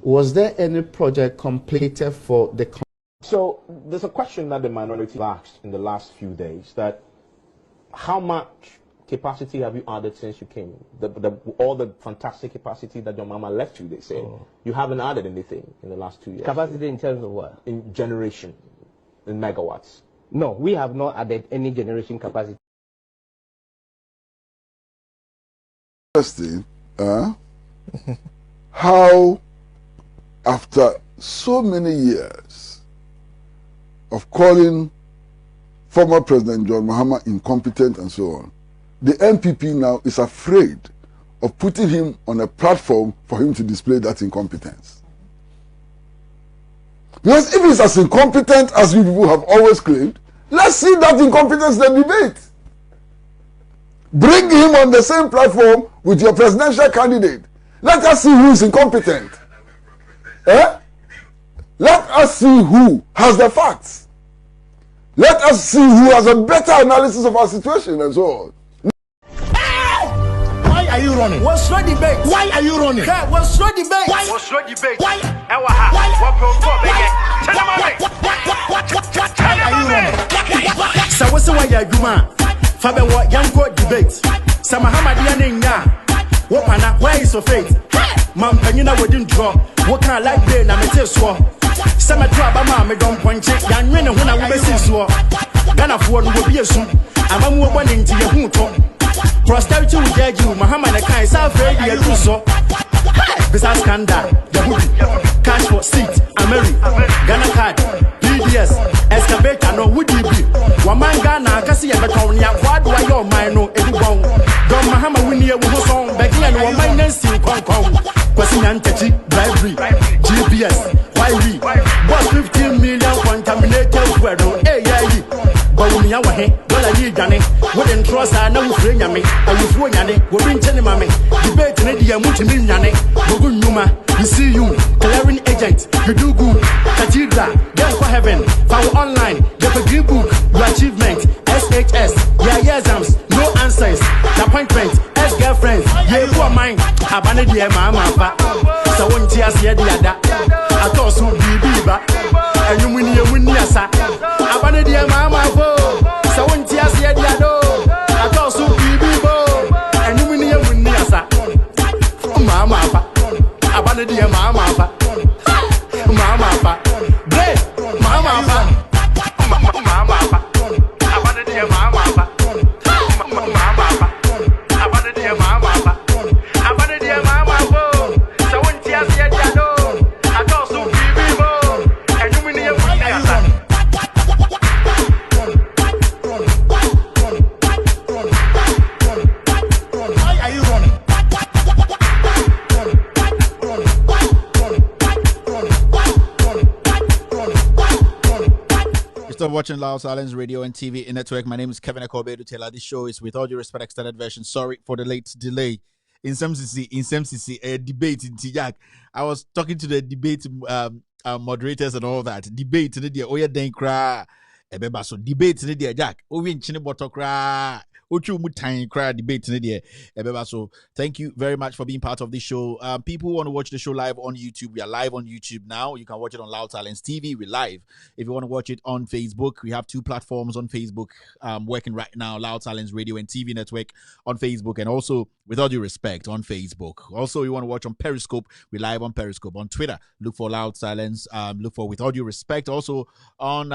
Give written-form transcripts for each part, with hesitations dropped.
Was there any project completed for the... So there's a question that the minority asked in the last few days, that how much capacity have you added since you came? All the fantastic capacity that your mama left you, they say. You haven't added anything in the last 2 years. Capacity in terms of what? In generation, in megawatts. No, we have not added any generation capacity. Interesting. How, after so many years of calling former President John Mahama incompetent and so on, the NPP now is afraid of putting him on a platform for him to display that incompetence. Because if he's as incompetent as you people have always claimed, let's see that incompetence in the debate. Bring him on the same platform with your presidential candidate. Let us see who is incompetent. Let us see who has the facts. Let us see who has a better analysis of our situation and so on. Why are you running? What's your debate? Why are you running? What's your debate? What's your debate? Why are you running? So what's the way you man? Fabe what young court debate. Sama Hamadian in ya. What man, where is your faith? Man, Penina wouldn't draw. What can I like there? I'm a test war. Sama Trabama, me don't point it. Young men who I will see swore. Gana for one will be a soon. I'm a more one into your hooton. Prosperity will judge you. Muhammad Kai, South Radio, you so. Besides Kanda, the hoodie, cash for seat, Ameri, Ghana card, PDS, excavator, no would you be? Wamanga, Cassia, Betonia, what do I your mind? No, everyone. Don Mahama Winnie, who song, Becky, and one my name, Kong Kong, Kwasinantachi, bribery, GPS, YV, was 15 million contaminated, hey, yeah, but when you are here, Dolly, wouldn't trust I know free yammy, and you throw yanny, we're in Tenimami, debate in India, Mutin Yanni, Bogun Numa, we see you, clearing agent, you do good, Cathedral, get for heaven, found online, get a green book, your achievement, SHS, yeah, exams, no answers, the appointment, ex-girlfriends, yeah, poor mind, abandoned dear mama, so one tears here the other, I thought so be Biba, and you win your sa, abandoned dear mama, so one tears here the other, I thought so be Biba, and you win your sa, mama, abandoned dear mama, mama, bread, mama, watching Loud Silence Radio and TV in network. My name is Kevin Akobedu Taylor. This show is With All Due Respect extended version. Sorry for the late delay. In some CC, a debate in Tijak. I was talking to the debate moderators and all that. Debate in the Oya Den Kra. Ebeba so debate in the Jack. Owi nchine boto kra. Ochu mutain kra debate in the Ebeba so. Thank you very much for being part of this show. People who want to watch the show live on YouTube, we are live on YouTube now. You can watch it on Loud Silence TV. We're live. If you want to watch it on Facebook, we have two platforms on Facebook working right now: Loud Silence Radio and TV Network on Facebook, and also With All Due Respect on Facebook. Also, you want to watch on Periscope, we're live on Periscope. On Twitter, look for Loud Silence, look for With All Due Respect. Also on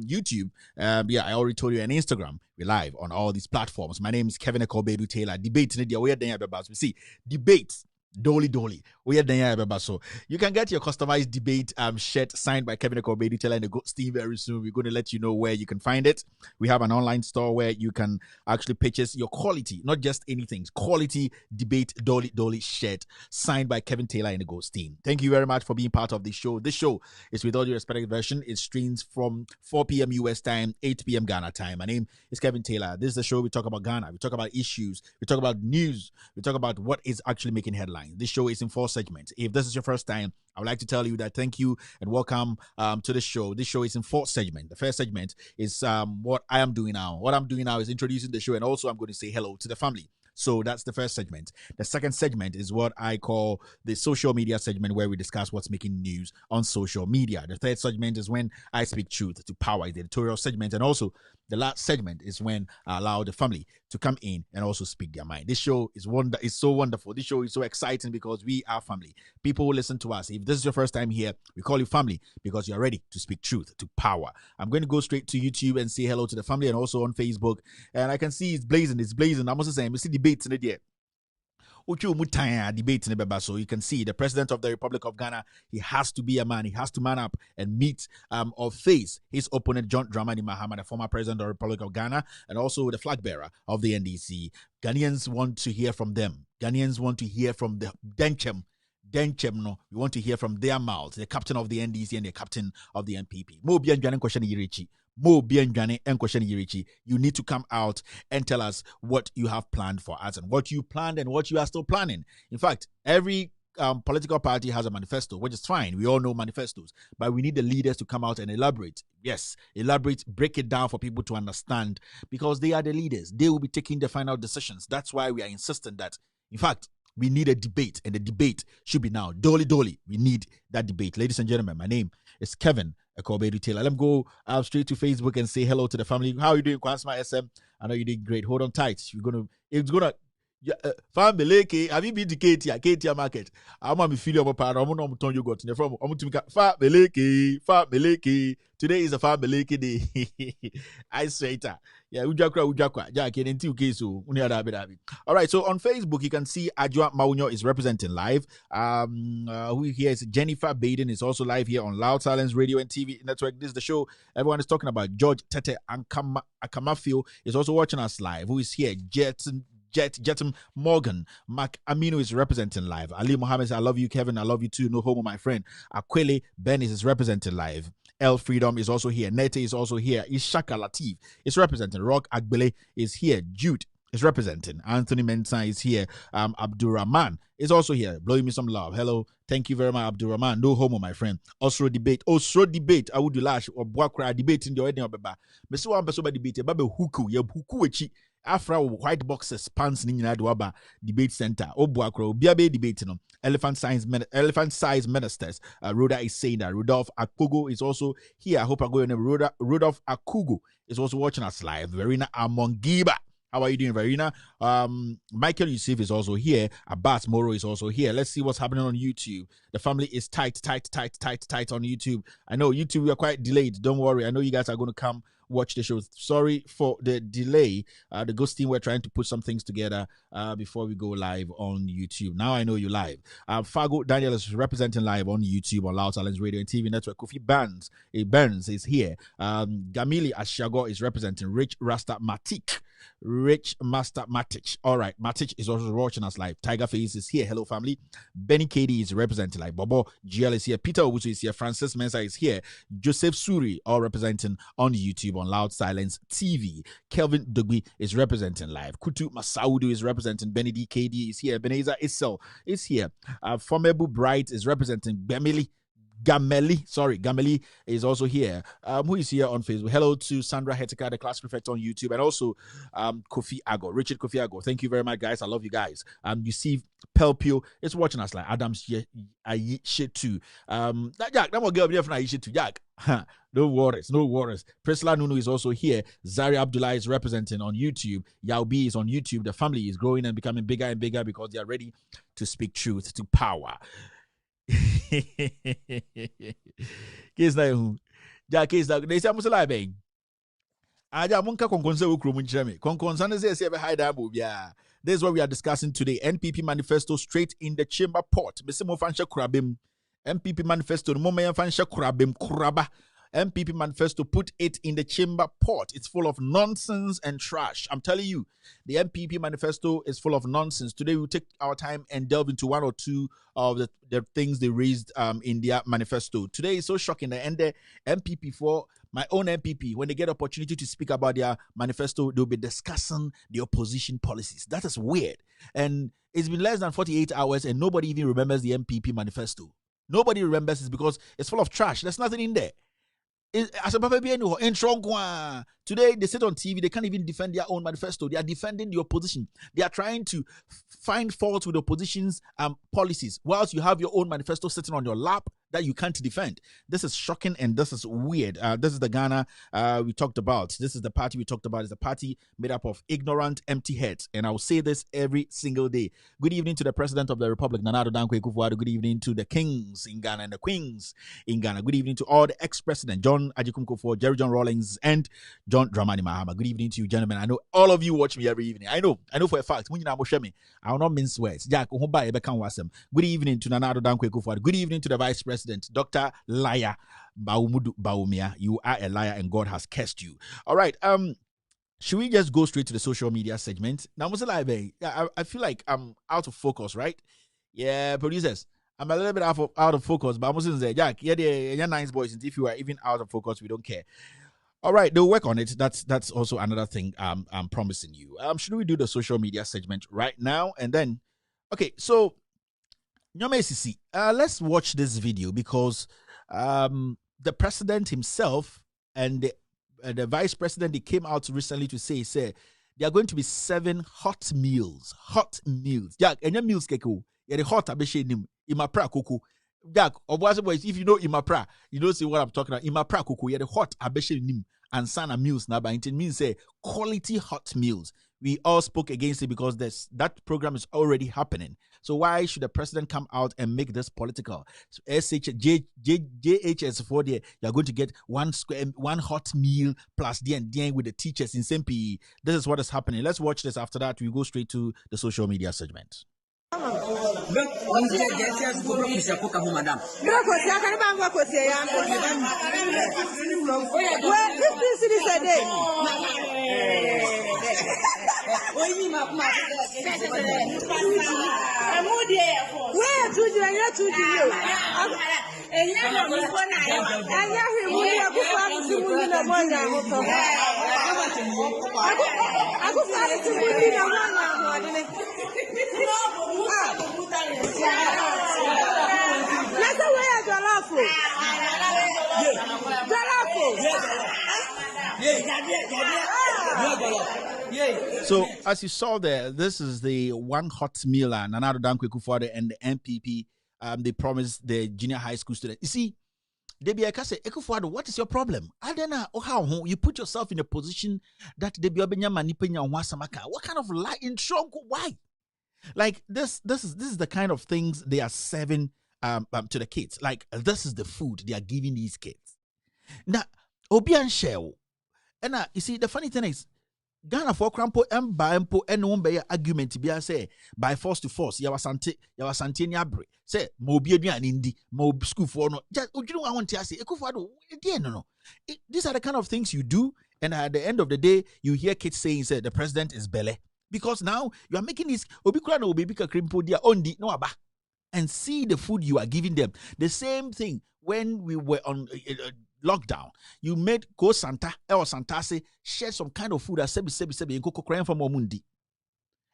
YouTube, I already told you, and Instagram, we're live on all these platforms. My name is Kevin Akobedu Taylor. Debate in the way we see debate. Dolly. We are there, so you can get your customized debate shirt signed by Kevin Akobedu Taylor and the Goat Steam very soon. We're going to let you know where you can find it. We have an online store where you can actually purchase your quality, not just anything, quality debate Dolly shirt signed by Kevin Taylor and the Goat Steam. Thank you very much for being part of this show. This show is With All Due Respect version. It streams from 4 p.m. US time, 8 p.m. Ghana time. My name is Kevin Taylor. This is the show we talk about Ghana. We talk about issues. We talk about news. We talk about what is actually making headlines. This show is in 4 segments. If this is your first time, I would like to tell you that thank you and welcome to the show. This show is in 4 segments. The first segment is what I am doing now. What I'm doing now is introducing the show, and also I'm going to say hello to the family. So that's the first segment. The second segment is what I call the social media segment, where we discuss what's making news on social media. The third segment is when I speak truth to power, the editorial segment. And also the last segment is when I allow the family to come in and also speak their mind. This show is so wonderful. This show is so exciting because we are family. People who listen to us, if this is your first time here, we call you family because you're ready to speak truth to power. I'm going to go straight to YouTube and say hello to the family, and also on Facebook. And I can see it's blazing. I'm also saying we see debates in it yet. Debate in the so you can see the president of the Republic of Ghana, he has to be a man. He has to man up and meet or face his opponent John Dramani Mahama, the former president of the Republic of Ghana, and also the flag bearer of the NDC. Ghanaians want to hear from them. Ghanaians want to hear from the Denchem. No, we want to hear from their mouths, the captain of the NDC and the captain of the NPP. You need to come out and tell us what you have planned for us and what you planned and what you are still planning. In fact, every political party has a manifesto, which is fine. We all know manifestos, but we need the leaders to come out and elaborate. Yes, elaborate, break it down for people to understand, because they are the leaders. They will be taking the final decisions. That's why we are insisting that, in fact, we need a debate, and the debate should be now. Dolly, we need that debate. Ladies and gentlemen, my name is Kevin Akobedu Taylor. Let me go straight to Facebook and say hello to the family. How are you doing, Kwansma SM? I know you're doing great. Hold on tight. It's gonna family. Have you been to Katia Market? I'm on feeling of part. I'm on Tom you got in the from family. Today is a family day. I say it. Yeah, ujakwa. Yeah, can until case all right, so on Facebook you can see Ajwa Maunyo is representing live. Who here is Jennifer Baden is also live here on Loud Silence Radio and TV Network. This is the show everyone is talking about. George Tete Akamafio is also watching us live. Who is here? Jetum Morgan. Mac Amino is representing live. Ali Mohammed, I love you. Kevin, I love you too. No homo, my friend. Akwele Benis is representing live. El Freedom is also here. Nete is also here. Ishaka Latif is representing. Rock Agbele is here. Jude is representing. Anthony Mensah is here. Abdurrahman is also here. Blowing me some love. Hello. Thank you very much, Abdurrahman. No homo, my friend. Osro debate. I would do lash or Bwakra debate in the wedding of Baba. Mr. Wamba debate. Baba Huku. Huku echi. Afra white boxes pants ni nyina do debate center obuakro biabe debate no elephant size ministers. Rhoda is saying that Rudolph Akugo is also here. I hope I go your name. Rudolph Akugo is also watching us live. Verena Amongiba, how are you doing, Verena? Michael Yusuf is also here. Abbas Moro is also here. Let's see what's happening on YouTube. The family is tight on YouTube. I know YouTube, we are quite delayed. Don't worry. I know you guys are going to come watch the show. Sorry for the delay. The Ghost team were trying to put some things together before we go live on YouTube. Now I know you're live. Fago Daniel is representing live on YouTube on Loud Silence Radio and TV Network. Kofi Burns is here. Gamili Ashago is representing. Rich Master Matic. All right, Matic is also watching us live. Tiger Face is here. Hello, family. Benny Katie is representing live. Bobo GL is here. Peter Owusu is here. Francis Mensah is here. Joseph Suri, all representing on YouTube on Loud Silence TV. Kelvin Dugby is representing live. Kutu Masaudu is representing. Benny DKD is here. Beneza Issel is here. Fomebu Bright is representing. Gameli is also here. Who is here on Facebook? Hello to Sandra Hetika, the class prefect on YouTube, and also Richard Kofi Ago. Thank you very much, guys. I love you guys. You see Pelpio is watching us like Adams shit too. Jack, that one girl be from shit too. Jack. No worries. Priscilla Nunu is also here. Zari Abdullah is representing on YouTube. Yao B is on YouTube. The family is growing and becoming bigger and bigger because they are ready to speak truth to power. Case na hu ja case na they say am so live ben aja monka konkonsa wo krom nchireme konkonsa ne say be hide abo bia. This is what we are discussing today. NPP manifesto straight in the chamber pot. Bese mo fansha kurabem. NPP manifesto mo me fansha kurabem kuraba. NPP manifesto, put it in the chamber pot. It's full of nonsense and trash. I'm telling you, the NPP manifesto is full of nonsense. Today, we'll take our time and delve into one or two of the things they raised in their manifesto. Today is so shocking. And the NPP, for my own NPP, when they get opportunity to speak about their manifesto, they'll be discussing the opposition policies. That is weird. And it's been less than 48 hours and nobody even remembers the NPP manifesto. Nobody remembers it because it's full of trash. There's nothing in there. As a papa in Trongwa. Today they sit on TV, they can't even defend their own manifesto. They are defending the opposition. They are trying to find fault with the opposition's policies, whilst you have your own manifesto sitting on your lap that you can't defend. This is shocking and this is weird. This is the Ghana we talked about. This is the party we talked about. It's a party made up of ignorant, empty heads. And I will say this every single day. Good evening to the President of the Republic, Nana Addo Dankwa Akufo-Addo. Good evening to the kings in Ghana and the queens in Ghana. Good evening to all the ex-president, John Agyekum Kufuor, Jerry John Rawlings, and John Dramani Mahama. Good evening to you, gentlemen. I know all of you watch me every evening. I know for a fact. I will not mince words. Good evening to Nana Addo Dankwa Akufo-Addo. Good evening to the Vice President, Dr. Liar Baumudu Baumia. You are a liar and God has cursed you. All right. Should we just go straight to the social media segment? Now, I feel like I'm out of focus, right? Yeah, producers. I'm a little bit out of focus, but I'm also saying, Jack, yeah, nice boys. And if you are even out of focus, we don't care. All right, they'll work on it. That's also another thing I'm promising you. Should we do the social media segment right now? And then, okay, so let's watch this video because the president himself and the vice president, they came out recently to say there are going to be 7 hot meals. Yeah, and your meals keko. Yeah, the hot abeshe nim imapra koko. Jack, boys, if you know imapra, you don't see what I'm talking about. Imapra koko, yeah, the hot abeshe nim and sana meals now, but it means quality hot meals. We all spoke against it because that program is already happening. So why should the president come out and make this political? So JHS for there, you're going to get one hot meal plus D with the teachers in SMPE. This is what is happening. Let's watch this. After that, we go straight to the social media segment. So, as you saw there, this is the one hot meal and Nana Addo Dankwa Akufo-Addo and the MPP. They promised the junior high school students. You see, they be say, Akufo-Addo, what is your problem? I don't know how you put yourself in a position that they be manipenya wasamaka. What kind of lie in trunk? Why? Like this is the kind of things they are serving to the kids. Like this is the food they are giving these kids. Now, Obian Shell. And you see, the funny thing is, Ghana for crampo and bampo and no be argument be say by force to force. Yawasante ni abre. Say mobi and indi mo school for no. Just you know I want to say Akufo-Addo no. These are the kind of things you do, and at the end of the day, you hear kids saying say the president is bele. Because now you are making this obikura no obibika crimpo dia ondi no aba. And see the food you are giving them. The same thing when we were on lockdown. You made Go Santa or Santase share some kind of food as sebi and cocoa crying from Omundi.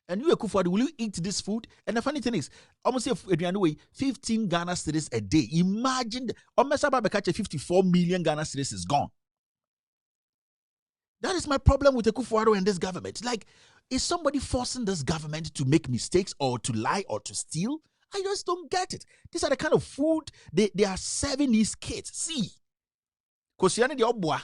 And you Akufo-Addo, will you eat this food? And the funny thing is, almost if 15 Ghana cedis a day. Imagine almost about 54 million Ghana cedis is gone. That is my problem with Akufo-Addo and this government. Like, is somebody forcing this government to make mistakes or to lie or to steal? I just don't get it. These are the kind of food they are serving these kids. See. Kosiane de obwa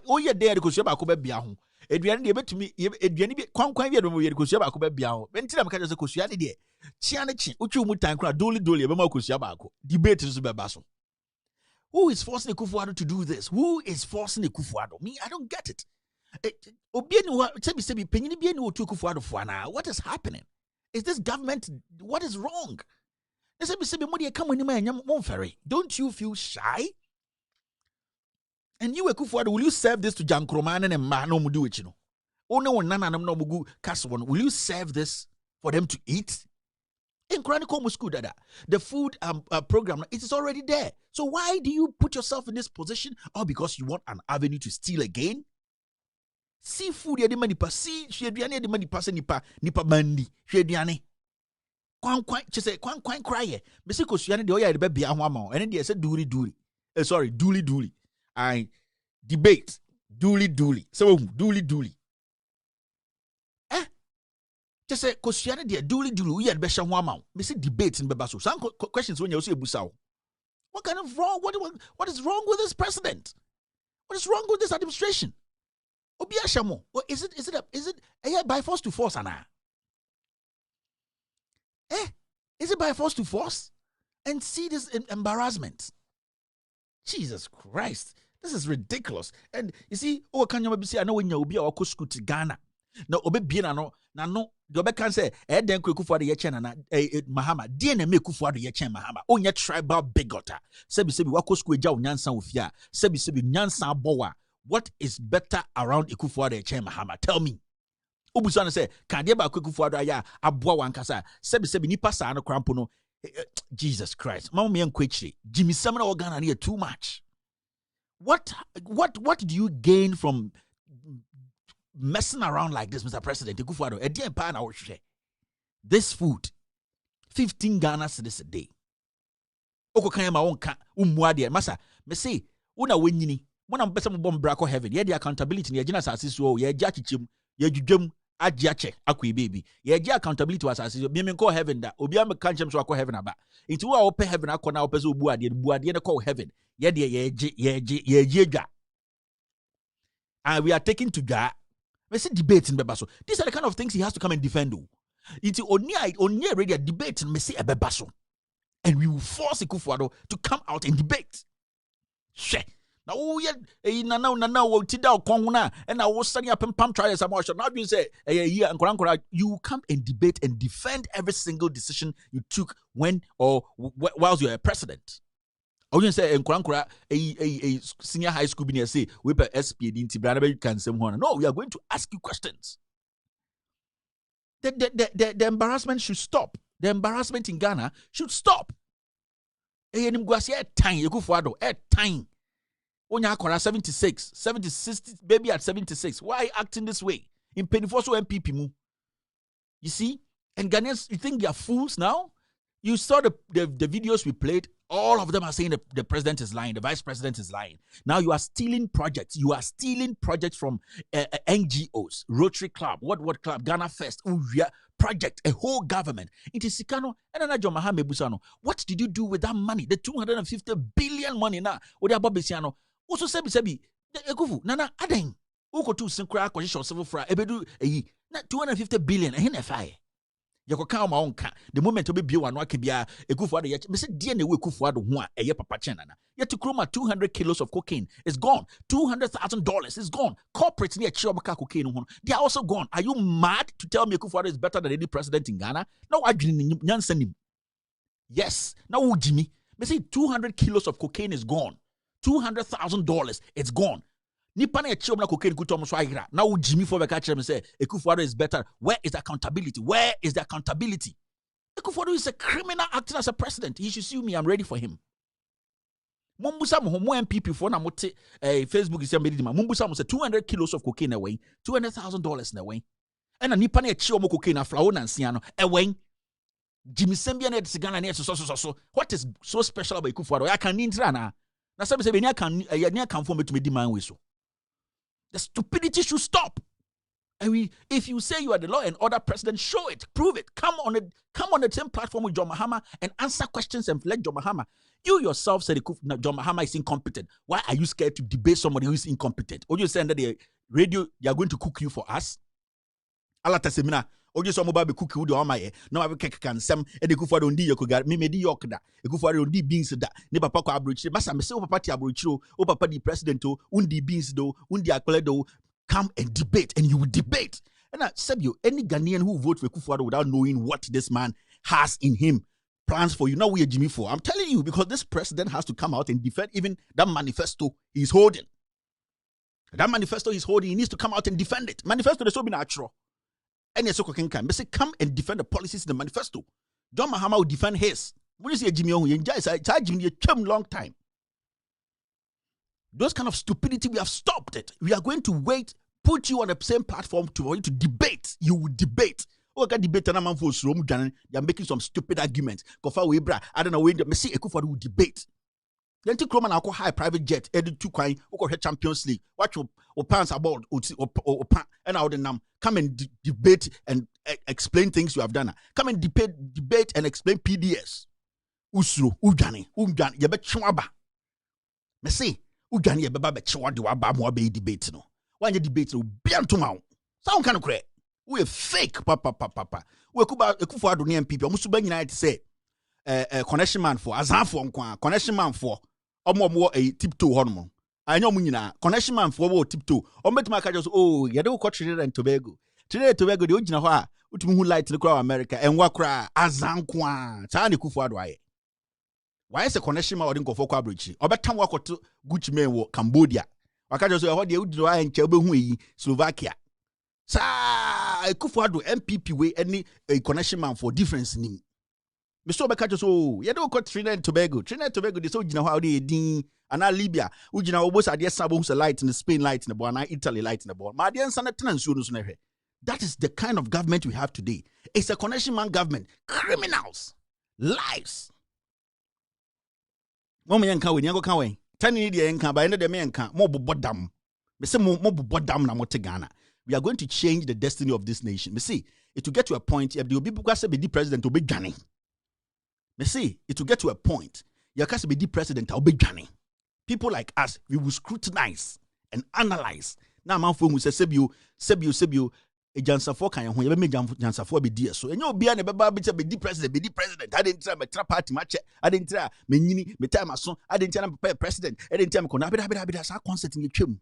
oye there the kosia ba ko ba bia ho eduane de betumi eduane bi kwankwan bi de mo ye kosia ba ko ba bia ho bentina me ka je kosiane de chia ne chi utwu mu tan kra doli e be ma kosia ba ko debate so be ba so. Who is forcing Akufo-Addo to do this? Who is forcing Akufo-Addo? Me, I don't get it. Sebi penyin bi ani otu Akufo-Addo fo ana. What is happening? Is this government, what is wrong? Don't you feel shy? And you Akufo-Addo, will you serve this to Jankroman and Mano Mudu it, you know? Oh no, Mugu Castle. Will you serve this for them to eat? In Chronicle Muscu Dada, the food program, it is already there. So why do you put yourself in this position? Or because you want an avenue to steal again? Seafood ya di manipa, see shediane di manipa se nipa mandi, shediane. Kwan cry. Mesi kosuane de oya de bebia ho ama. Ene de se duri. Sorry, duli. I debate, duly. So duly. Just say, Kosiana dear, duly, we had Besha Wamau. Me say debate in Bebaso. Some questions when you see Busau. What kind of wrong? What is wrong with this president? What is wrong with this administration? Obiashamo. Is it by force to force, Anna? Is it by force to force? And see this embarrassment. Jesus Christ. This is ridiculous. And you see, can you say I know when you be our school to Ghana. No, obe bien no the obe can say den Kufuor de yechen na Mahama DNA me Kufuor de yechen Mahama onye tribal bigota sebi wako school eja onyansa ofia sebi nyansa bowa. What is better around Kufuor de yechen Mahama? Tell me. Obuso na say kan de ba Kufuor do aya aboa wankasa sebi nipa sa no krampo no. Jesus Christ. Mama me enkwechire Jimmy Samna organ na too much. What do you gain from messing around like this, Mr. President? This food, 15 Ghana cedis a day. Oko kanya ma wonka umwade masa me say una wenyini when am person bomb brako heaven ye the accountability ye gina sase so ye gya chichim ye dwudwam agya che akwa baby ye gya accountability was sase me me call heaven da obi am kanchem so akwa heaven aba nti wo a wo pe heaven akọ na wo pese obu ade ne call heaven ye de ye dwa. And we are taking to God. We see debates in Bebaso. These are the kind of things he has to come and defend. It's only already a debate in Messi Bebaso. And we will force Kufuor to come out and debate. She. Now, now, Tida Konguna, and I was standing up and pump trials. Now you say, you come and debate and defend every single decision you took when or whilst you were a president. Or you say, a senior high school being say, we per SPD in Tibrana can say one. No, we are going to ask you questions. The embarrassment should stop. The embarrassment in Ghana should stop. Time. Onya akora 76, 60, baby at 76. Why acting this way? In Penifoso MPP mu. You see? And Ghanaians, you think they are fools now? You saw the videos we played. All of them are saying the president is lying, the vice president is lying. Now you are stealing projects. You are stealing projects from NGOs, Rotary Club, what club, Ghana Fest, project, a whole government. It is Sikano and John Mahama Busano. What did you do with that money? The 250 billion money now. What about Besiano? Also sebi ekufu nana aden. Uko tu sinkra akosho civil fra ebedu 250 billion ehina fae. Yakoka ma onka the moment obi bi wano akebia Kufuor de me say die na we Kufuor do ho a eye papa chen nana yet kroma 200 kilos of cocaine is gone. $200,000 is gone. Corporate near Chiobaka cocaine ho they are also gone. Are you mad to tell me Kufuor is better than any president in Ghana? Now adwini nyansanim. Yes, now Jimmy me say 200 kilos of cocaine is gone. $200,000 it's gone. Nipa na chiom na cocaine kutom so ahira. Now Jimmy for beka chere me say Kufuor is better. Where is the accountability? Where is the accountability? Kufuor is a criminal acting as a president. He should sue me. I'm ready for him. Mumbusa mo MPP for na mote Facebook is somebody ma. Mumbusa mo say 200 kilos of cocaine away, $200,000 away. And nipa na chiom cocaine na flower na nsia no away. Jimmy Sembia na Tigana na so. What is so special about Kufuor? I can intra na. Na sabe say be can form to me demand we so. The stupidity should stop. And if you say you are the law and order president, show it, prove it. Come on the same platform with John Mahama and answer questions and let John Mahama. You yourself said John Mahama is incompetent. Why are you scared to debate somebody who is incompetent? Or you saying that the radio they are going to cook you for us? Allah tasemina. Or you mobile be cook you do amaye. No I can some and the Kufuor undi yokoga me di yokda. The Kufuor undi beans da. Ne papa ko abrochi. Masa me say o papa ti abrochi o papa di president o undi beans do undi akole do. Come and debate, and you will debate. And I said you, any Ghanaian who vote for Kufuor without knowing what this man has in him, plans for you. Now we are Jimmy for. I'm telling you, because this president has to come out and defend even that manifesto he's holding. That manifesto he's holding, he needs to come out and defend it. Manifesto is so natural. And yes, okay, can say come and defend the policies in the manifesto. John Mahama will defend his. When you say Jimmy, you charge him a long time. Those kind of stupidity, we have stopped it. We are going to wait, put you on the same platform for you to debate. You will debate. Oh, I got debate and I'm for they are making some stupid arguments. I don't know when the Messi Kufuor will debate. Yenti Kroma na ko high private jet edu two kwan wo Champions League. Watch your pants about or and out the nam. Come and debate and explain things you have done. Come and debate and explain PDS. Usru ujani ye be chwaba. Me say ujani ye be ba be chwa de wa ba mo be debate no. Why debate no bianto ma. Sound kind of cray. We fake papa. We Akufo-Addo ne MPP omusu ba nyina te say connection man for azanfo nkwa connection man for omo a tiptoe hono anya omu nyina connection man for wo tiptoe ometima ka just oh ye de wo Trinidad and Tobago de ogina ho a utumi hu light ne kra America enwa kra azankwa ta ne Akufo-Addo aye why is a connection man odin kofo kwa abrochi obetam wakoto Gucci men wo Cambodia waka just ho de udiro aye nche obehu yi Slovakia sa Akufo-Addo MPP we any a connection man for difference nim Mr. Obeka so ye do ko Trinidad and Tobago de so gina how dey din ana Libya ugina obos ade sabo hu light in the Spain light in the ball na Italy light in the ball ma de nsa na tena nsuo no so na hwe. That is the kind of government we have today. It's a connection man government. Criminals, lies. Mama yanka we nyango kan we tani de yanka ba ene de me yanka mo bobodam me say mo bobodam na mo te Ghana. We are going to change the destiny of this nation. Me see it will get to a point if the people say be the president will be Ghana. Me see, it will get to a point. You can't be the president. I'll be Johnny. People like us, we will scrutinize and analyze. Now, man, for say Sebio. A Jansafo can you when you make Jansafo be dear. So, and you'll be an baby be the president. I didn't try my trap party match. I didn't try me time my son. I didn't try my president. I didn't try me that's our concert in the chim.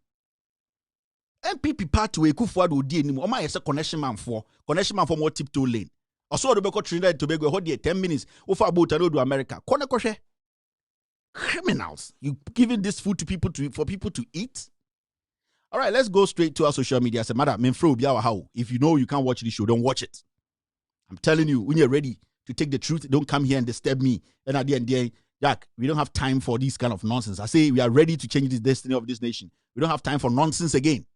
MPP party we Akufo-Addo di anymore. Oma yesa connection man for more tiptoe lane. Also, the Beko Trinidad and Tobago hold 10 minutes. Over about to America. Kone koshe. Criminals. You giving this food to for people to eat? All right, let's go straight to our social media. Say, madam, if you know you can't watch this show, don't watch it. I'm telling you, when you're ready to take the truth, don't come here and disturb me. And at the end, Jack, we don't have time for this kind of nonsense. I say we are ready to change the destiny of this nation. We don't have time for nonsense again.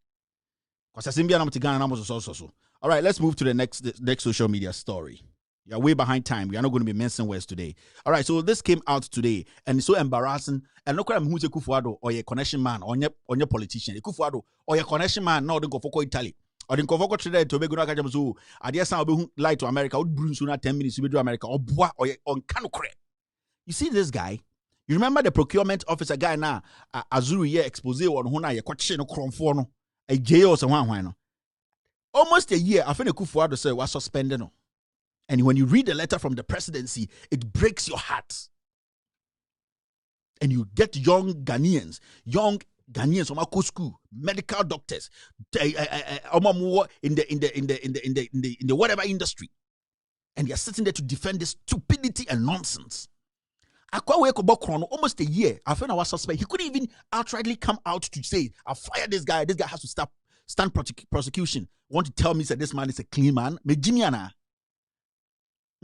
All right, let's move to the next social media story. You're way behind time. We are not going to be mentioning words today. All right, so this came out today, and it's so embarrassing. And look at who's Akufo-Addo or your connection man or your politician. Akufo-Addo or your connection man. No, don't go for Italy. Or don't go for Trinidad and Tobago. No, kajamu so. Adia sa obe light to America. Would bring sooner 10 minutes to America or bois or on kanukre. You see this guy? You remember the procurement officer guy now? Azuri ye expose on hona ye kwache no kromfo no. A jail or someone no. Almost a year, I think Akufo-Addo said was suspended. No? And when you read the letter from the presidency, it breaks your heart. And you get young Ghanaians from school, medical doctors, in the whatever industry, and you're sitting there to defend this stupidity and nonsense. Almost a year, I think I was suspect. He couldn't even outrightly come out to say, "I'll fire this guy. This guy has to stand prosecution." Want to tell me that this man is a clean man?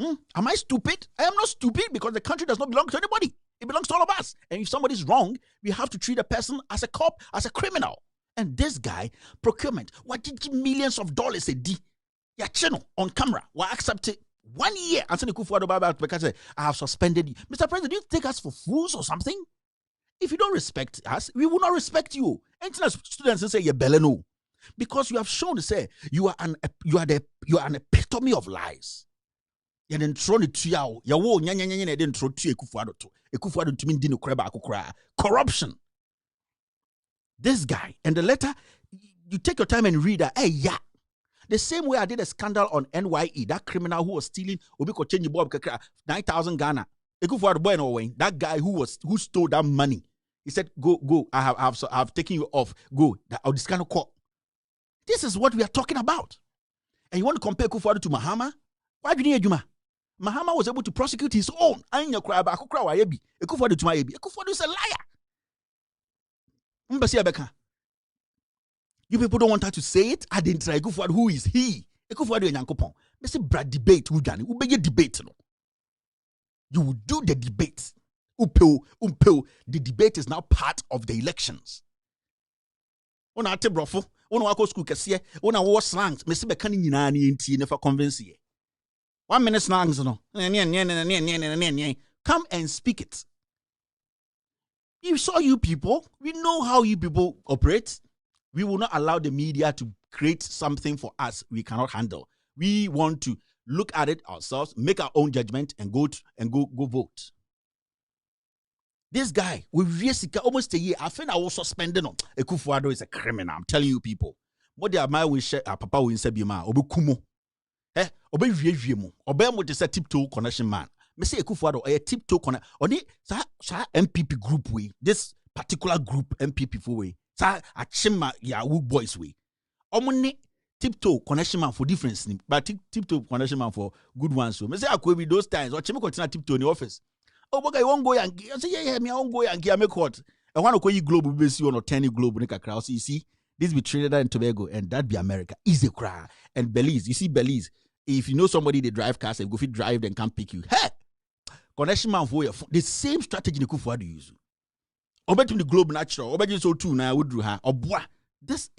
Am I stupid? I am not stupid because the country does not belong to anybody. It belongs to all of us. And if somebody's wrong, we have to treat a person as a cop, as a criminal. And this guy, procurement, what did you millions of dollars a day? Yeah, channel on camera. Well, accept it 1 year. Anthony Akufo-Addo because I have suspended you. Mr. President, do you take us for fools or something? If you don't respect us, we will not respect you. And students say you're beleno. Because you have shown to say you are an epitome of lies. You didn't throw it to you. You didn't throw to Akufo-Addo to. Akufo-Addo to mean corruption. This guy and the letter, you take your time and read that. Hey, yeah. The same way I did a scandal on NYE, that criminal who was stealing Obiko change bob 9,000 Ghana. Akufo-Addo boy no way. That guy who stole that money. He said, "Go. I have taken you off. Go. Or this kind of court." This is what we are talking about. And you want to compare Akufo-Addo to Mahama? Why do you need Juma? Mahama was able to prosecute his own. Akufo-Addo is a liar. You people don't want her to say it. I didn't try. Akufo-Addo, who is he? Akufo-Addo and Yankopon. They say, "Brad debate. Who done? Who be debate? No. You will do the debate. The debate is now part of the elections. Ona ate brofo. Ona wako school kesiye. Ona war slangs. Mesi beka ni nyina ni enti nefa convince ye. 1 minute slangs no. Come and speak it. You saw you people. We know how you people operate. We will not allow the media to create something for us we cannot handle. We want to look at it ourselves, make our own judgment, and go vote. This guy, we really almost a year. I think I was suspended on. Akufo-Addo is a criminal. I'm telling you people. What they are my wish, Papa will say, "Bima, obe kumo, obe viemu, obe mo just a tiptoe connection man." Me say Akufo-Addo a tiptoe connection. Oni sa MPP group we, this particular group MPP for we. Sa achima Yahoo boys we. Omoni tiptoe connection man for difference, but tiptoe connection man for good ones. So me say Akwebi those times. Or chimo continue tiptoe in the office. Oh, but I won't go Yankee. I say yeah, me I won't go Yankee. I make what? I want to call you global base you on 10 global nika crowd. So you see, this be Trinidad and Tobago, and that be America. Easy cry. And Belize, you see Belize. If you know somebody they drive cars and go fit drive, then can't pick you. Hey, connection man for the same strategy Akufo-Addo use. Obet the globe natural. Obet so too now would do her. Obwa. This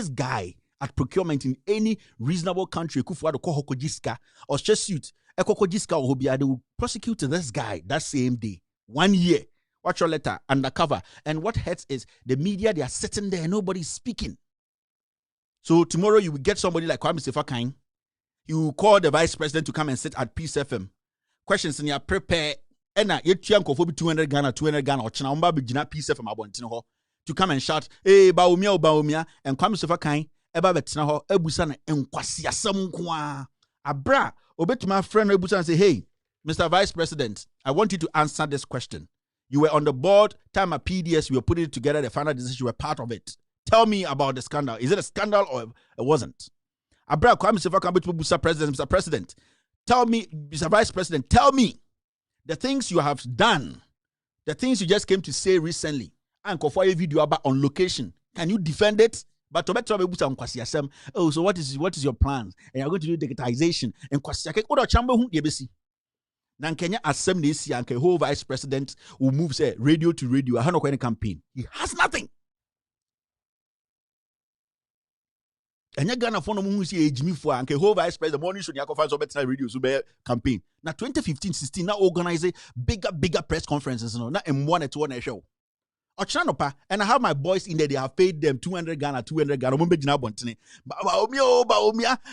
guy at procurement in any reasonable country. Akufo-Addo ko hokojiska or just suit. Ekokojiska or Hobia, they will prosecute this guy that same day. 1 year. Watch your letter, undercover. And what hurts is the media, they are sitting there, nobody's speaking. So tomorrow you will get somebody like Kwame Sefakain. You will call the vice president to come and sit at Peace FM. Questions in your prepare. Ena, you chanko for 200 Ghana, or China, Umba Peace FM abontino to come and shout, hey, Baumia, and Kwame Sefakain, Eba Betinaho, Ebusana, and Kwasia Samkwa. Abra. Obey to my friend Rebusa and say, hey, Mr. Vice President, I want you to answer this question. You were on the board, time at PDS, you were putting it together, the final decision, you were part of it. Tell me about the scandal. Is it a scandal or it wasn't? Abra, Mr. President, tell me, Mr. Vice President, tell me the things you have done, the things you just came to say recently, and for a video about on location. Can you defend it? But oh, so what is your plans? And you're going to do digitization and Nan Kenya assembly and the whole vice president will move say radio to radio. I have no campaign. He has nothing. And you're gonna phone who see age me for and the whole vice president morning should find some better radio so campaign. Now 2015-16 now organize bigger press conferences now and one at one show. Ochanopa, and I have my boys in there. They have paid them 200 Ghana. Baumia,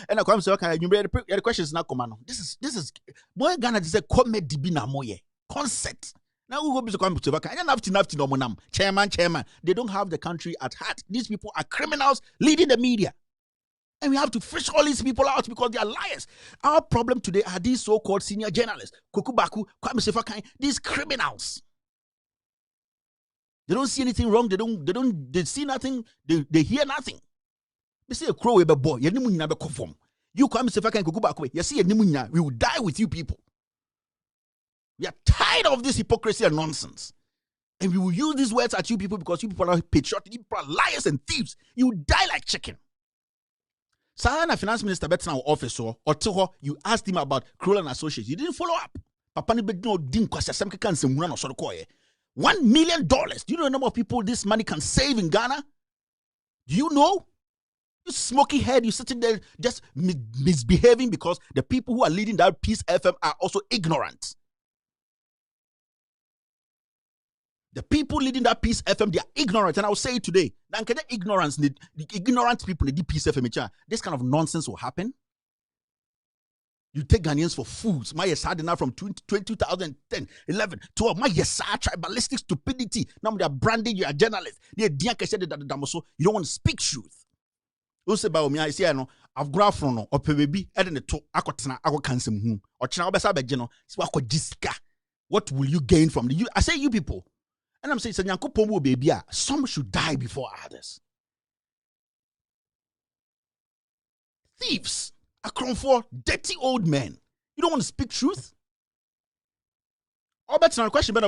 and I come say, okay, you read the questions now. Come on, this is more Ghana. This is a comedy bina moye concert. Now we go to come to Vaka. Enough no monam. Chairman. They don't have the country at heart. These people are criminals leading the media, and we have to fish all these people out because they are liars. Our problem today are these so-called senior journalists, Kukubaku, Kwame Sefakain, these criminals. They don't see anything wrong. They see nothing. They hear nothing. They say a crow a boy. You come and say, "I can go back away." You see, we will die with you people. We are tired of this hypocrisy and nonsense, and we will use these words at you people because you people are patriotic. You people are liars and thieves. You will die like chicken. Sahana Finance Minister Betzana office or Toho, you asked him about Kroll and Associates. You didn't follow up. Papa ni bedno dim kwasa sem kekan semuna no so koye. $1 million. Do you know the number of people this money can save in Ghana? Do you know? You smoky head, you sitting there just misbehaving because the people who are leading that Peace FM are also ignorant. The people leading that Peace FM, they are ignorant. And I'll say it today. The ignorant people in the Peace FM, this kind of nonsense will happen. You take Ghanaians for fools. My yes, now from 2010, 11, 12. My yes, tribalistic stupidity. Now they are branding you a journalist. They said that you don't want to speak truth. You say about me, I say, no, I've grown from no, or baby, and the two, I got cancer, or China, what will you gain from the? I say, you people. And I'm saying, baby, some should die before others. Thieves. Akron for dirty old men. You don't want to speak truth? That's not a question, what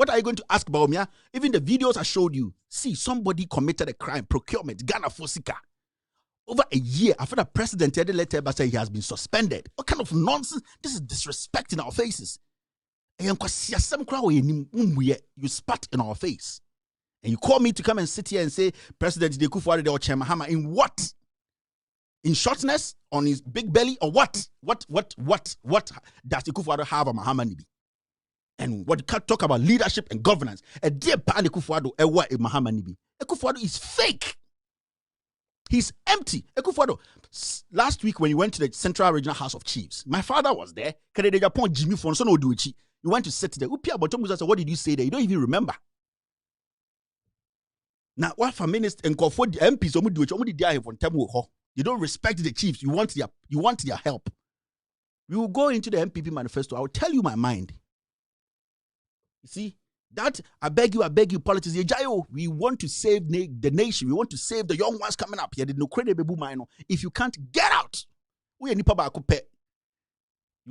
are you going to ask about me? Even the videos I showed you. See, somebody committed a crime, procurement, Ghana Fosika. Over a year after the president had a letter but say he has been suspended. What kind of nonsense? This is disrespect in our faces. You spat in our face. And you call me to come and sit here and say, President Akufo-Addo or Chairman Mahama, in what? In shortness, on his big belly, or what? What does Akufo-Addo have a Mahama Nibi? And what talk about leadership and governance. A dear Pani Kufuado, Ewa Mahama Nibi. Kufuado is fake. He's empty. Kufuado. Last week when you went to the Central Regional House of Chiefs, my father was there. Jimmy Fonson Oduichi. You went to sit there. What did you say there? You don't even remember. Now, what for ministers and for the MPs, you don't respect the chiefs. You want their help. We will go into the MPP manifesto. I will tell you my mind. You see, that I beg you, politics. We want to save the nation. We want to save the young ones coming up here. If you can't get out, you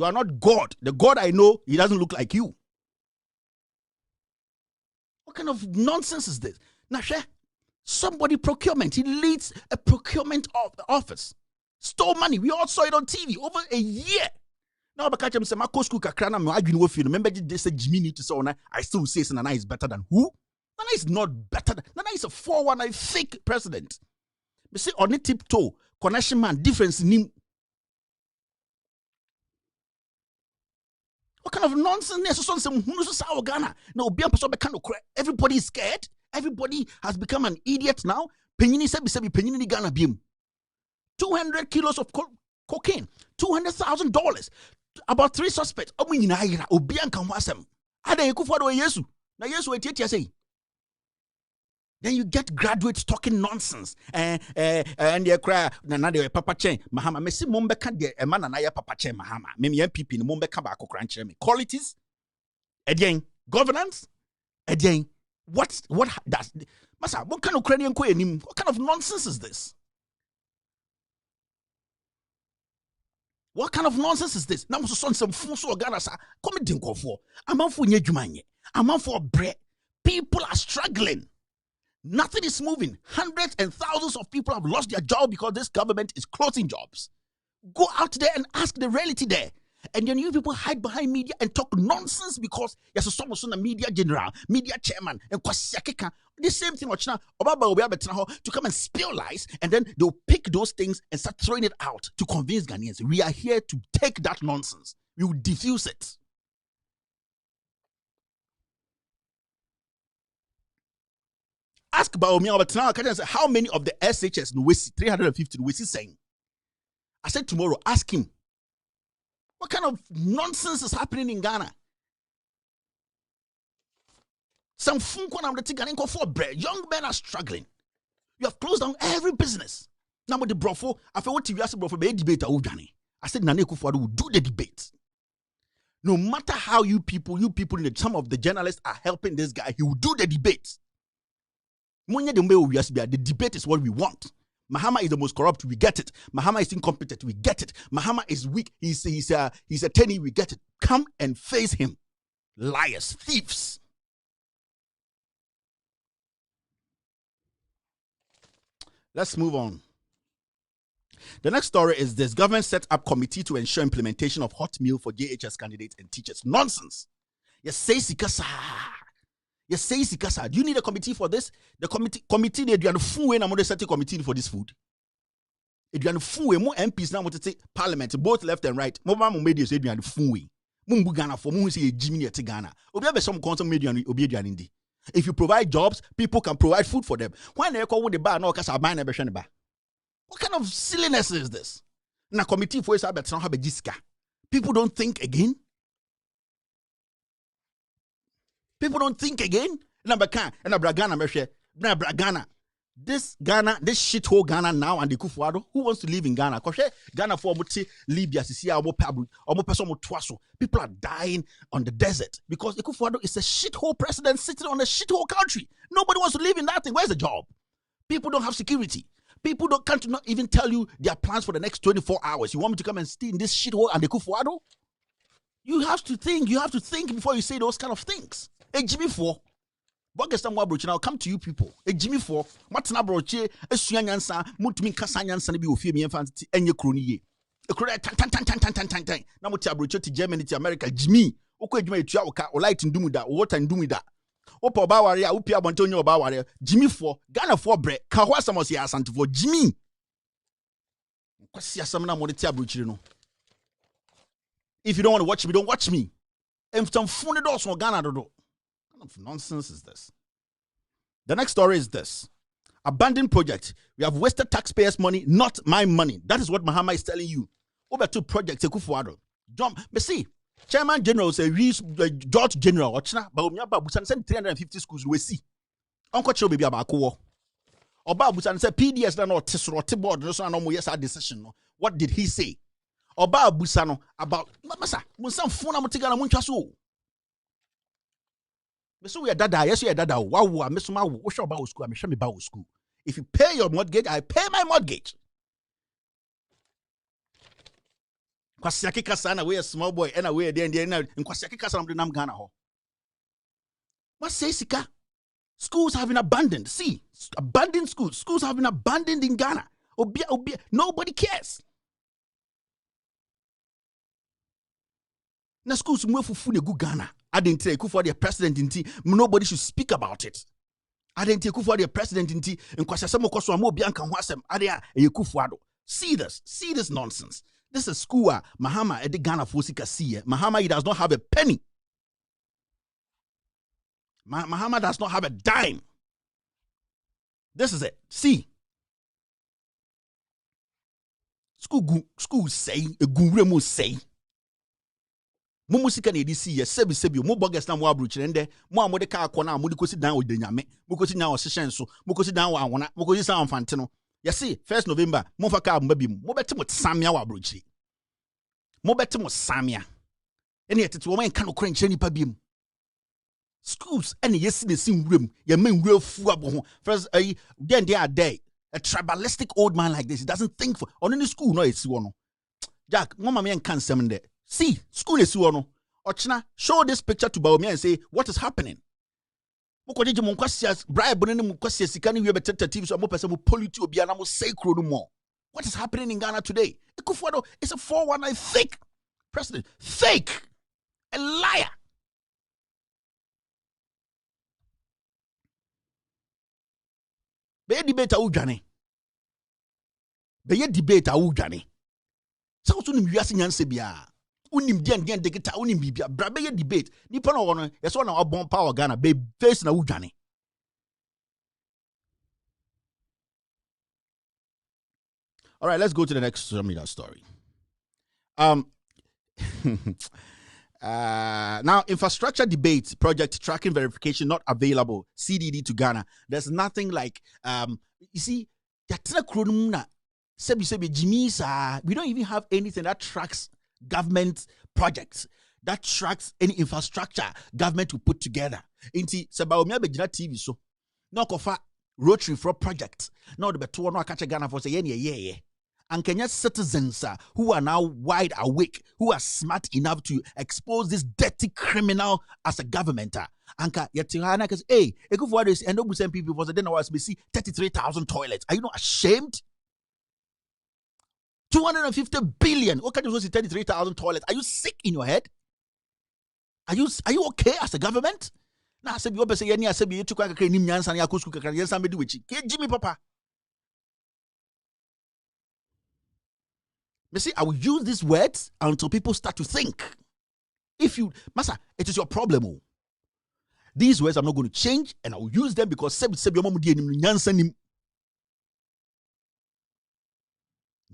are not God. The God I know, he doesn't look like you. What kind of nonsense is this? Now, somebody procurement. He leads a procurement office. Stole money. We all saw it on TV over a year. Now, because I'm saying, my school kakrana, my arguing remember they said Jimmy need to say, I still say Nana is better than who? Nana is not better. Nana is a 419 fake president. But say on the tiptoe, connection man, difference in him. What kind of nonsense? Everybody is scared. Everybody has become an idiot now. 200 kilos of cocaine, $200,000. About 3 suspects. Then you get graduates talking nonsense. And they cry, they Papa Chen, Mahama. Messi Mombeka de Emananaya Papa Chen Mahama. Mimi MPP no Mombeka Bako Cranche. Qualities, again, governance, again. What does Masa? What kind of Ukrainian what kind of nonsense is this? What kind of nonsense is this? Now, some fool so Ghana sa come dinko for. I'm for nyejumanye. I'm for bread. People are struggling. Nothing is moving. Hundreds and thousands of people have lost their job because this government is closing jobs. Go out there and ask the reality there. And then you people hide behind media and talk nonsense because there's a media general, media chairman, and the same thing to come and spill lies, and then they'll pick those things and start throwing it out to convince Ghanaians. We are here to take that nonsense. We will diffuse it. Ask Baumia how many of the SHS no 350 no saying. I said tomorrow, ask him. What kind of nonsense is happening in Ghana? Some for bread. Young men are struggling. You have closed down every business. Now with the brofo, I feel what TV asked brofo be debate. I said Nana Akufo-Addo will do the debate. No matter how you people some of the journalists are helping this guy, he will do the debate. The debate is what we want. Mahama is the most corrupt, we get it. Mahama is incompetent, we get it. Mahama is weak, he's a tenny, we get it. Come and face him. Liars, thieves. Let's move on. The next story is this: government set up committee to ensure implementation of hot meal for JHS candidates and teachers. Nonsense. Yes, say Sikasa. Yes, say Sikasa. Do you need a committee for this? The committee they do a full way. I'm going to set a committee for this food. It do a full way. More MPs now want to take parliament, both left and right. More media say do a full way. Mumbu Ghana for Mumbu say Jimmy at Ghana. Obi some constant media obi indi. If you provide jobs, people can provide food for them. Why they call with the bar? No, because I buy never bar. What kind of silliness is this? Na committee for us have a jiska. People don't think again. People don't think again. This Ghana, this shithole Ghana now and the Akufo-Addo, who wants to live in Ghana? Because Ghana for Libya, people are dying on the desert because Akufo-Addo is a shithole president sitting on a shithole country. Nobody wants to live in that thing. Where's the job? People don't have security. People can't not even tell you their plans for the next 24 hours. You want me to come and stay in this shithole and the Akufo-Addo? You have to think. You have to think before you say those kind of things. Hey, Jimmy 4. I'll come to you people. Hey, Jimmy 4. Matana broche, a suyansa, mutmin kasanyansa be with me and fancy and your crony. A credit tan. Now, what broche to Germany to America, Jimmy. Okay, you may try or light and do that, what and do me that. Opa Bawaria, Upia Bontonio Bawaria, Jimmy 4, Ghana 4 bread, Kawasamosia Santo for Jimmy. If you don't want to watch me, don't watch me. And some funny doors on Ghana. What kind of nonsense is this? The next story is this. Abandoned project. We have wasted taxpayers' money, not my money. That is what Mahama is telling you. Over two projects, John, see, Chairman General say George General, but we have 350 schools. We see. Uncle Cho baby about ko. Oba Abusan say PDS na no tesrote board no so na mo yes a decision no. What did he say? Oba Abusan about masa mo sam phone na mo tiga na mo ntwa so. Me so we dada, yes we dada. Wow, me so ma wo sure about school, me sure me ba school. If you pay your mortgage, I pay my mortgage. Kwasiaki kasa na we a small boy and away there and na kwasiaki kasa na nam Ghana ho. What say sika? Schools have been abandoned. See, abandoned schools. Schools have been abandoned in Ghana. Obia. Nobody cares. Now schools move for food go Ghana. I didn't take for the president in tea. Nobody should speak about it. I didn't take for the president in tea. And kwasasamo koso mo bianca wasem. Adia ekufuado. See this nonsense. This is school Mahama at the Ghana Fosika see. Mahama, he does not have a penny. Mahama does not have a dime. This is it. See. School say, a guremu say. Mumusika ne disi ye sebi mo bogus na mo abruchi nde mo amode ka akona mo de kosi dan odanyame mo kosi dan osehyen so mo kosi dan wa awona mo kosi san amfante no ye see 1st November mo fa ka mba bi mo beti mo samia wa abruchi mo beti mo samia ene yetete wo man ka no kran nipa bi mu schools ene yesi ne sin wurem ye men wura fu abo ho first then they are there a tribalistic old man like this, he doesn't think for on any school no esi wo no Jack mama me kan sem there. See, school is one. Ochna, show this picture to Baumia and say, what is happening? Bribe what is happening in Ghana today? Ekufuado is a 419 fake president. Fake. A liar. Be debate awudwane. Be debate awudwane. Sa so nim wiase nyanse bia. Unim dian degeta unim bibia brabe ye debate nipa no wono yeso na obon power Ghana be face na wudwane. All right, let's go to the next social media story. Now infrastructure debate project tracking verification not available CDD to Ghana. There's nothing like you see yatra kronum na sebi jimisa. We don't even have anything that tracks government projects, that tracks any infrastructure government will put together. Inti Sabaumia Bejina TV so no kofa rotary for project. No the beto no catch Ghana for say yeah. And Kenyan citizens who are now wide awake, who are smart enough to expose this dirty criminal as a government. Anka yetihana cause hey, eko for this and no people for the then was see 33,000 toilets. Are you not ashamed? 250 billion. What can you say 33,000 toilets? Are you sick in your head? Are you okay as a government? Now, I said, you say, I said, you took a cream yans and Yakusku, yes, I'm do it. Jimmy Papa. You see, I will use these words until people start to think. If you, Massa, it is your problem. These words I'm not going to change, and I will use them because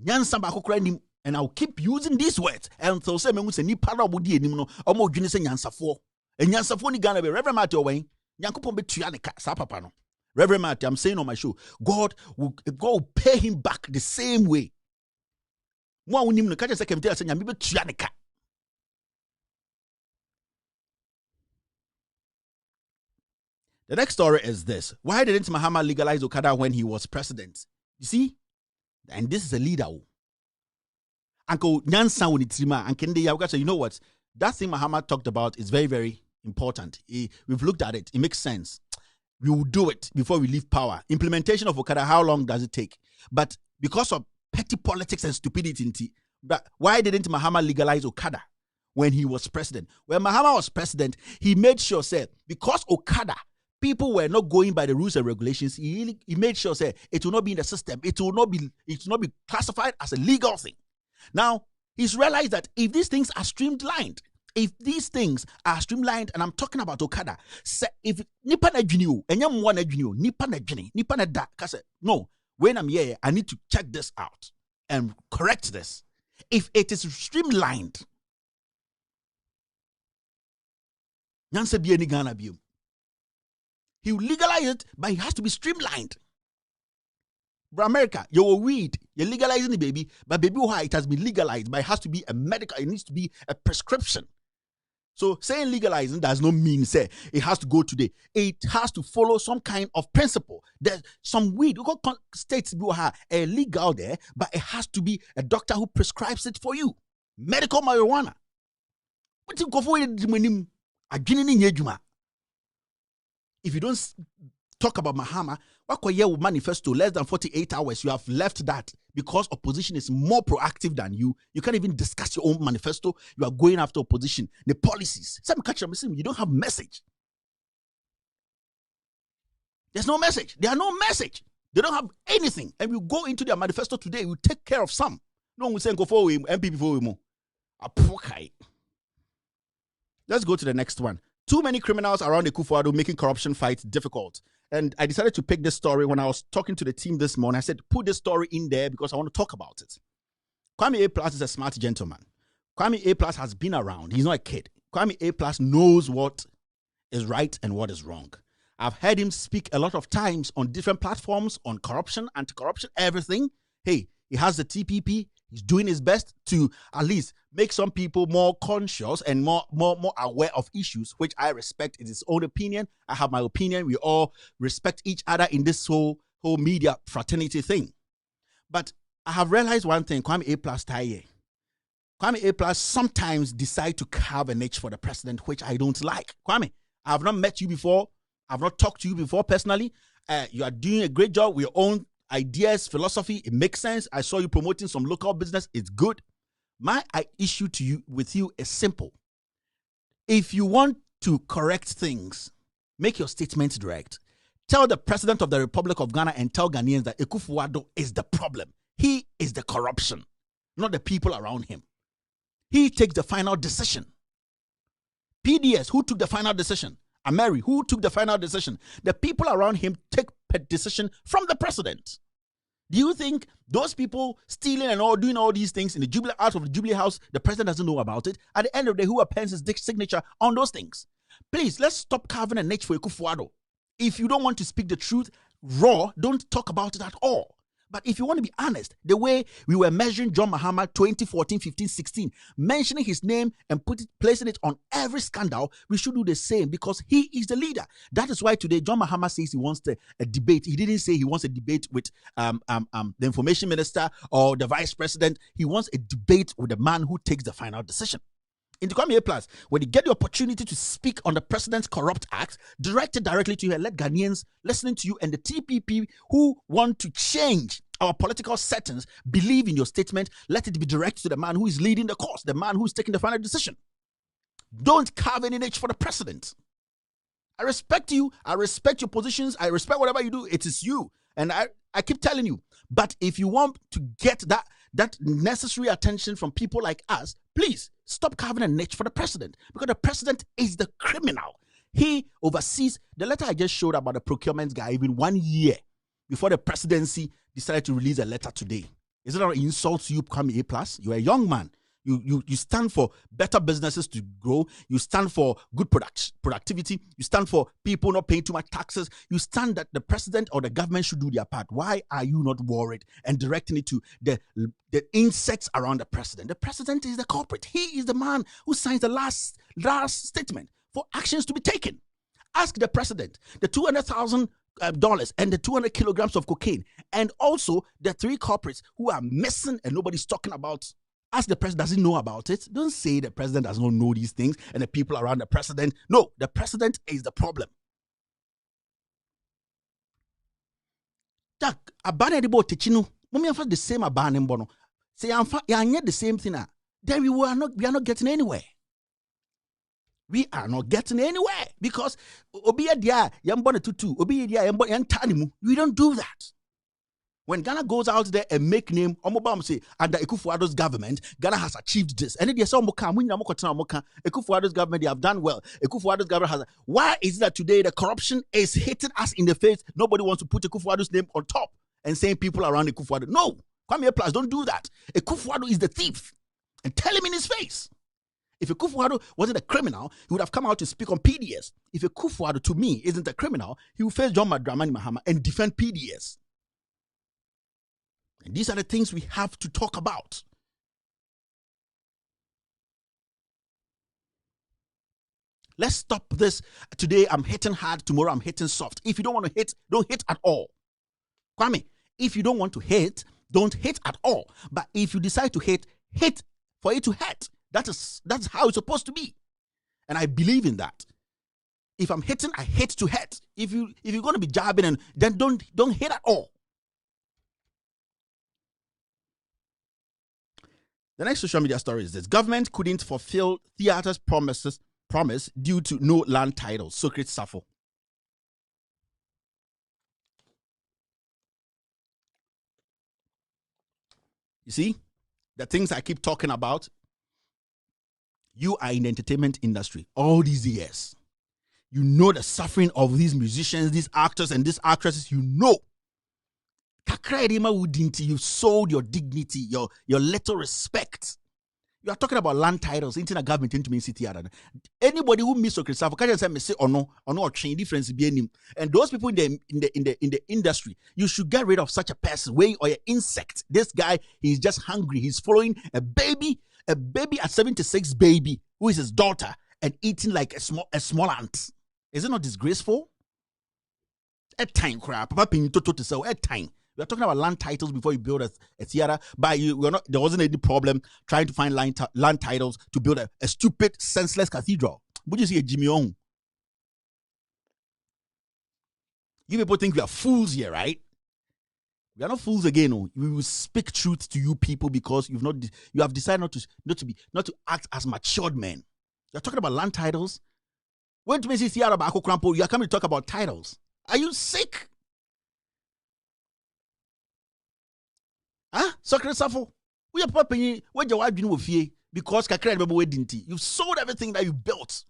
and I'll keep using these words until say me say ni para obodi enim no omo dwene say nyansafo ni Ghana be Reverend Matthew Owen Nyankopon betua ne ka sa papa no Reverend Matthew, I'm saying on my show God will pay him back the same way mo wonim no ka je say kemte say nyame betua ne ka. The next story is this. Why didn't Mahama legalize Okada when he was president? You see? And this is a leader. Uncle Nyansa Wunitrima and Kende Yawaga, you know what? That thing Mahama talked about is very, very important. We've looked at it. It makes sense. We will do it before we leave power. Implementation of Okada, how long does it take? But because of petty politics and stupidity, why didn't Mahama legalize Okada when he was president? When Mahama was president, he made sure, said, because Okada, people were not going by the rules and regulations. He made sure say it will not be in the system. It will not be classified as a legal thing. Now, he's realized that if these things are streamlined, If these things are streamlined, and I'm talking about Okada, if nipa na junior, and yam one junior, nipa na jini, nipa na da, no, when I'm here, I need to check this out and correct this. If it is streamlined, Nyanse biye ni Ghana biyo. He will legalize it, but it has to be streamlined. Bro, America, you will weed, you're legalizing the baby, but baby, why it has been legalized, but it has to be a medical, it needs to be a prescription. So saying legalizing does not mean say it has to go today. It has to follow some kind of principle. There's some weed. We got states legal there, but it has to be a doctor who prescribes it for you. Medical marijuana. What you go for? If you don't talk about Mahama, what manifesto less than 48 hours, you have left that because opposition is more proactive than you. You can't even discuss your own manifesto. You are going after opposition, the policies. Some catch them, you don't have message. There's no message. There are no message. They don't have anything. And we go into their manifesto today, we take care of some. No one will say go for him, MPP for him. Let's go to the next one. Too many criminals around the Akufo-Addo making corruption fights difficult. And I decided to pick this story when I was talking to the team this morning. I said, put this story in there because I want to talk about it. Kwame A+ is a smart gentleman. Kwame A+ has been around. He's not a kid. Kwame A+ knows what is right and what is wrong. I've heard him speak a lot of times on different platforms on corruption, anti-corruption, everything. Hey, he has the TPP. He's doing his best to at least make some people more conscious and more aware of issues, which I respect. It's his own opinion. I have my opinion. We all respect each other in this whole media fraternity thing. But I have realized one thing, Kwame A+ Taye. Kwame A+ sometimes decide to carve a niche for the president, which I don't like. Kwame, I have not met you before. I've not talked to you before personally. You are doing a great job with your own ideas, philosophy. It makes sense. I saw you promoting some local business. It's good. My issue with you is simple. If you want to correct things, make your statements direct. Tell the president of the Republic of Ghana and tell Ghanaians that Akufo-Addo is the problem. He is the corruption, not the people around him. He takes the final decision. PDS, who took the final decision? Ameri, who took the final decision? The people around him take a decision from the president. Do you think those people stealing and all doing all these things in the Jubilee out of the Jubilee House, the president doesn't know about it? At the end of the day, who appends his signature on those things? Please, let's stop carving a niche for Akufo-Addo. If you don't want to speak the truth raw, don't talk about it at all. But if you want to be honest, the way we were measuring John Mahama 2014, 15, 16, mentioning his name and placing it on every scandal, we should do the same because he is the leader. That is why today John Mahama says he wants a debate. He didn't say he wants a debate with the information minister or the vice president. He wants a debate with the man who takes the final decision. In the Kwame A+, when you get the opportunity to speak on the president's corrupt acts, direct it directly to you and let Ghanaians listening to you and the TPP who want to change our political settings believe in your statement. Let it be directed to the man who is leading the cause, the man who is taking the final decision. Don't carve any niche for the president. I respect you. I respect your positions. I respect whatever you do. It is you. And I keep telling you. But if you want to get that necessary attention from people like us, please stop carving a niche for the president because the president is the criminal. He oversees the letter I just showed about the procurement guy even 1 year before the presidency decided to release a letter today. Is it not an insult to you, Kwame A+? You're a young man. You stand for better businesses to grow. You stand for good productivity. You stand for people not paying too much taxes. You stand that the president or the government should do their part. Why are you not worried and directing it to the insects around the president? The president is the culprit. He is the man who signs the last statement for actions to be taken. Ask the president the $200,000 and the 200 kilograms of cocaine, and also the 3 culprits who are missing and nobody's talking about. Ask the president, does he know about it? Don't say the president does not know these things and the people around the president. No, the president is the problem. Jack, abane debo techino. Mummy am the same abane mbono. Say I'm the same thing. Then we are not getting anywhere. We are not getting anywhere because obiya dia yambone tutu, obiya dia yambone yantanimu. We don't do that. When Ghana goes out there and make name, say under Akufo-Addo's government, Ghana has achieved this. And then they say, Akufo-Addo's government, they have done well. Akufo-Addo's government has. Why is it that today the corruption is hitting us in the face? Nobody wants to put Akufo-Addo's name on top and saying people around Akufo-Addo. No, Kwame Plus, don't do that. Akufo-Addo is the thief, and tell him in his face. If Akufo-Addo wasn't a criminal, he would have come out to speak on PDS. If Akufo-Addo, to me, isn't a criminal, he will face John Dramani Mahama and defend PDS. And these are the things we have to talk about. Let's stop this. Today I'm hitting hard, tomorrow I'm hitting soft. If you don't want to hit, don't hit at all. Kwame, if you don't want to hit, don't hit at all. But if you decide to hit for it to hurt. That's how it's supposed to be. And I believe in that. If I'm hitting, I hit to hit. If you're going to be jabbing, then don't hit at all. The next social media story is this. Government couldn't fulfill theatre's promise due to no land titles. Socrates Safo. You see, the things I keep talking about, you are in the entertainment industry all these years. You know the suffering of these musicians, these actors and these actresses, you know. You've sold your dignity, your little respect. You are talking about land titles, into the government, into main city. Anybody who miss Socrates Safo can't say me say or no change difference be him. And those people in the industry, you should get rid of such a person. Way or an insect. This guy, he's just hungry. He's following a baby at 76 baby who is his daughter and eating like a small ant. Is it not disgraceful? A time crap. Papa pin to say a time. We are talking about land titles before you build a theater. But there wasn't any problem trying to find land titles to build a stupid, senseless cathedral. Would you see a Jimmy Ong? You people think we are fools here, right? We are not fools again. No. We will speak truth to you people because you have decided not to act as matured men. You're talking about land titles. When you see theater about Akokrampo, you are coming to talk about titles. Are you sick? Huh? Socrates Safo, we are popping what your wife didn't with you because you've sold everything that you built.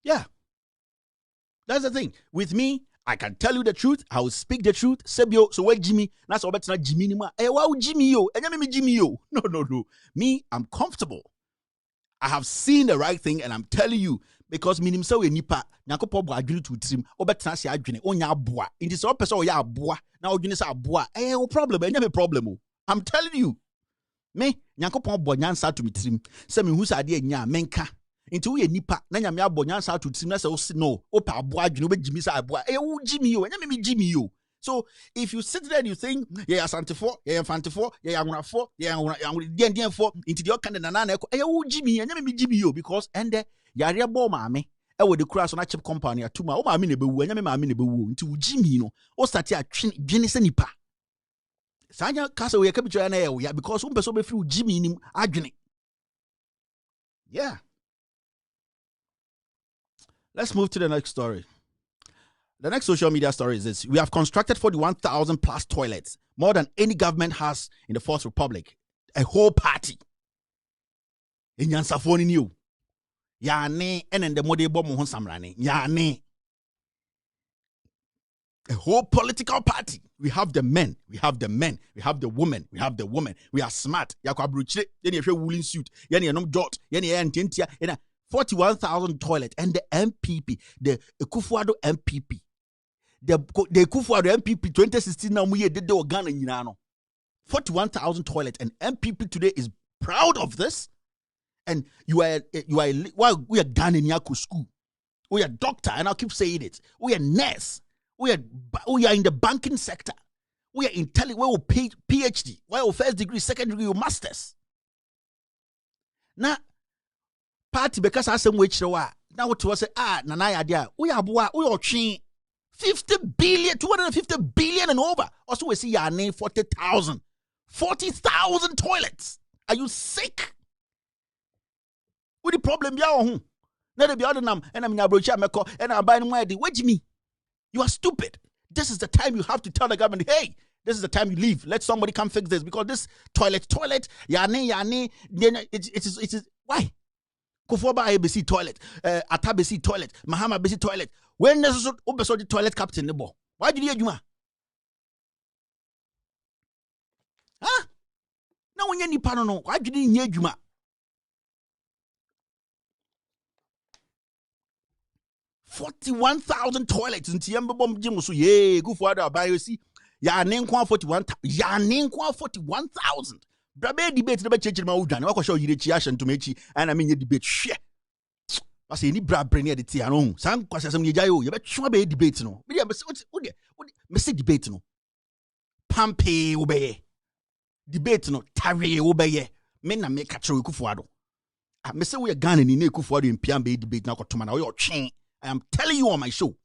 Yeah. That's the thing. With me, I can tell you the truth. I will speak the truth. Sebio, so where Jimmy? That's all better Jimmy anymore. Hey, why would Jimmy yo? And me Jimmy yo. No. Me, I'm comfortable. I have seen the right thing, and I'm telling you, because minim say we nipa, nyakopo bo adwene to trim, obetena se adwene, onya aboa. Inti se opese oya aboa, na odwene se aboa. O problem, enya me problem. I'm telling you. Me, nyakopo bo nyansa to me trim. Se me hu sa ade enya menka. Inti wo ye nipa, na nyame abo nyansa to trim na se wo se no, opa aboa adwene obejimi se aboa. Wo jimi yo, enya me jimi yo. So if you sit there and you think, yeah, Santifo, yeah, Fantifo, yeah, Yangunafo, yeah, Yangun, into the Okan and Nana, Jimmy, and me Jimmy, because and the Yaria Bo Mammy, I would the cross on a chip company at 2 my own minute, when I'm a minute into Jimmy, no, or start here, Jenny Senipa. Sanya Castle, we are coming to an area because one person through Jimmy in Agony. Yeah. Let's move to the next story. The next social media story is this. We have constructed 41,000 plus toilets, more than any government has in the Fourth Republic. A whole party. In Yansafoni new. Yane, and then the Mode Bomo Samrani. Yane. A whole political party. We have the men. We have the men. We have the women. We have the women. We are smart. Yakabruche. Yeni a woolen suit. Yeni a nom dot. Yeni a antentia. 41,000 toilets. And the MPP, the Akufo-Addo MPP. The Akufo-Addo MPP 2016 now we did the Ghana Yinano. 41,000 toilets, and MPP today is proud of this. And you are well, we are Ghanaian school. We are doctor, and I'll keep saying it. We are nurse. We are in the banking sector. We are intelligent. We will PhD. We will first degree, second degree, masters. Now, party because I some which now what was say nanaya idea. We are 50 billion, 250 billion and over. Also, we see your name 40,000 toilets. Are you sick? What the problem? Ya who? Let it be other nam and I'm in Abrocha Meko and I'm buying my ID. Wait me. You are stupid. This is the time you have to tell the government, hey, this is the time you leave. Let somebody come fix this because this toilet, yane, it is why? Kofoba ABC toilet, Atabesi toilet, Mahama Besi toilet. When there's also the toilet captain, why did you do that? Huh? Now when you need pardon, why did you hear Juma? $41,000 toilets in Tiamba Bomb Jim. So, yeah, go for the bio. See, ya name 41,000. Ya name 41,000. Brabe debate the church in my own. I show you the chiashan to make and I mean, you debate shit. I say, any brab brain at the Tiano. Some questions, some yayo, you bet sure be debate no. But yeah, but what Mr. Debate no. Pampe obey. Debate no. Tarry obey. Men na make a true kufuado. I may say we are gun in the kufuado in Piambe debate now to man or your chain. I am telling you on my show.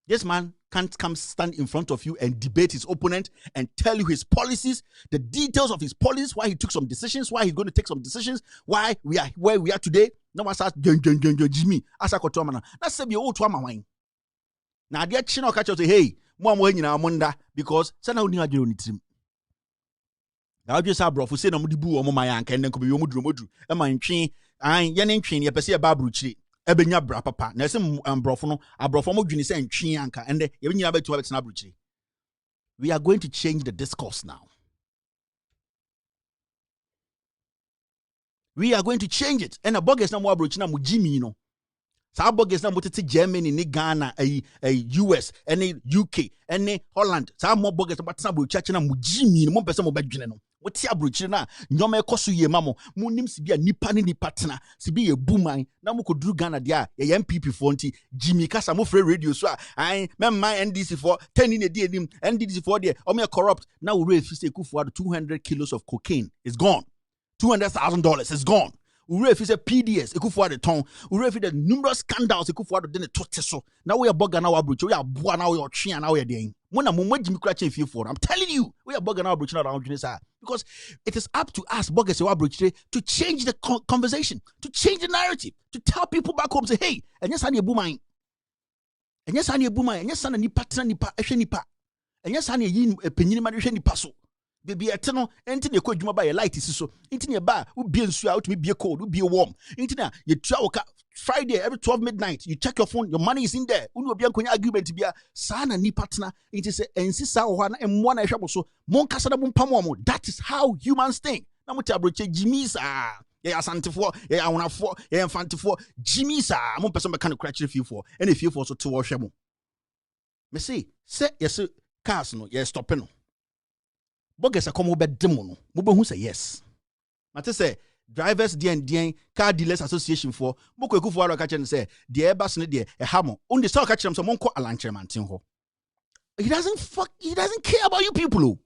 This man can't come stand in front of you and debate his opponent and tell you his policies, the details of his policies, why he took some decisions, why he's going to take some decisions, why we are where we are today. Now I start Jimmy. As I got to man. That's say be old to my wine. Now the chino catch us say, hey, more in our munda because sana uni a jiro nitim. Now just have bro for say no mudibu or my yank and then could be yomudu. Am I in train? I yen train, ya pesi a babruchi. Ebenya bra papa na se ambrofo no abrofo mo dwini se ntwe anka ende yebenya betu abetena abruchi. We are going to change the discourse now. We are going to change it. And a bogus na mo abruchi na mo Jimmy no. Sa bogus na mo tete Germany ni Ghana US any UK any Holland. Sa mo bogus na batena abruchi na mo Jimmy no mo pese mo badwene no. What's your bridge na nyoma ekoso ye mamo munim sibia nipa ni nipa tena sibi ye buman na mo ko duru Ghana dia ye MPP for nti Jimmy Kasa mo free radio so ai memma NDC for 10 in a day NDC for there o me corrupt now we refuse Kufuor 200 kilos of cocaine is gone. $200,000 is gone. We refuse PDS Kufuor the ton we refuse the numerous scandals Kufuor the toteso now we are boga now abroach we are boa now we are tria now we are there mona mo Jimmy Krache feel for I'm telling you we are boga now abroach now around because it is up to us boga se abroach to change the conversation, to change the narrative, to tell people back home say hey and yes ani ebuman and yes ani ebuman and yes ani nipa tena nipa ehwe nipa and yes ani yin penyini ma hwe nipa so baby eteno enti na ekwadwuma ba ye light isi so enti na ba wo bie nsu a utumi bie cold wo bie warm enti na ye tua wo ka Friday every 12 midnight you check your phone your money is in there unu obi ankonya agreement bia sa na nipa tena enti se ensi sa ho na emmo na ehwe so mon kasa na bumpam mo. That is how humans think. Na muti abroche Jimmy sa ye asantefo ye awonafo ye enfantefo Jimmy sa mon person be kan krakire fie and if fie for so to wo hwe mo me say yes cars no ye stop no Bogus come over demo no. Mubo say yes. Mate say drivers DN car dealers association for Moko Kufuor catch and say the airbus ne de a hammer. Only so catch them some monko alancheman tin ho. He doesn't care about you people.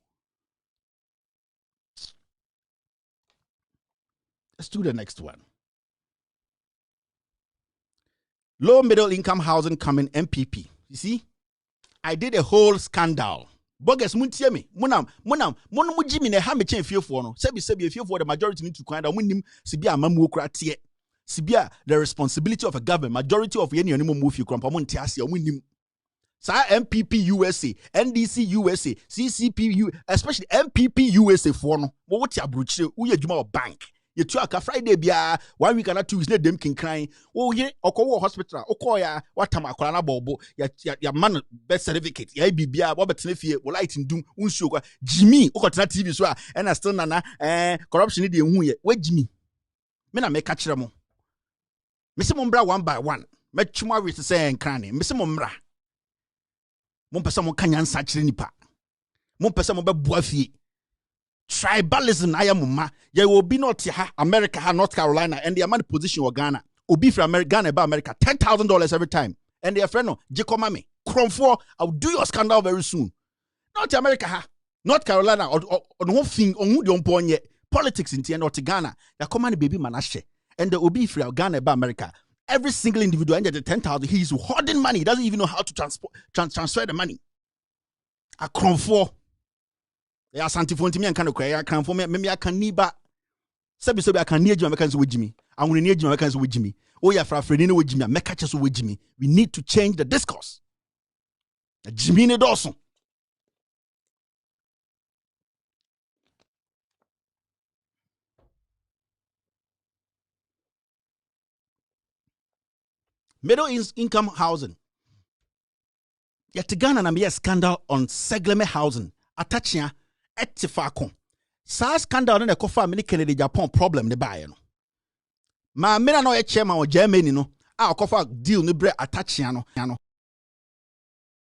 Let's do the next one. Low middle income housing coming MPP. You see? I did a whole scandal. Bogus muntie me monam mo Jimmy na ha me chen fiefo no sebi fiefo the majority need to kind of munim sibia amamu okra tie sibia the responsibility of a government majority of any mo fie krampa mo ntia ase munim sa MPP USA NDC USA CCP especially MPP USA for no wo wote abrochire wo ye djuma bank ye tu aka Friday bia 1 week and 2 weeks na dem kinkran wo ye okowo hospital okoya watam akola na bobo ya man birth certificate ya bibia wo betene fie wo light ndum unsuo kwa Jimmy okotena TV so and still nana corruption dey hu ye wa Jimmy me na me ka kire mo me se mo mbra one by one me twuma we say nkran me se mo mbra mo pesa mo kanyansa kire nipa mo pesa mo be boa fie tribalism na yamuma ye will be not ha America ha North Carolina and the man position of Ghana obi from America Ghana ba America $10,000 every time and their friend no Jekoma Cromfo I'll do your scandal very soon. Not America ha North Carolina or the whole thing on who don't ponye politics in the North Ghana ya come baby manashe and the obi from Ghana ba America every single individual under the 10,000 he's hoarding money he doesn't even know how to transfer the money a Cromfo. Ya santifo ntimi anka no kwa ya kan fo me aka niba sebi I can near you Americans with Jimmy I'm going to need you with Jimmy. Oh, yeah, for a friend, with Jimmy, make catches with Jimmy. We need to change the discourse. Jimmy Dawson. Middle income housing. Yet Ghana na a scandal on Segleme housing. Atachia etifako. Sa scandal na kofa mini Kennedy Japan problem ne bae no. Ma mena no chairman or Germany no. A kofa deal ne bre Atachia no.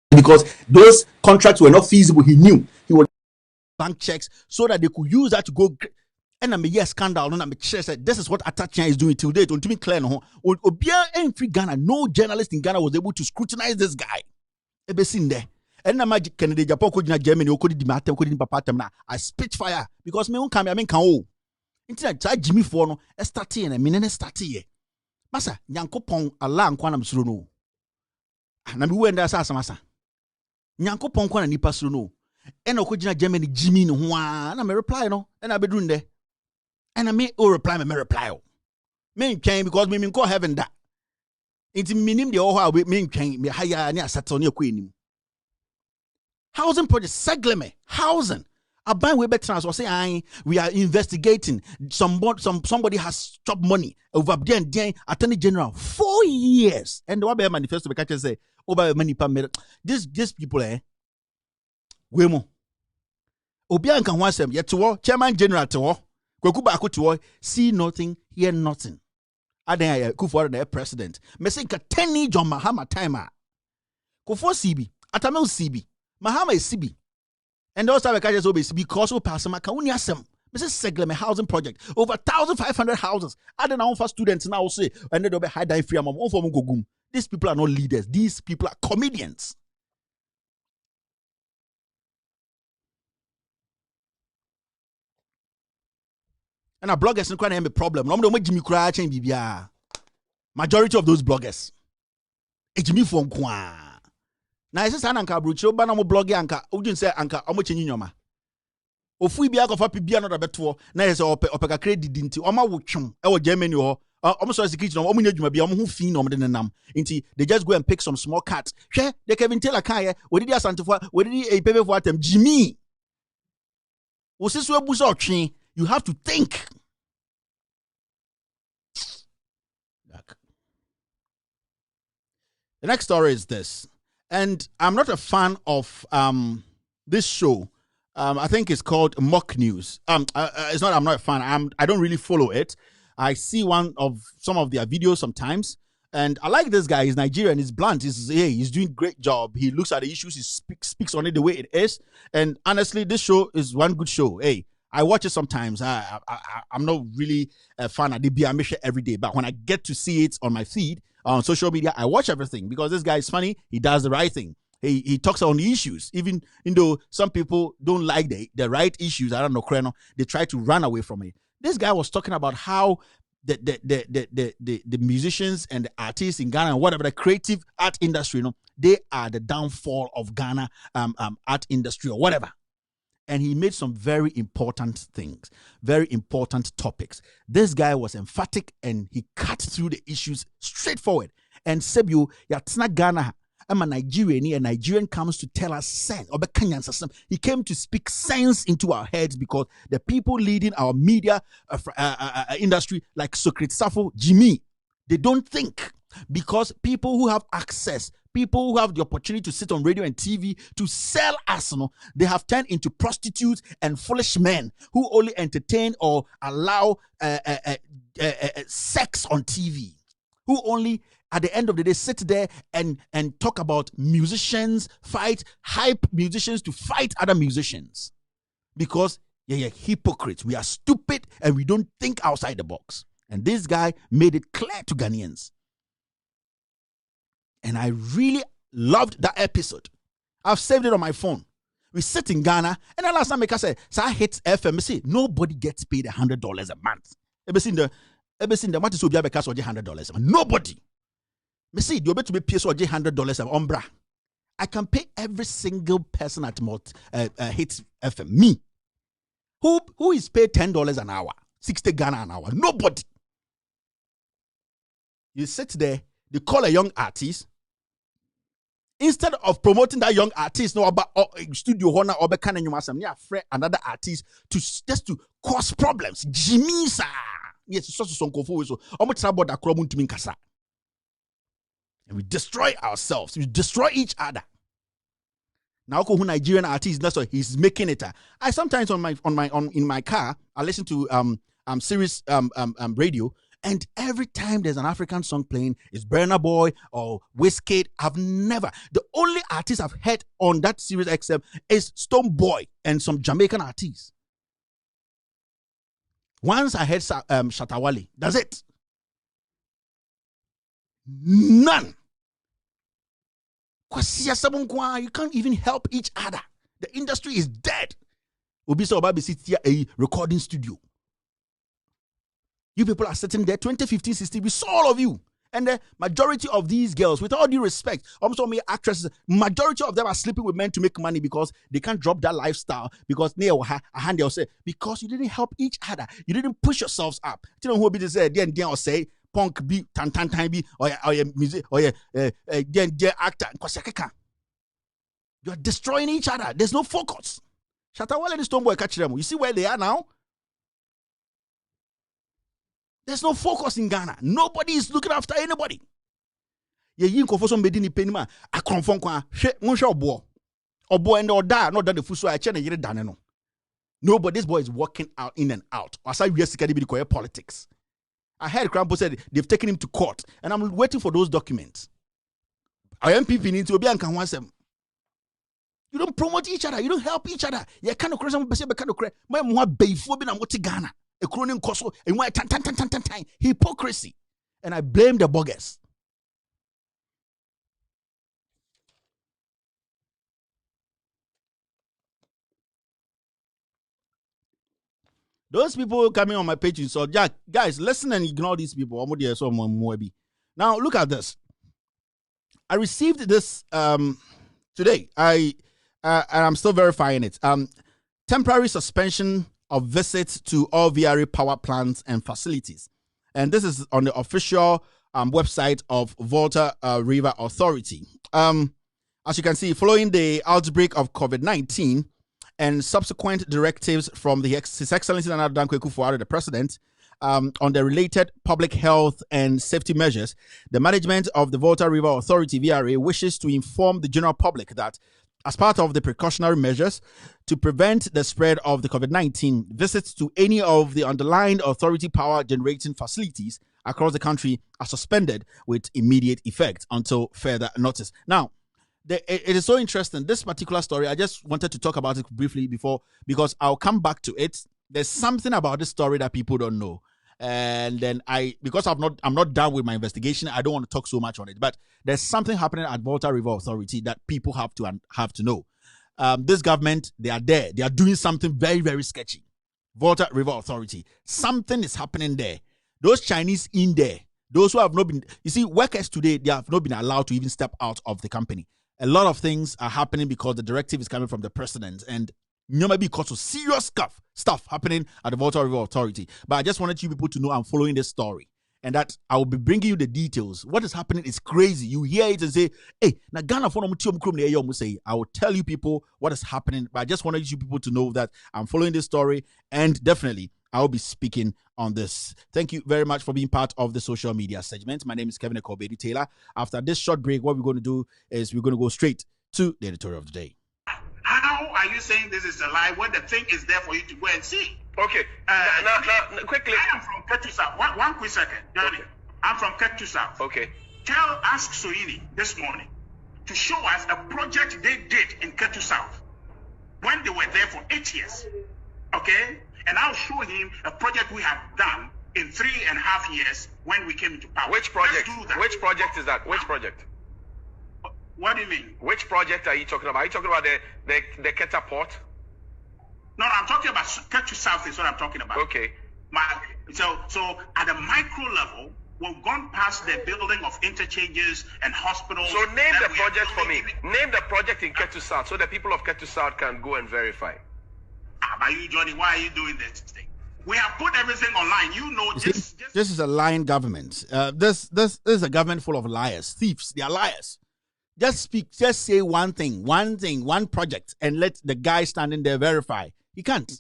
Because those contracts were not feasible, he knew. He would bank checks so that they could use that to go. And I'm a scandal. No, I'm said this is what Atachia is doing till date. To me, clear no. Obia and free Ghana. No journalist in Ghana was able to scrutinize this guy. Ebe seen there. And na magic Kennedy Japan could na Germany o could di matem could di papatem na. I spit fire because me won come I mean kan o. Internet cha Jimmy for no start here na me ne start here. Masa Nyankopon Allah nkwa na msuro no. Na me wenda sa masa. Nyankopon kwa na nipa suro no. And o could na Germany Jimmy no ho a na me reply no. And I be doing there. And I may reply me reply. Me came because me call heaven that. It's minim the oha we me came me higher near Satonia Queen. Housing project Segleme housing. A bank we better was say we are investigating somebody has stopped money over there and then Attorney General 4 years. And the one manifesto we catch say over money per this people Wemo. Obian can want them yet to Chairman General to see nothing, hear nothing. Aden Kufuor the president. Mesinka 10 John Mahama timer. Kufuor CB, Atamel CB, Mahama is CB. And those type of catches will be because we pass them. Kauni asem. Mrs. Segleme housing project over 1,500 houses. I don't know for students now say and they'll be high die free among for Mugogum. These people are not leaders. These people are comedians. And our bloggers no have a problem. No Jimmy cry change bibia. Majority of those bloggers. Jimmy from kwa. Na ese sana anka brucho ba na mo blog anka ujun say anka omo chenyi nyoma. Ofu bia ko fa bibia no da beto na ese opeka credit nti oma wo twom e wo Germany ho. Omo so security no omo nya dwuma bia omo ho fi no omo de nenam. Nti they just go and pick some small cats. Hwe they Kevin Taylor kan ye, we did asantefo, we did e pepe for atem Jimmy. Wo siso ebuso otwe. You have to think. The next story is this. And I'm not a fan of this show. I think it's called Mock News. It's not I'm not a fan. I don't really follow it. I see some of their videos sometimes. And I like this guy. He's Nigerian. He's blunt. He's doing a great job. He looks at the issues. He speaks on it the way it is. And honestly, this show is one good show. Hey, I watch it sometimes. I'm not really a fan of the Biamisha every day. But when I get to see it on my feed, on social media, I watch everything because this guy is funny. He does the right thing. He talks on the issues. Even though some people don't like the right issues, I don't know, Kreno, they try to run away from it. This guy was talking about how the musicians and the artists in Ghana and whatever the creative art industry, they are the downfall of Ghana art industry or whatever. And he made some very important things, very important topics. This guy was emphatic and he cut through the issues straightforward. And Sebio, yatsna Ghana, I'm a Nigerian, and Nigerian comes to tell us sense. He came to speak sense into our heads because the people leading our media industry, like Socrates Safo, Jimmy, they don't think. Because people who have access, people who have the opportunity to sit on radio and TV to sell us, they have turned into prostitutes and foolish men who only entertain or allow sex on TV, who only at the end of the day sit there and talk about musicians, hype musicians to fight other musicians. Because hypocrites. We are stupid and we don't think outside the box. And this guy made it clear to Ghanaians. And I really loved that episode. I've saved it on my phone. We sit in Ghana, and the last time I said, so I hit FM, say nobody gets paid $100 a month. Ever seen the what is Obia because of $100 a month? Nobody. Me see, you bet to be paid $100 a umbra. I can pay every single person at Hits FM. Me. Who is paid $10 an hour, 60 Ghana an hour? Nobody. You sit there, they call a young artist. Instead of promoting that young artist, no about studio honor or can another artist to cause problems. Jimmy sir. Yes, so almost about that problem to minkasa. And we destroy ourselves. We destroy each other. Now, who Nigerian artist, that's why he's making it. I sometimes in my car, I listen to Sirius radio, and every time there's an African song playing, it's Burna Boy or Wizkid. The only artist I've heard on that Sirius XM is Stone Boy and some Jamaican artists. Once I heard Shatta Wale, that's it. None. You can't even help each other. The industry is dead. Obisa Obabi sits here a recording studio. You people are sitting there 2015, 16. We saw all of you. And the majority of these girls, with all due respect, also me actresses, majority of them are sleeping with men to make money because they can't drop that lifestyle because they'll say, because you didn't help each other. You didn't push yourselves up. You know who be say, or say, punk be tan be or music or actor. You are destroying each other. There's no focus. Shatta Wale and Stone Boy catch them. You see where they are now? There's no focus in Ghana. Nobody is looking after anybody. You for some bedini penima. I confirm kwa obo and oda not that the fuso I change yere dane no. Nobody. This boy is walking out in and out. Aside yes, can be the politics. I heard Krampo said they've taken him to court, and I'm waiting for those documents. I am people need to be and want them. You don't promote each other. You don't help each other. You can't cross some person. Can't cross. My more bayfobia and what Ghana. A cronin koso and why tan hypocrisy. And I blame the boggers. Those people coming on my page, so Jack, guys, listen and ignore these people. Now look at this. I received this today. And I'm still verifying it. Temporary suspension of visits to all VRA power plants and facilities. And this is on the official website of Volta River Authority. As you can see, following the outbreak of COVID-19 and subsequent directives from His Excellency Nana Dankwa Akufo-Addo, the President, on the related public health and safety measures, the management of the Volta River Authority, VRA, wishes to inform the general public that as part of the precautionary measures to prevent the spread of the COVID-19, visits to any of the underlying authority power generating facilities across the country are suspended with immediate effect until further notice. Now, it is so interesting. This particular story, I just wanted to talk about it briefly because I'll come back to it. There's something about this story that people don't know. And then because I'm not done with my investigation, I don't want to talk so much on it. But there's something happening at Volta River Authority that people have to know. This government, they are there. They are doing something very, very sketchy. Volta River Authority. Something is happening there. Those Chinese in there, those who have not been, you see, workers today, they have not been allowed to even step out of the company. A lot of things are happening because the directive is coming from the president, and maybe because of serious stuff happening at the Volta River Authority. But I just wanted you people to know I'm following this story and that I will be bringing you the details. What is happening is crazy. You hear it and say, hey, na Ghana for I will tell you people what is happening. But I just wanted you people to know that I'm following this story, and definitely I will be speaking on this. Thank you very much for being part of the social media segment. My name is Kevin Ekobedu Taylor. After this short break, what we're going to do is we're going to go straight to the editorial of the day. How are you saying this is a lie when the thing is there for you to go and see? Okay. Now, quickly. I am from Ketu South. One quick second, Johnny. Okay. I'm from Ketu South. Okay. Ask Soini this morning to show us a project they did in Ketu South when they were there for 8 years. Okay? And I'll show him a project we have done in 3.5 years when we came into power. Which project? Which project is that? Which project? What do you mean? Which project are you talking about? Are you talking about the Keta port? No, I'm talking about Ketu South is what I'm talking about. Okay. So at a micro level, we've gone past the building of interchanges and hospitals. So name the project for me. Name the project in Ketu South so the people of Ketu South can go and verify. By you, Johnny, why are you doing this thing? We have put everything online. You know, This is a lying government. This is a government full of liars, thieves. They are liars. Just say one thing, one project, and let the guy standing there verify. He can't.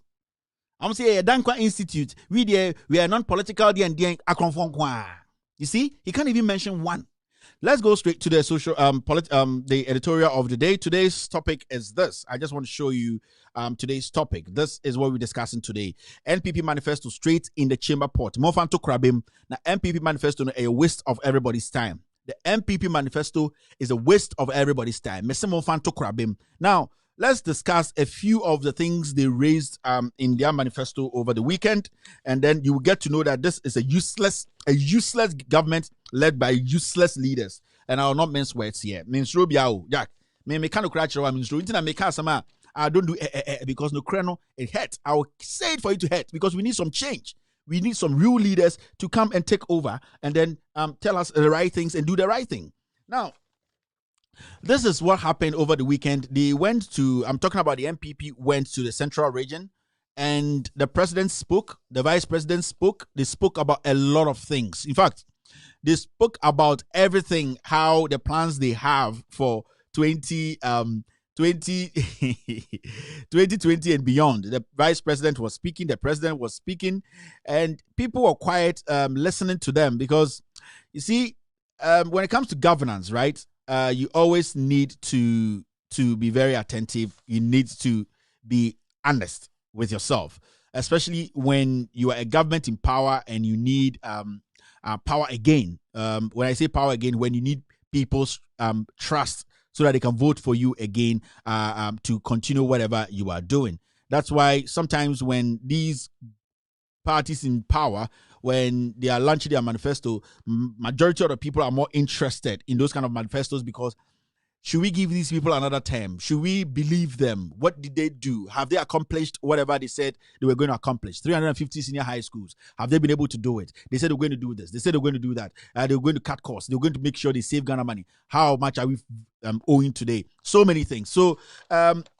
I'm saying a Dankwa Institute. We are non-political. You see, he can't even mention one. Let's go straight to the social the editorial of the day. Today's topic is this. I just want to show you today's topic. This is what we're discussing today. NPP manifesto straight in the chamber pot. Mofanto Krabim. Now NPP manifesto a waste of everybody's time. The NPP manifesto is a waste of everybody's time. Mofanto Krabim. Now let's discuss a few of the things they raised in their manifesto over the weekend, and then you will get to know that this is a useless government led by useless leaders. And I will not mince words here. Means Robiao, Jack. Me kind of crash around means Robiao. Make sama. I don't do because no crano it hurts. I will say it for you to hurt because we need some change. We need some real leaders to come and take over and then tell us the right things and do the right thing. Now, this is what happened over the weekend. They went to, I'm talking about the NPP went to the central region, and the president spoke, the vice president spoke. They spoke about a lot of things. In fact, they spoke about everything, how the plans they have for 2020 and beyond. The vice president was speaking, the president was speaking, and people were quiet listening to them because, you see, when it comes to governance, right? You always need to be very attentive. You need to be honest with yourself, especially when you are a government in power and you need power again. When I say power again, when you need people's trust so that they can vote for you again to continue whatever you are doing. That's why sometimes when these parties in power, when they are launching their manifesto, majority of the people are more interested in those kind of manifestos because should we give these people another term? Should we believe them? What did they do? Have they accomplished whatever they said they were going to accomplish? 350 senior high schools. Have they been able to do it? They said they were going to do this. They said they were going to do that. They were going to cut costs. They were going to make sure they save Ghana money. How much are we owing today? So many things. So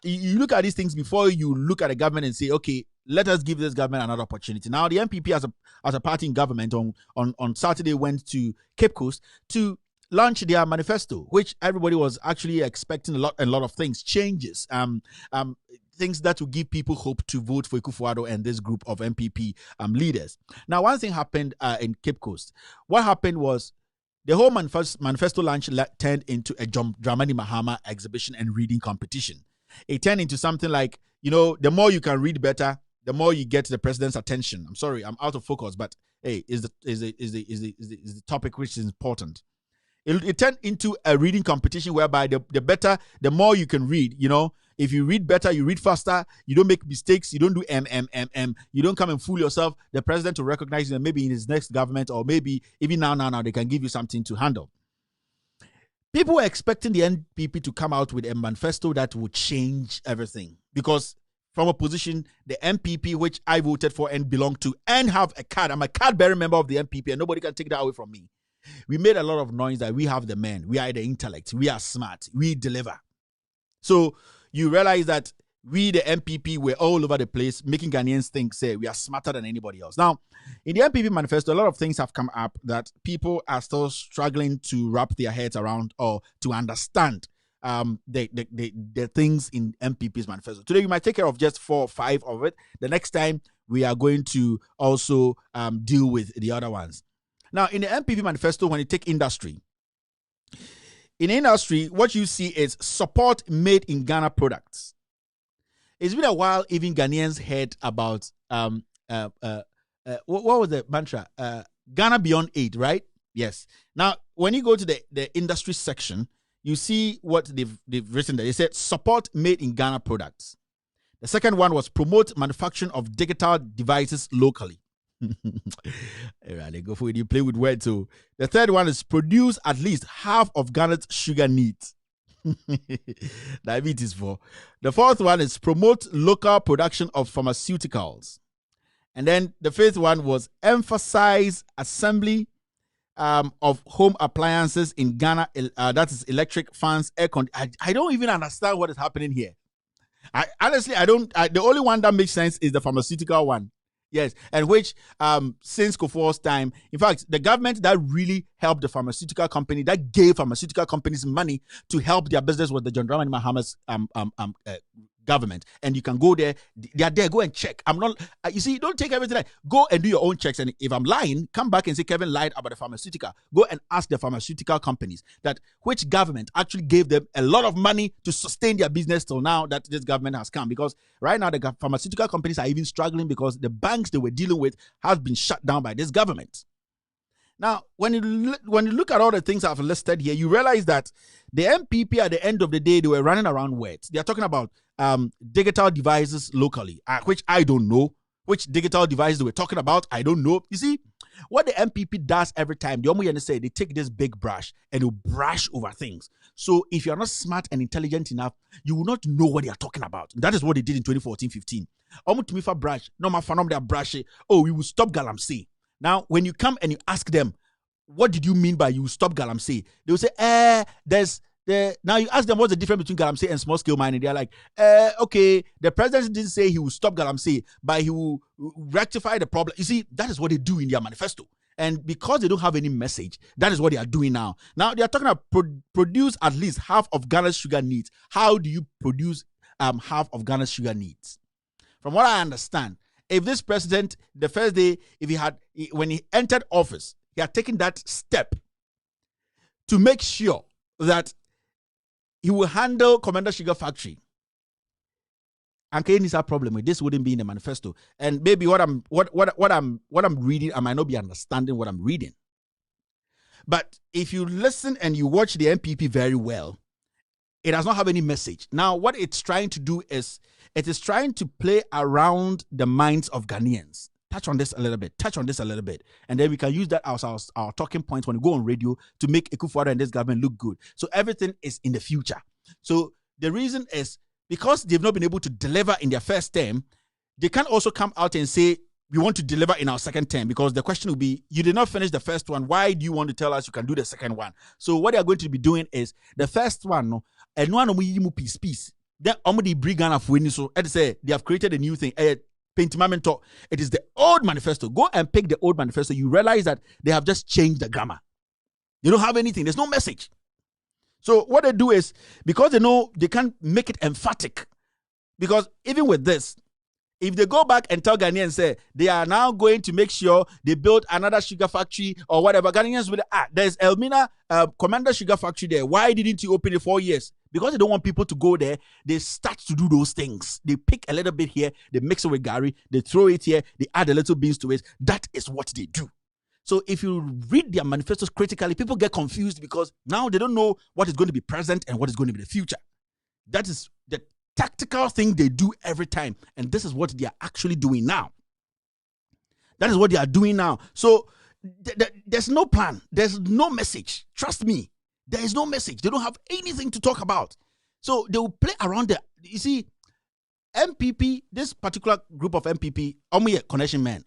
you look at these things before you look at the government and say, okay, let us give this government another opportunity. Now, the NPP as a party in government on Saturday went to Cape Coast to launch their manifesto, which everybody was actually expecting a lot of things, changes, things that will give people hope to vote for Akufo-Addo and this group of NPP leaders. Now, one thing happened in Cape Coast. What happened was the whole manifesto launch turned into a Dramani Mahama exhibition and reading competition. It turned into something like, the more you can read better, the more you get the president's attention. I'm sorry, I'm out of focus, but hey, is the topic which is important. It turned into a reading competition whereby the more you can read, if you read better, you read faster, you don't make mistakes, you don't do you don't come and fool yourself. The president will recognize you, and maybe in his next government, or maybe even now they can give you something to handle. People were expecting the NPP to come out with a manifesto that would change everything because from a position, the NPP, which I voted for and belong to, and have a card. I'm a card-bearing member of the NPP, and nobody can take that away from me. We made a lot of noise that we have the men, we are the intellect, we are smart, we deliver. So you realize that we, the NPP, were all over the place, making Ghanaians think, say, we are smarter than anybody else. Now, in the NPP manifesto, a lot of things have come up that people are still struggling to wrap their heads around or to understand. The things in NPP's manifesto. Today we might take care of just 4 or 5 of it. The next time we are going to also deal with the other ones. Now, in the NPP manifesto, when you take industry, in industry, what you see is support made in Ghana products. It's been a while, even Ghanaians heard about what was the mantra? Ghana Beyond Aid, right? Yes. Now, when you go to the industry section, you see what they've written there. They said support made in Ghana products. The second one was promote manufacturing of digital devices locally. They go for it. You play with words too. The third one is produce at least half of Ghana's sugar needs. Diabetes for. The fourth one is promote local production of pharmaceuticals. And then the fifth one was emphasize assembly of home appliances in Ghana, that is electric fans, air conditioning. I don't even understand what is happening here. Honestly, I don't. The only one that makes sense is the pharmaceutical one. Yes, and which since Kufuor's time, in fact, the government that really helped the pharmaceutical company, that gave pharmaceutical companies money to help their business with the John Dramani Mahama's government. And you can go there, they are there, go and check. I'm not, you see, don't take everything like, go and do your own checks. And if I'm lying, come back and say Kevin lied about the pharmaceutical. Go and ask the pharmaceutical companies that which government actually gave them a lot of money to sustain their business till now that this government has come. Because right now the pharmaceutical companies are even struggling because the banks they were dealing with have been shut down by this government. Now, when you look at all the things I've listed here, you realize that the MPP at the end of the day, they were running around words. They are talking about digital devices locally, which I don't know. Which digital device they were talking about, I don't know. You see, what the MPP does every time, they take this big brush and they brush over things. So if you're not smart and intelligent enough, you will not know what they are talking about. That is what they did in 2014-15. Brush, no matter brush. Oh, we will stop Galamsey. Now, when you come and you ask them, what did you mean by you stop Galamsey? They will say, now you ask them what's the difference between Galamsey and small scale mining. They're like, okay, the president didn't say he will stop Galamsey, but he will rectify the problem. You see, that is what they do in their manifesto. And because they don't have any message, that is what they are doing now. Now, they are talking about produce at least half of Ghana's sugar needs. How do you produce half of Ghana's sugar needs? From what I understand, if this president, the first day, when he entered office, he had taken that step to make sure that he will handle Commander Sugar Factory. And Kane is a problem with this wouldn't be in the manifesto. And maybe what I'm reading, I might not be understanding what I'm reading. But if you listen and you watch the MPP very well, it does not have any message. Now, what it's trying to do is it is trying to play around the minds of Ghanaians. Touch on this a little bit. And then we can use that as our talking points when we go on radio to make Akufo-Addo and this government look good. So everything is in the future. So the reason is because they've not been able to deliver in their first term, they can also come out and say, we want to deliver in our second term, because the question will be, you did not finish the first one. Why do you want to tell us you can do the second one? So what they are going to be doing is the first one, and one peace. Then they bring Ghana for so say they have created a new thing. It is the old manifesto. Go and pick the old manifesto. You realize that they have just changed the grammar. They don't have anything. There's no message. So what they do is, because they know they can't make it emphatic, because even with this, if they go back and tell Ghanaians and say they are now going to make sure they build another sugar factory or whatever, Ghanaians will there's Elmina Commander Sugar Factory there. Why didn't you open it 4 years? Because they don't want people to go there. They start to do those things. They pick a little bit here, they mix it with Gary, they throw it here, they add a little beans to it. That is what they do. So if you read their manifestos critically, people get confused because now they don't know what is going to be present and what is going to be the future. That is the tactical thing they do every time. And this is what they are actually doing now. That is what they are doing now. So there's no plan. There's no message. Trust me. There is no message. They don't have anything to talk about. So they will play around there. You see, MPP, this particular group of MPP, connection men,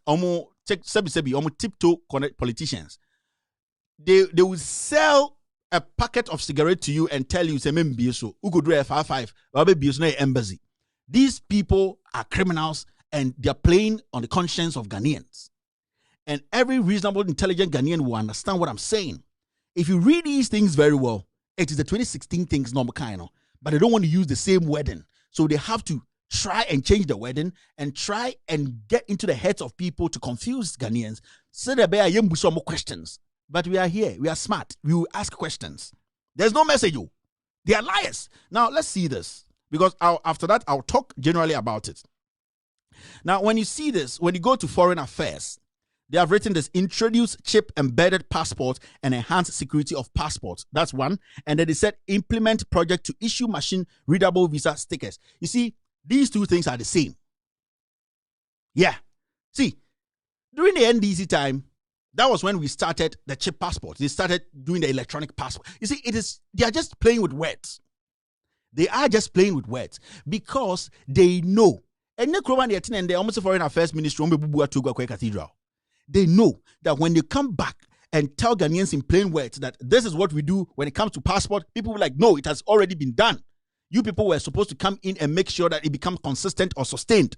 tiptoe politicians. They will sell a packet of cigarette to you and tell you, say, who could do a 5-5, embassy. These people are criminals and they're playing on the conscience of Ghanaians. And every reasonable, intelligent Ghanaian will understand what I'm saying. If you read these things very well, it is the 2016 things, normal kind of, but they don't want to use the same wording. So they have to try and change the wording and try and get into the heads of people to confuse Ghanaians. So there are some questions. But we are here. We are smart. We will ask questions. There's no message. They are liars. Now, let's see this. Because after that, I'll talk generally about it. Now, when you see this, when you go to Foreign Affairs, they have written this: introduce chip-embedded passport and enhance security of passports. That's one. And then they said implement project to issue machine-readable visa stickers. You see, these two things are the same. Yeah. See, during the NDC time, that was when we started the chip passport. They started doing the electronic passport. You see, they are just playing with words. They are just playing with words because they know. And the almost Foreign Affairs Ministry, Cathedral. They know that when they come back and tell Ghanaians in plain words that this is what we do when it comes to passport, people will be like, no, it has already been done. You people were supposed to come in and make sure that it becomes consistent or sustained.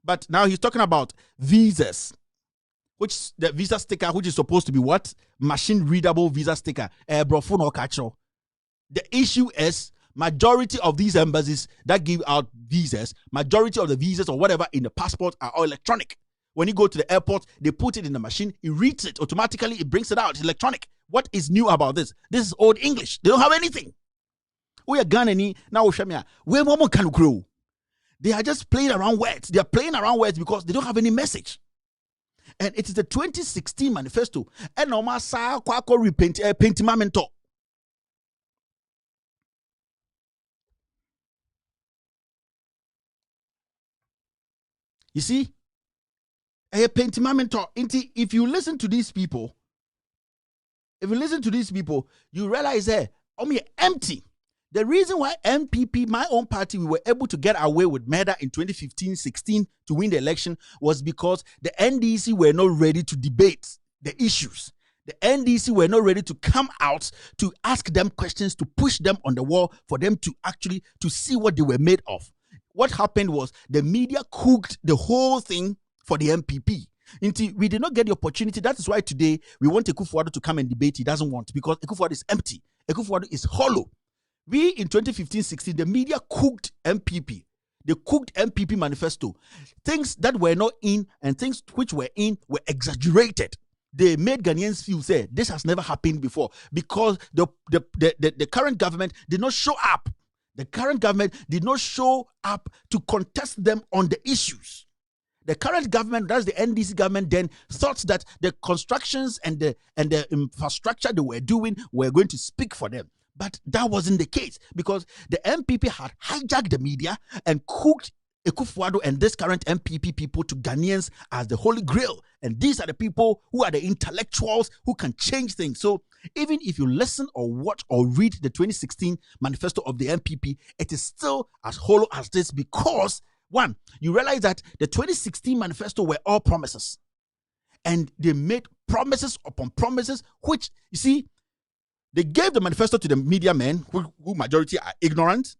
But now he's talking about visas, which the visa sticker, which is supposed to be what? Machine readable visa sticker. The issue is majority of these embassies that give out visas, majority of the visas or whatever in the passport are all electronic. When you go to the airport, they put it in the machine, it reads it automatically, it brings it out. It's electronic. What is new about this? This is old English. They don't have anything. We are Ghanaian now. They are just playing around words. They are playing around words because they don't have any message. And it is the 2016 manifesto. And no matter pentimamento. You see, if you listen to these people, you realize empty. The reason why MPP, my own party, we were able to get away with murder in 2015-16 to win the election was because the NDC were not ready to debate the issues. The NDC were not ready to come out to ask them questions, to push them on the wall for them to actually to see what they were made of. What happened was the media cooked the whole thing for the MPP. We did not get the opportunity. That is why today we want Akufo-Addo to come and debate. He doesn't want, because Akufo-Addo is empty. Akufo-Addo is hollow. We in 2015-16, the media cooked MPP. They cooked MPP manifesto. Things that were not in and things which were in were exaggerated. They made Ghanaians feel, say, this has never happened before because the current government did not show up. The current government did not show up to contest them on the issues. The current government, that's the NDC government, then thought that the constructions and the infrastructure they were doing were going to speak for them. But that wasn't the case because the MPP had hijacked the media and cooked Akufo-Addo and this current MPP people to Ghanaians as the holy grail. And these are the people who are the intellectuals who can change things. So even if you listen or watch or read the 2016 manifesto of the MPP, it is still as hollow as this because, one, you realize that the 2016 manifesto were all promises. And they made promises upon promises, which, you see, they gave the manifesto to the media men, who majority are ignorant,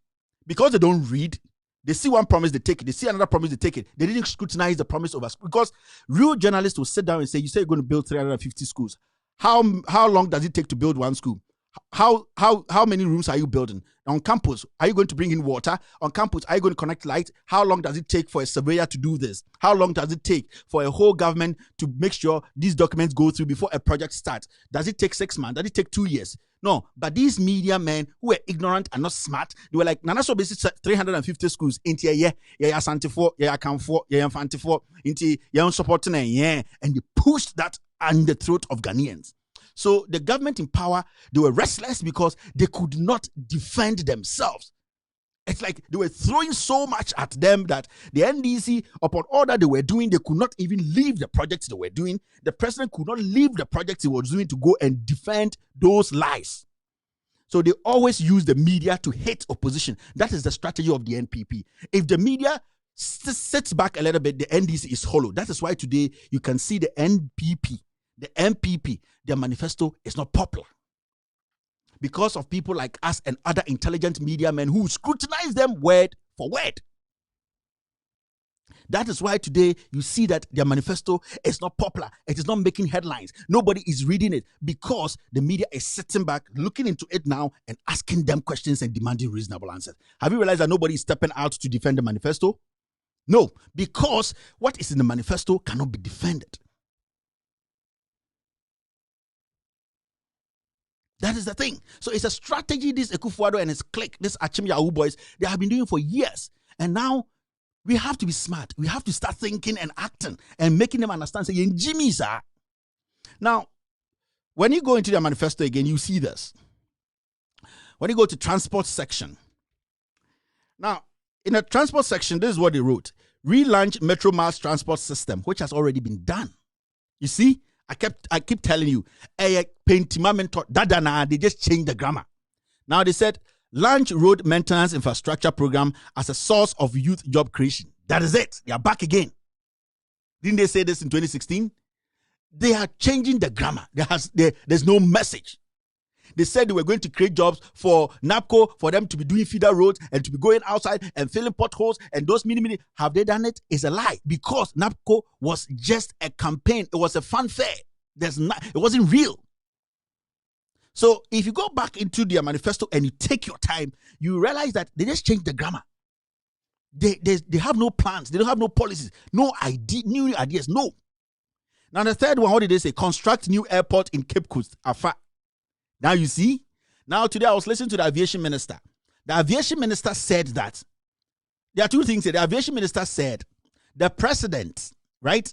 because they don't read. They see one promise, they take it. They see another promise, they take it. They didn't scrutinize the promise of us. Because real journalists will sit down and say, you say you're going to build 350 schools. How long does it take to build one school? How many rooms are you building? On campus, are you going to bring in water? On campus, are you going to connect lights? How long does it take for a surveyor to do this? How long does it take for a whole government to make sure these documents go through before a project starts? Does it take 6 months? Does it take 2 years? No, but these media men who were ignorant and not smart, they were like, Nana so basically 350 schools, inti yeah, Santifo, yeah, Camfo, yeah, Fantifo, inti yeah, supporting and they pushed that on the throat of Ghanaians. So the government in power, they were restless because they could not defend themselves. It's like they were throwing so much at them that the NDC, upon all that they were doing, they could not even leave the projects they were doing. The president could not leave the projects he was doing to go and defend those lies. So they always use the media to hate opposition. That is the strategy of the NPP. If the media sits back a little bit, the NDC is hollow. That is why today you can see the MPP, their manifesto is not popular. Because of people like us and other intelligent media men who scrutinize them word for word. That is why today you see that their manifesto is not popular. It is not making headlines. Nobody is reading it because the media is sitting back, looking into it now and asking them questions and demanding reasonable answers. Have you realized that nobody is stepping out to defend the manifesto? No, because what is in the manifesto cannot be defended. That is the thing. So it's a strategy this Akufo-Addo and his clique, this Achim Yahoo boys, they have been doing for years. And now we have to be smart. We have to start thinking and acting and making them understand. Say, Jimmy, sir. Now, when you go into their manifesto again, you see this. When you go to transport section. Now, in the transport section, this is what they wrote. Relaunch Metro Mass Transport System, which has already been done. You see? I keep telling you, they just changed the grammar. Now they said, launch road maintenance infrastructure program as a source of youth job creation. That is it. They are back again. Didn't they say this in 2016? They are changing the grammar. There's no message. They said they were going to create jobs for NAPCO, for them to be doing feeder roads and to be going outside and filling potholes and those mini. Have they done it? It's a lie, because NAPCO was just a campaign. It was a fanfare. It wasn't real. So if you go back into their manifesto and you take your time, you realize that they just changed the grammar. They have no plans. They don't have no policies, no idea, new ideas, no. Now the third one, what did they say? Construct new airport in Cape Coast, Afa. Now you see. Now today I was listening to the aviation minister. The aviation minister said that there are two things here. The aviation minister said the president, right,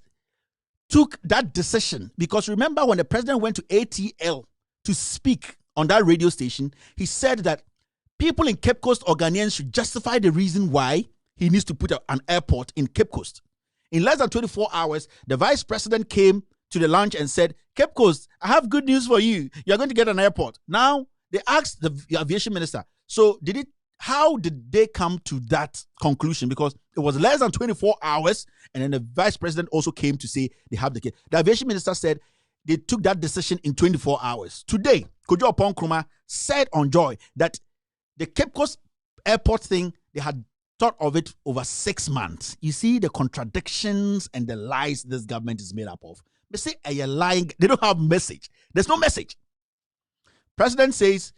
took that decision because remember when the president went to ATL to speak on that radio station, he said that people in Cape Coast or Ghanaians should justify the reason why he needs to put an airport in Cape Coast. In less than 24 hours, the vice president came to the lunch and said, Cape Coast, I have good news for you. You're going to get an airport. Now, they asked the aviation minister, so how did they come to that conclusion? Because it was less than 24 hours, and then the vice president also came to say they have the kid. The aviation minister said they took that decision in 24 hours. Today, Kojo Oppong Nkrumah said on Joy that the Cape Coast airport thing, they had thought of it over 6 months. You see the contradictions and the lies this government is made up of. They say, are you lying? They don't have message. There's no message. President says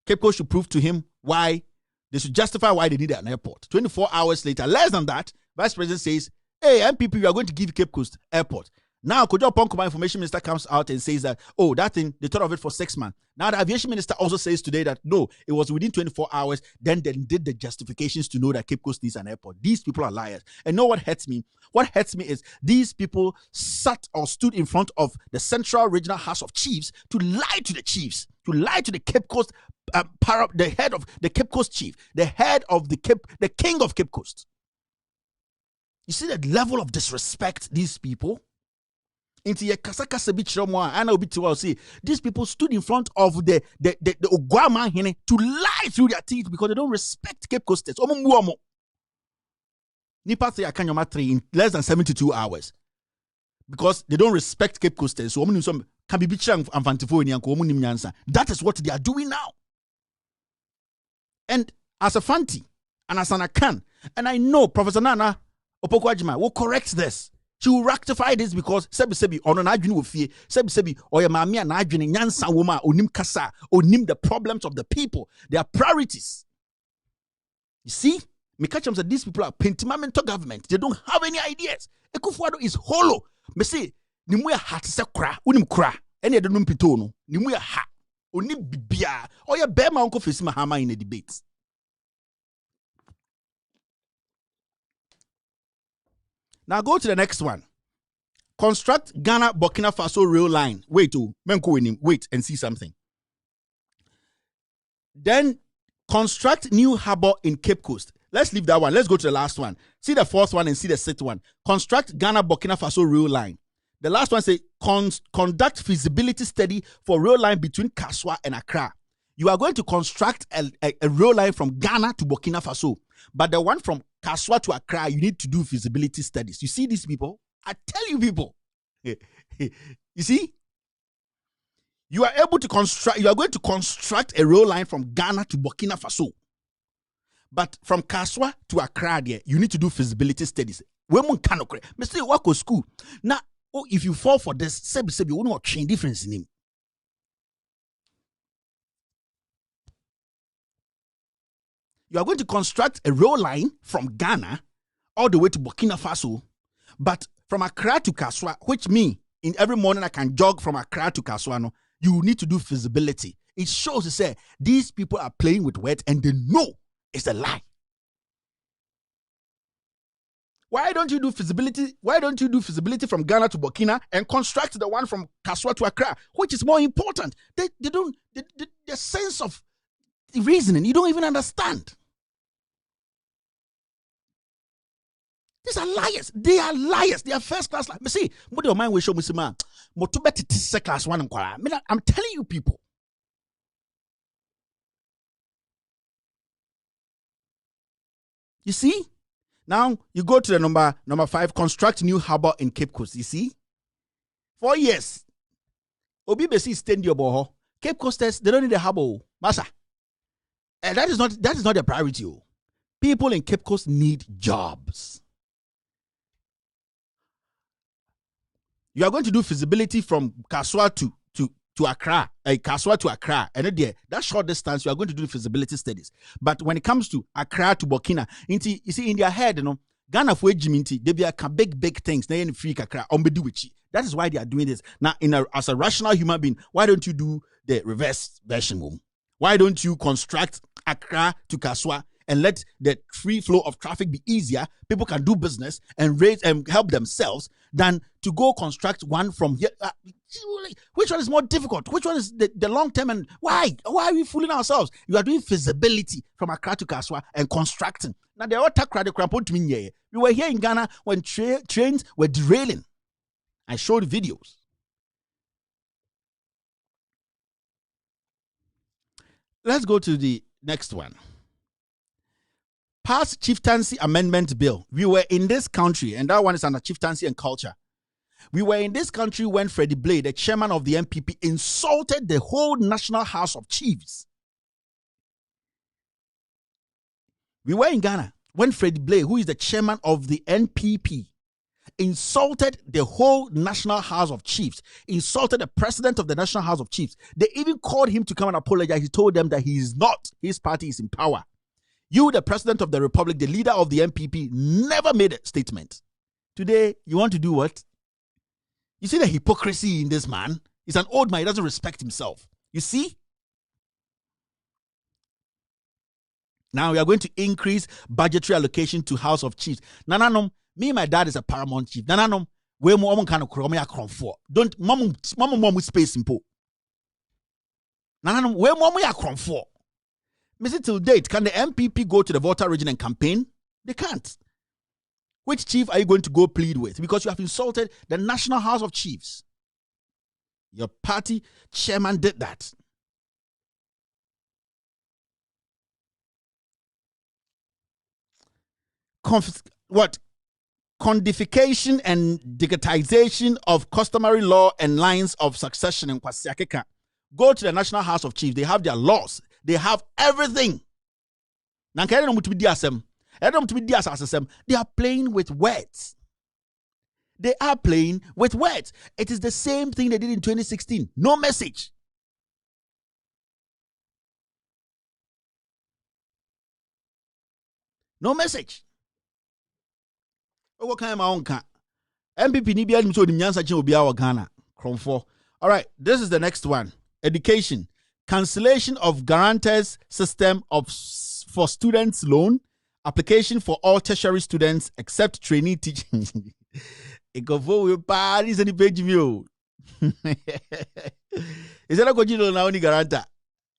Cape Coast should prove to him why they should justify why they need an airport. 24 hours later, less than that, Vice President says, hey, MPP, we are going to give Cape Coast airport. Now, Kojo Oppong Nkrumah, information minister, comes out and says that, oh, that thing, they thought of it for 6 months. Now, the aviation minister also says today that, no, it was within 24 hours. Then they did the justifications to know that Cape Coast needs an airport. These people are liars. And know what hurts me? What hurts me is these people sat or stood in front of the Central Regional House of Chiefs to lie to the chiefs, to lie to the Cape Coast, the head of the Cape Coast chief, the head of the king of Cape Coast. You see the level of disrespect these people? Into your kasakasa bichromo and obi to say these people stood in front of the Ogwama Hene to lie through their teeth because they don't respect Cape Coasters. Nipa say Akanyoma 3 in less than 72 hours because they don't respect Cape Coasters. So can be bichang amfantifo ni anko omunim nyansa. That is what they are doing now. And as a Fanti and as an Akan, and I know Professor Nana Opoku-Agyeman will correct this. She will rectify this because sebi ono na adwene wo fie sebi oya maame na adwene nyansa wo ma onim kasa onim the problems of the people, their priorities. You see, me catch them say these people are pentimamento government. They don't have any ideas. Ekufuado is hollow. Me say nimu ya hat se kra unim kra ene de num pito no nimu ya ha onim bibia oya bema onko fesi mahama in the debates. Now go to the next one. Construct Ghana Burkina Faso rail line. Wait and see something. Then construct new harbor in Cape Coast. Let's leave that one. Let's go to the last one. See the fourth one and see the sixth one. Construct Ghana Burkina Faso rail line. The last one say conduct feasibility study for rail line between Kasoa and Accra. You are going to construct a rail line from Ghana to Burkina Faso. But the one from Kasoa to Accra, you need to do feasibility studies. You see these people? I tell you people. You see? You are able to construct, you are going to construct a rail line from Ghana to Burkina Faso. But from Kasoa to Accra, there, you need to do feasibility studies. Mr. Wako school. Now, if you fall for this, you will not change difference in him. You are going to construct a rail line from Ghana all the way to Burkina Faso, but from Accra to Kasoa, which means in every morning I can jog from Accra to Kasoa, no, you need to do feasibility. It shows to say these people are playing with words and they know it's a lie. Why don't you do feasibility? Why don't you do feasibility from Ghana to Burkina and construct the one from Kasoa to Accra, which is more important? The sense of reasoning, you don't even understand. These are liars. They are liars. They are first class liars. See, what your mind will show me, man. Class one. I'm telling you, people. You see? Now you go to the number 5. Construct new harbor in Cape Coast. You see? 4 years. Obi besi stand your boho. Cape Coasters, they don't need a harbor, Masa. And that is not their priority. People in Cape Coast need jobs. You are going to do feasibility from Kaswa to Accra, Kaswa to Accra, and there, that short distance, you are going to do feasibility studies. But when it comes to Accra to Burkina, you see in their head, Ghana for Jiminti, they be a big things. They ain't free Accra, that is why they are doing this. Now, as a rational human being, why don't you do the reverse version? Why don't you construct Accra to Kaswa and let the free flow of traffic be easier? People can do business and raise and help themselves than to go construct one from here. Which one is more difficult? Which one is the long term? And why? Why are we fooling ourselves? You are doing feasibility from Accra to Kaswa and constructing. Now, they all we were here in Ghana when trains were derailing. I showed videos. Let's go to the next one. Past Chieftaincy Amendment Bill. We were in this country, and that one is under Chieftaincy and Culture. We were in this country when Freddie Blade, the chairman of the NPP, insulted the whole National House of Chiefs. We were in Ghana when Freddie Blade, who is the chairman of the NPP, insulted the whole National House of Chiefs, insulted the president of the National House of Chiefs. They even called him to come and apologize. He told them that he is not. His party is in power. You, the president of the republic, the leader of the NPP, never made a statement. Today, you want to do what? You see the hypocrisy in this man? He's an old man. He doesn't respect himself. You see? Now we are going to increase budgetary allocation to House of Chiefs. Nananom, me and my dad is a paramount chief. Nananom, we more kind of kromia for. Don't mom space simple. Nananom, we more for. Miss it till date. Can the MPP go to the Volta region and campaign? They can't. Which chief are you going to go plead with? Because you have insulted the National House of Chiefs. Your party chairman did that. Codification and digitization of customary law and lines of succession in Kwasi Akeka. Go to the National House of Chiefs. They have their laws. They have everything. They are playing with words. They are playing with words. It is the same thing they did in 2016. No message. No message. MPP All right, this is the next one. Education. Cancellation of guarantors system for students loan. Application for all tertiary students except trainee teaching. Is that a good now only guarantor?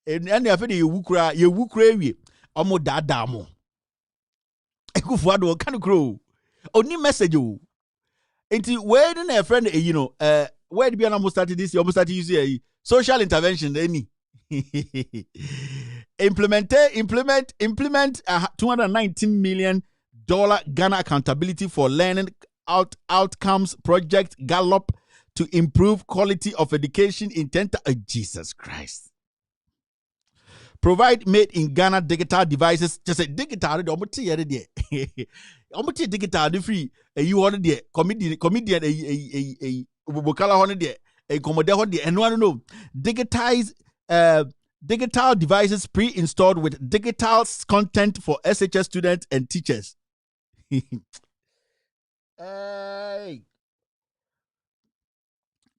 And I feel you wukra omo dadamo. Ekufuado can grow. Only message you. Until where did a friend, where did be almost started this? You almost started using social intervention. Any implement $219 million Ghana accountability for learning outcomes project Gallup to improve quality of education in Jesus Christ. Provide made in Ghana digital devices. Just a digital. Digital free. You want there comedian a Bukala on there a commodity and one know digitize digital devices pre-installed with digital content for SHS students and teachers. Hey.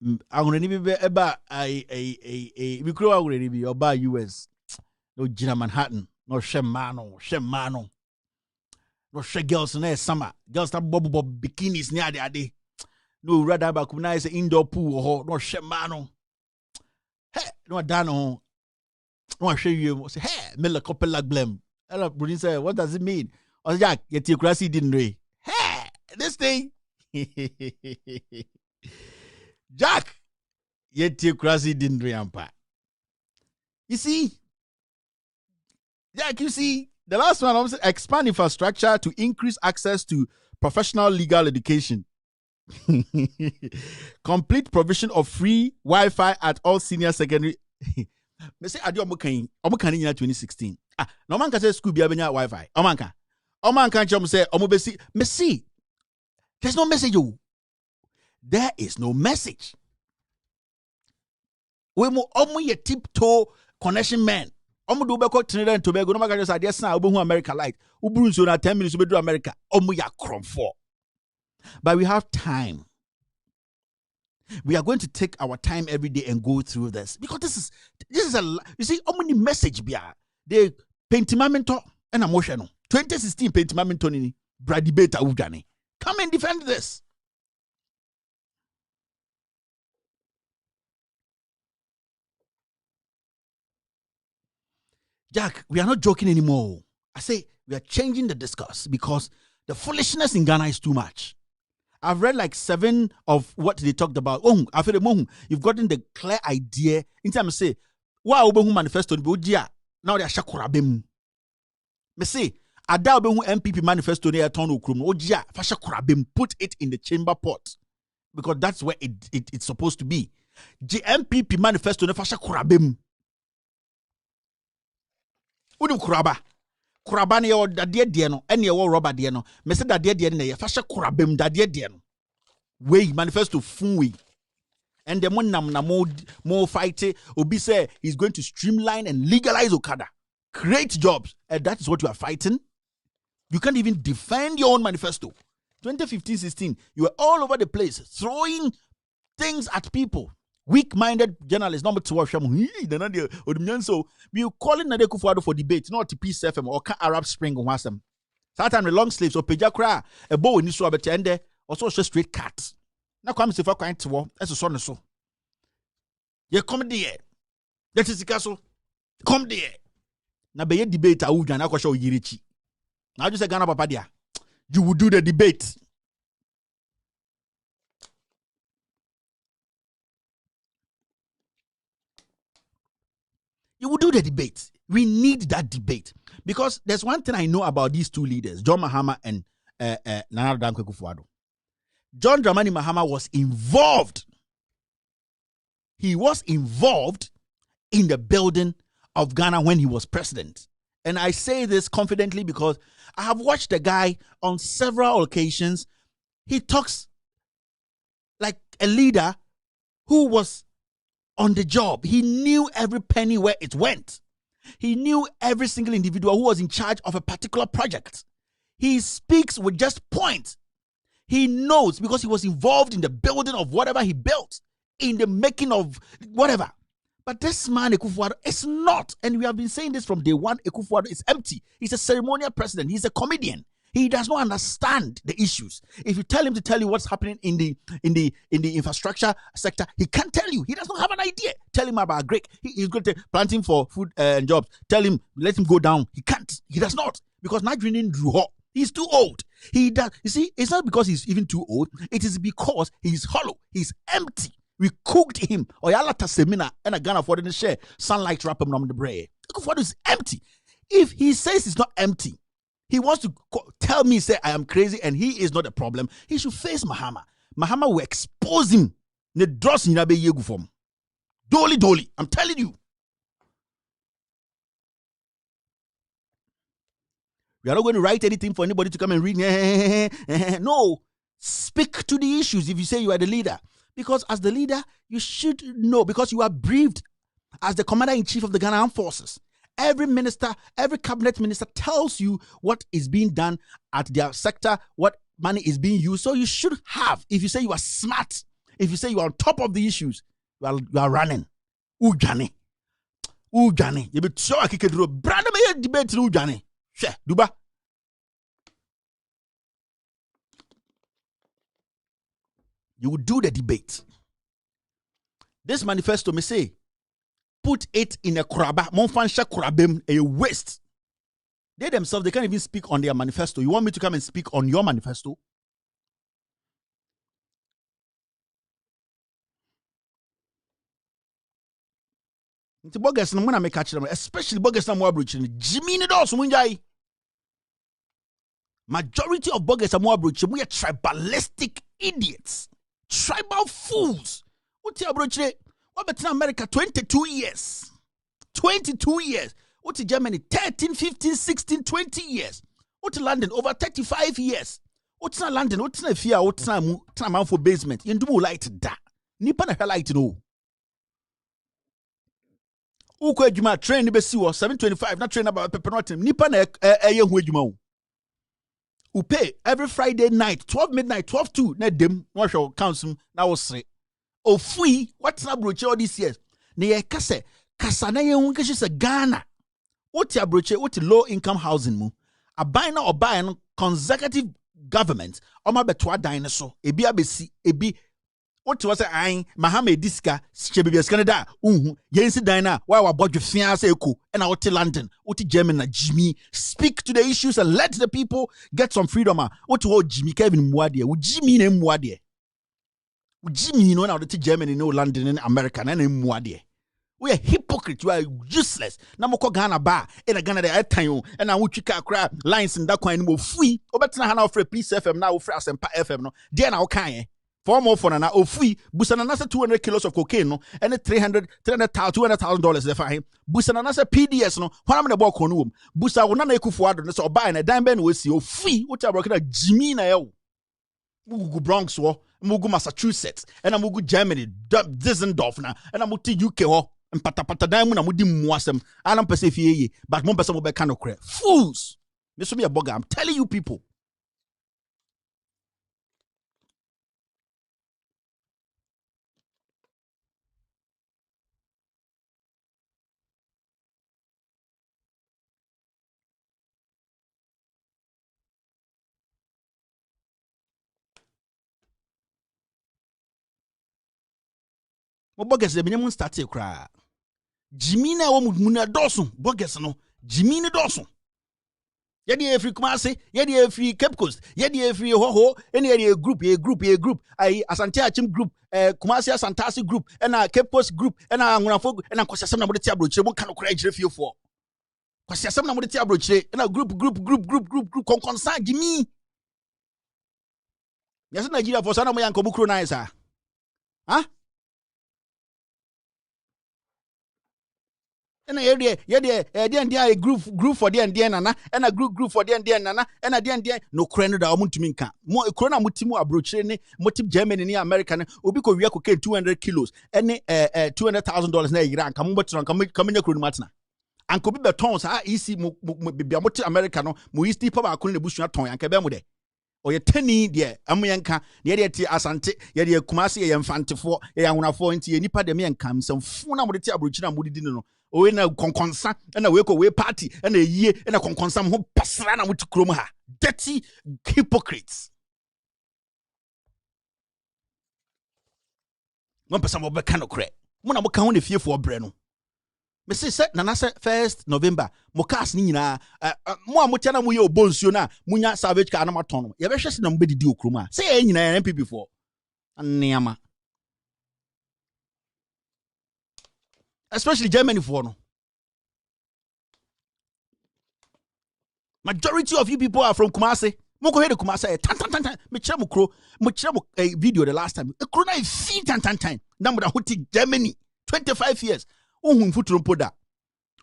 I'm gonna be about we grow already be about US. No Gina Manhattan, no Shemano. No she girls in summer. Girls that bob bikinis near the day. No rather about nice indoor pool or no Shemano. Hey, no dano. No show you say, hey, Miller couple like blem. Hello, Bruni say, what does it mean? Oh, Jack, your theocracy didn't re. Hey, this thing. Jack, your theocracy didn't re. You see, Jack, you see, the last one, I'm saying, expand infrastructure to increase access to professional legal education. Complete provision of free Wi-Fi at all senior secondary. Me say ade omo kan 2016. No man can say school bia benya Wi-Fi. Oman can chom say omo besi. Me see. There's no message. There is no message. We mo omo ye tiptoe connection man. Omo do be ko Trinidad and Tobago no man can just ade san obo hu America light. Uburu nso na 10 minutes be do America. Omo ya kromfo. But we have time. We are going to take our time every day and go through this because this is a you see how many message bia the pentimamento and emotional 2016 pentimamento ni bra debate awudane. Come and defend this. Jack, we are not joking anymore. I say we are changing the discourse because the foolishness in Ghana is too much. I've read like 7 of what they talked about. Oh, I feel you've gotten the clear idea. In time say, wow, manifesto now they are shakurabem. Me say, ada MPP manifesto ne turn okrum. Ojia fa shakurabem, put it in the chamber pot because that's where it's supposed to be. The MPP manifesto ne fa shakurabem. Udim kuraba. Kuraba ne yo dadie die no ene yo rubber die no me se dadie die ne ye fa hye kurabem dadie die no we manifesto fun we and the mon nam na mo fight obi say he's going to streamline and legalize Okada, create jobs, and that is what you are fighting. You can't even defend your own manifesto. 2015-16 you were all over the place throwing things at people. Weak-minded journalists, number 2 so we calling Nana Akufo-Addo for debate, not to peace FM or Arab Spring on wasem. Satan long sleeves or peja cry a bow in this rabbit ende also straight cat. Now comes if I can't to war as a son so. Ye come there. That is the castle. Come there. Now be a debate I would and I show Yirichi. Now just a Ghana Papadia. You will do the debate. You will do the debate. We need that debate because there's one thing I know about these two leaders, John Mahama and Nana Dankwa Akufo-Addo. John Dramani Mahama was involved. He was involved in the building of Ghana when he was president. And I say this confidently because I have watched the guy on several occasions. He talks like a leader who was on the job. He knew every penny where it went. He knew every single individual who was in charge of a particular project. He speaks with just points. He knows because he was involved in the building of whatever he built, in the making of whatever. But this man, Akufo-Addo, is not. And we have been saying this from day one. Akufo-Addo is empty. He's a ceremonial president. He's a comedian. He does not understand the issues. If you tell him to tell you what's happening in the infrastructure sector, he can't tell you. He does not have an idea. Tell him about Greek. He's going to planting for food and jobs. Tell him, let him go down. He can't. He does not. Because Nigerian Drew Hall. He's too old. He does. You see, it's not because he's even too old. It is because he's hollow. He's empty. We cooked him. Oyalata semina and a Ghana for the share sunlight wrap him on the bread. Akufo-Addo is empty. If he says it's not empty, he wants to tell me, say, I am crazy and he is not a problem. He should face Mahama. Mahama will expose him. Ne dross in abe yegu form. Dolly. I'm telling you. We are not going to write anything for anybody to come and read. No. Speak to the issues if you say you are the leader. Because as the leader, you should know, because you are briefed as the commander-in-chief of the Ghana Armed Forces. Every minister, every cabinet minister tells you what is being done at their sector, what money is being used. So you should have, if you say you are smart, if you say you are on top of the issues, you are running. Ujani. You be so a kick through. Brand me debate through Ujani. She, Duba. You will do the debate. This manifesto may say, put it in a kuraba. Monfansha kurabem, a waste. They themselves, they can't even speak on their manifesto. You want me to come and speak on your manifesto? Especially bogus na mwabruchi. Jimmy ni dos munjai. Majority of bogus are mwabruchi. We are tribalistic idiots. Tribal fools. What you abroach? What about in America? 22 years. 22 years. What in Germany? 13, 15, 16, 20 years. What in London? Over 35 years. What's in London? What's in fear? What's in man for basement? You do light that. Nipa na light no. Uko ejuma train be si wo 725 na train about peppernotim. Nipa na eye hu ejuma wo. Upe every Friday night 12 midnight 12 2 na dem no hwe council na wo sre. Ofui what's na broche all these years. Na ye kase kasa na ye hu keshi se Ghana. What ya broche what low income housing mu. Aban na oban no consecutive government oma betwa dan so ebi abesi ebi what was I Mohammed Diska Chebibias Canada yensi dan na why wa bodwe fia say eko and I wote London wote Germany na Jimmy speak to the issues and let the people get some freedom what Jimmy Kevin Muade wo Jimmy na Muade wo Jimmy no na wote Germany no London and America na Muade. We are hypocrites. We are useless. Na moko Ghana ba in Ghana de atanyo and na wuchika kra lines in that kwan mo free. Obetna hana ofre Peace FM na ofre Asempa FM no. There na okan for more for na ofui busana na 200 kilos of cocaine no and $200,000 there for him. Busana na PDS no. Hwana me bo ko no wom. Busa wona na ekufu ado so oba na dan ben we si ofui wucha broke na Jimmy na yo. Mugu Bronx wo, mugu Massachusetts, and mugu Germany, Düsseldorf na, and muti UK ho. Pata dan na mudi muasem anam pese fie but mon pese mo be kan okre fools me so be a bugger. I'm telling you people. Mo buggers de me start e kra Jimmy na wo muna dosun buggers no Jimmy ne dosun ye de free Kumasi ye de free Cape Coast ye de free hoho any area group ai Asante Achim group Kumasi Asantasi group and Cape Coast group and Angunafo and Kwasiasem na mo de ti abrochire mo kan okra jire fie fo Kwasiasem na mo de ti abrochire and group konkonsa Jimmy yes Nigeria for sana mo yanko bukro na isa and a group for the and nana and a group for the and nana and a the no crane da omuntuminka mo corona mutimu abrochire ne motive Germany ni America ne obi ko wiya cocaine 200 kilos and $200,000 na yira anka mo betron kamenya kro matna anka obi beton sa isi mo bibia mo America no mo east pa ba ko ne busua ton anka be mo de oye tani de amoyanka de ti Asante ye de Kumasi ye mfantefo ye ahunafo nti ye nipa de me yankam samfo na mo de ti abrochire na mo didi no o na konkonsa na we party na yie na konkonsa ho pasra na muti krom ha dirty hypocrites mo pesa mo be kan okre mo na mo kan ho na fiefo bre no me say na 1st November mo cast ni nyina mo a mo tia na mo ye obonsuo na munya savage car na maton no ye be hwese na mo be didi okrom ha say ye nyina NPP for anema especially Germany for no. Majority of you people are from Kumasi. Moko head Kumasi tan. Me chira mo video the last time. E kro na fi tan. Na mo da hoti Germany 25 years. Ohun futuro poda.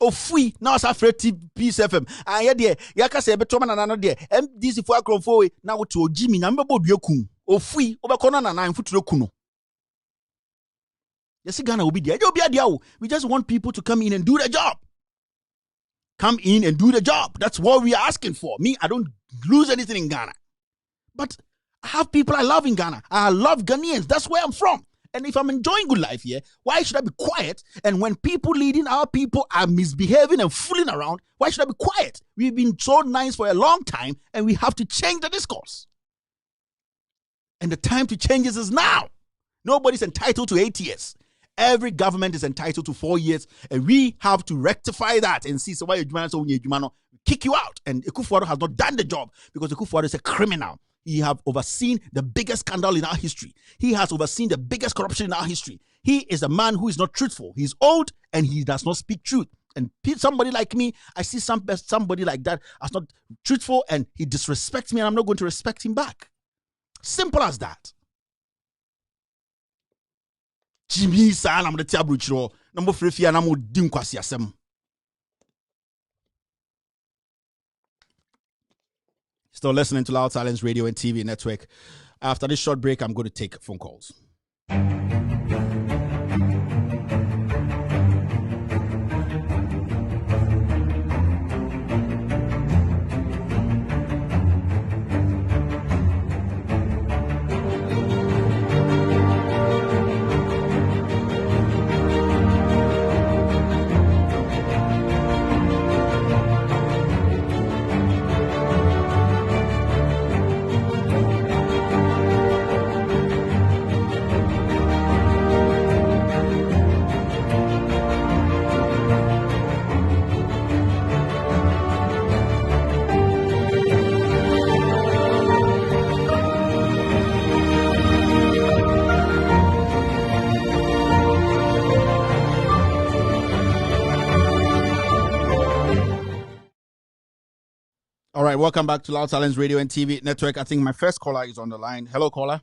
Ofui na was afraid Peace FM. Aye de yaka se beto na no de MDC for akromfo we na wo to Jimmy na mbebo duakum. Ofui obekọ na futuro kuno. Yes, Ghana will be there. We just want people to come in and do the job. Come in and do the job. That's what we are asking for. Me, I don't lose anything in Ghana. But I have people I love in Ghana. I love Ghanaians. That's where I'm from. And if I'm enjoying good life here, why should I be quiet? And when people leading our people are misbehaving and fooling around, why should I be quiet? We've been so nice for a long time, and we have to change the discourse. And the time to change this is now. Nobody's entitled to 8 years. Every government is entitled to 4 years, and we have to rectify that and see. So why you kick you out? And Akufo-Addo has not done the job because Akufo-Addo is a criminal. He have overseen the biggest scandal in our history. He has overseen the biggest corruption in our history. He is a man who is not truthful. He's old and he does not speak truth. And somebody like me, I see somebody like that as not truthful and he disrespects me, and I'm not going to respect him back. Simple as that. Jimmy San, I'm the Tabruchro, number 3, and I'm with Dinkwasiasem. Still listening to Loud Silence Radio and TV Network. After this short break, I'm going to take phone calls. All right, welcome back to Loud Silence Radio and TV Network. I think my first caller is on the line. Hello, caller.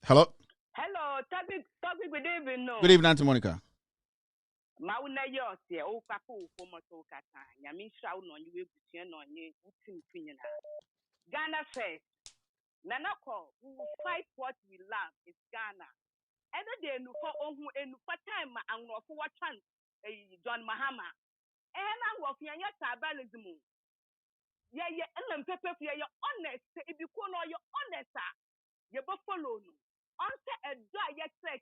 Hello. Hello, topic good evening. Good evening, Auntie Monica. Mauna yote o papo for moto kata. Yami shau no you no you Ghana first. Nanako, we will fight what we love is Ghana. Every day no for time and no for what chance John Mahama. And I work yanya tribalism. Yeah, and pepper for your honest. If you call your honest, you follow no. Answer a die yet say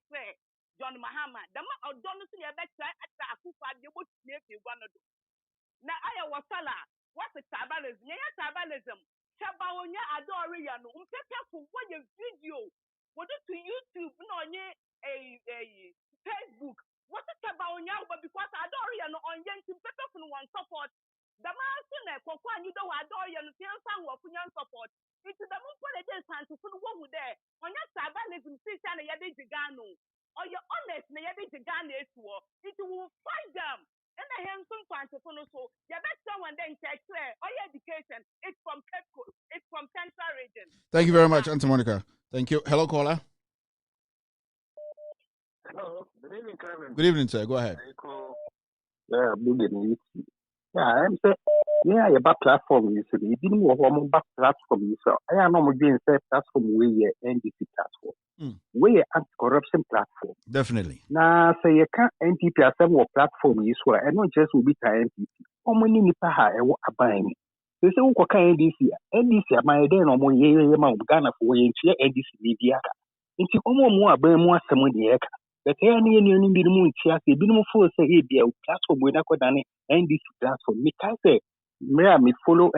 John Mahama. The man of Donald to your better at the Akufa, you would sleep you one of them. Now I was Sala. What's the tribalism? Yeah, tribalism. Chabaonia Adoriano, pepper for what your video. What to YouTube, no, a Facebook. What's the Chabaonia? But because Adoriano on Yankee pepper from one support. The man you don't adore you and sang of support. It's the moon for the day and to put one there. On your tribalism, sister, and Yabigano. Or your honest, Yabigano is war. It will fight them. And the handsome fantasy. So, you better someone then take clear. All your education, it's from Cape Coast, it's from Central Region. Thank you very much, Auntie Monica. Thank you. Hello, caller. Hello. Good evening, Kevin. Good evening, sir. Go ahead. Yeah, good evening. Yeah, I'm saying, yeah, about platform you said, you didn't want to back platform you saw. I am not doing platform where you NDC platform. Where anti-corruption platform. Definitely. Now, say you can't NPP as some platform you saw, and not just will be NPP. How many nipaha and what a buying? They say, what kind NDC, my day no more year, Ghana for NDC media. Into more more someone but any union be more check, a bit more for say, be a platform with Akodani and this platform. Me can say, may I follow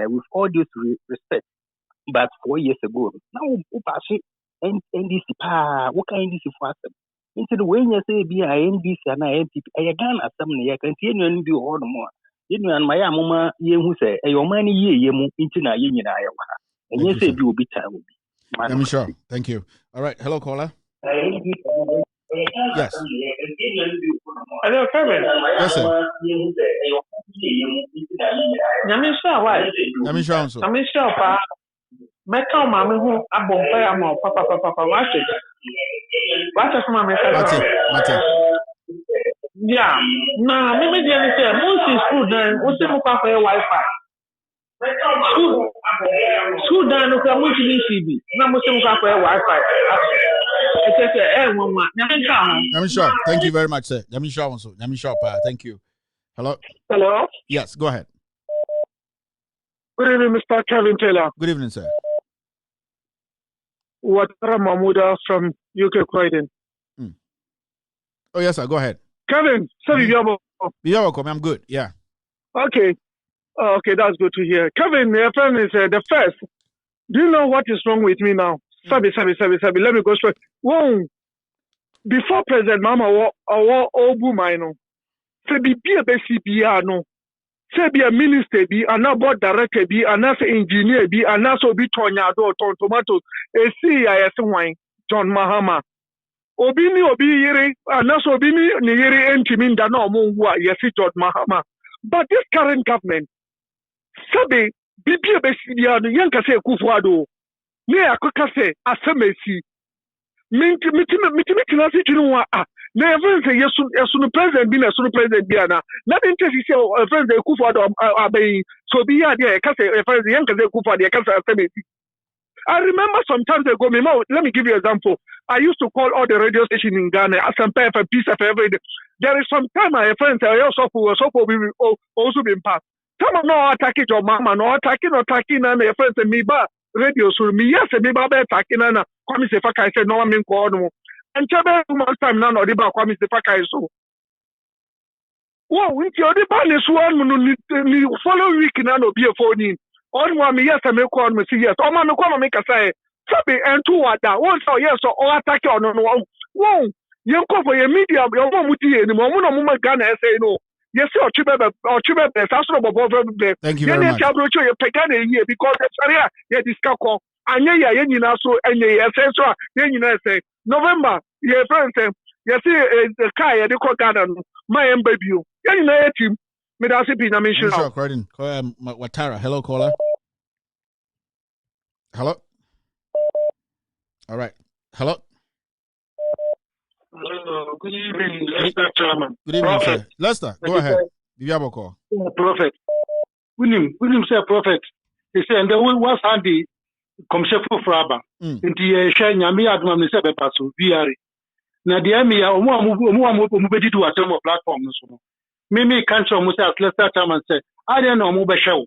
with all due respect, but 4 years ago. Now, Upashi and NDC, what kind of for them? Into the way you say, be a NDC and I NPP, I again as some year continue and do all more. You know, and my mama, you who say, a your money ye move into a union Iowa. And you say, you will be time. I'm sure. Thank you. All right. Hello, caller. Yes. Hello, Kevin. Yes, sir. Nyamisha, why? Nyamisha, so. Nyamisha, pa. Meka mama who abompa ya mo papa. Watch from Mate. Yeah. Na me dey say most school dan o se mo pa for Wi-Fi. School dan no ka mo ti CB. Na mo se mo pa for Wi-Fi. Nyamisha, thank you very much, sir. Nyamisha, thank you. Hello? Hello? Yes, go ahead. Good evening, Mr. Kevin Taylor. Good evening, sir. Watara Mahmouda from UK Croydon. Oh, yes, sir. Go ahead. Kevin, sorry, you're welcome. I'm good. Yeah. Okay. Okay, that's good to hear. Kevin, your friend is the first. Do you know what is wrong with me now? Sabi. Let me go straight. Whoa. Before President Mama Obu Mino, say be a BCPR no. Say be a minister be, and now board director be, and now engineer be, and now so be Tonyado, Tomatoes, a CIS wine, John Mahama. Obini yere, and now so be ni yere entimin da no mungwa, yes, John Mahama. But this current government, Sabi, be a BCPR, the young say Kufuado. Me akokase asemesi mitimi kina si jinu wa na even say yesu no president bi na so no president bi ana na den tesi say friends dey Kufuor abai so bi ya dey ka say friends yan ka say Kufuor dey ka say asebeti. I remember some times ago, let me give you an example. I used to call all the radio stations in Ghana, SMP, Peace FM, every day. There is some time my friends will also be in past. Some no attacking your mama, no attacking, and my friends say me ba radio so me yes me ba attacking and come say faka I said no me call no. And chebe months time now no dey ba come say faka so. Wow, we the other ban is one ni follow week now no be a phone. On one me yes I me call me see yes. Oh man me call me say sabi and two wada. One so yes so all attack on no. Wow. You go for your media your mom muti ni mo no mo Ghana say no. Yes or chibe that's no bobo. Thank you very much. You pegane here because the area you discuss call anya ya nyina so enye yes so nyina say November your friend say you see the car you dey call Ghana no my baby you nyina team. Sure, Cordin. Watara. Hello, caller. Hello. All right. Hello. Good evening, Lester Chairman. Good evening, sir. Lester, go ahead. Call. Prophet. William said prophet. He said, and the was handy commission for Fraba. In the Shanya, me admon said a passo, VR. Now, the Emia, moved to a thermal platform. Mimi can't show Musa Lester Chairman said, I don't know Muba show.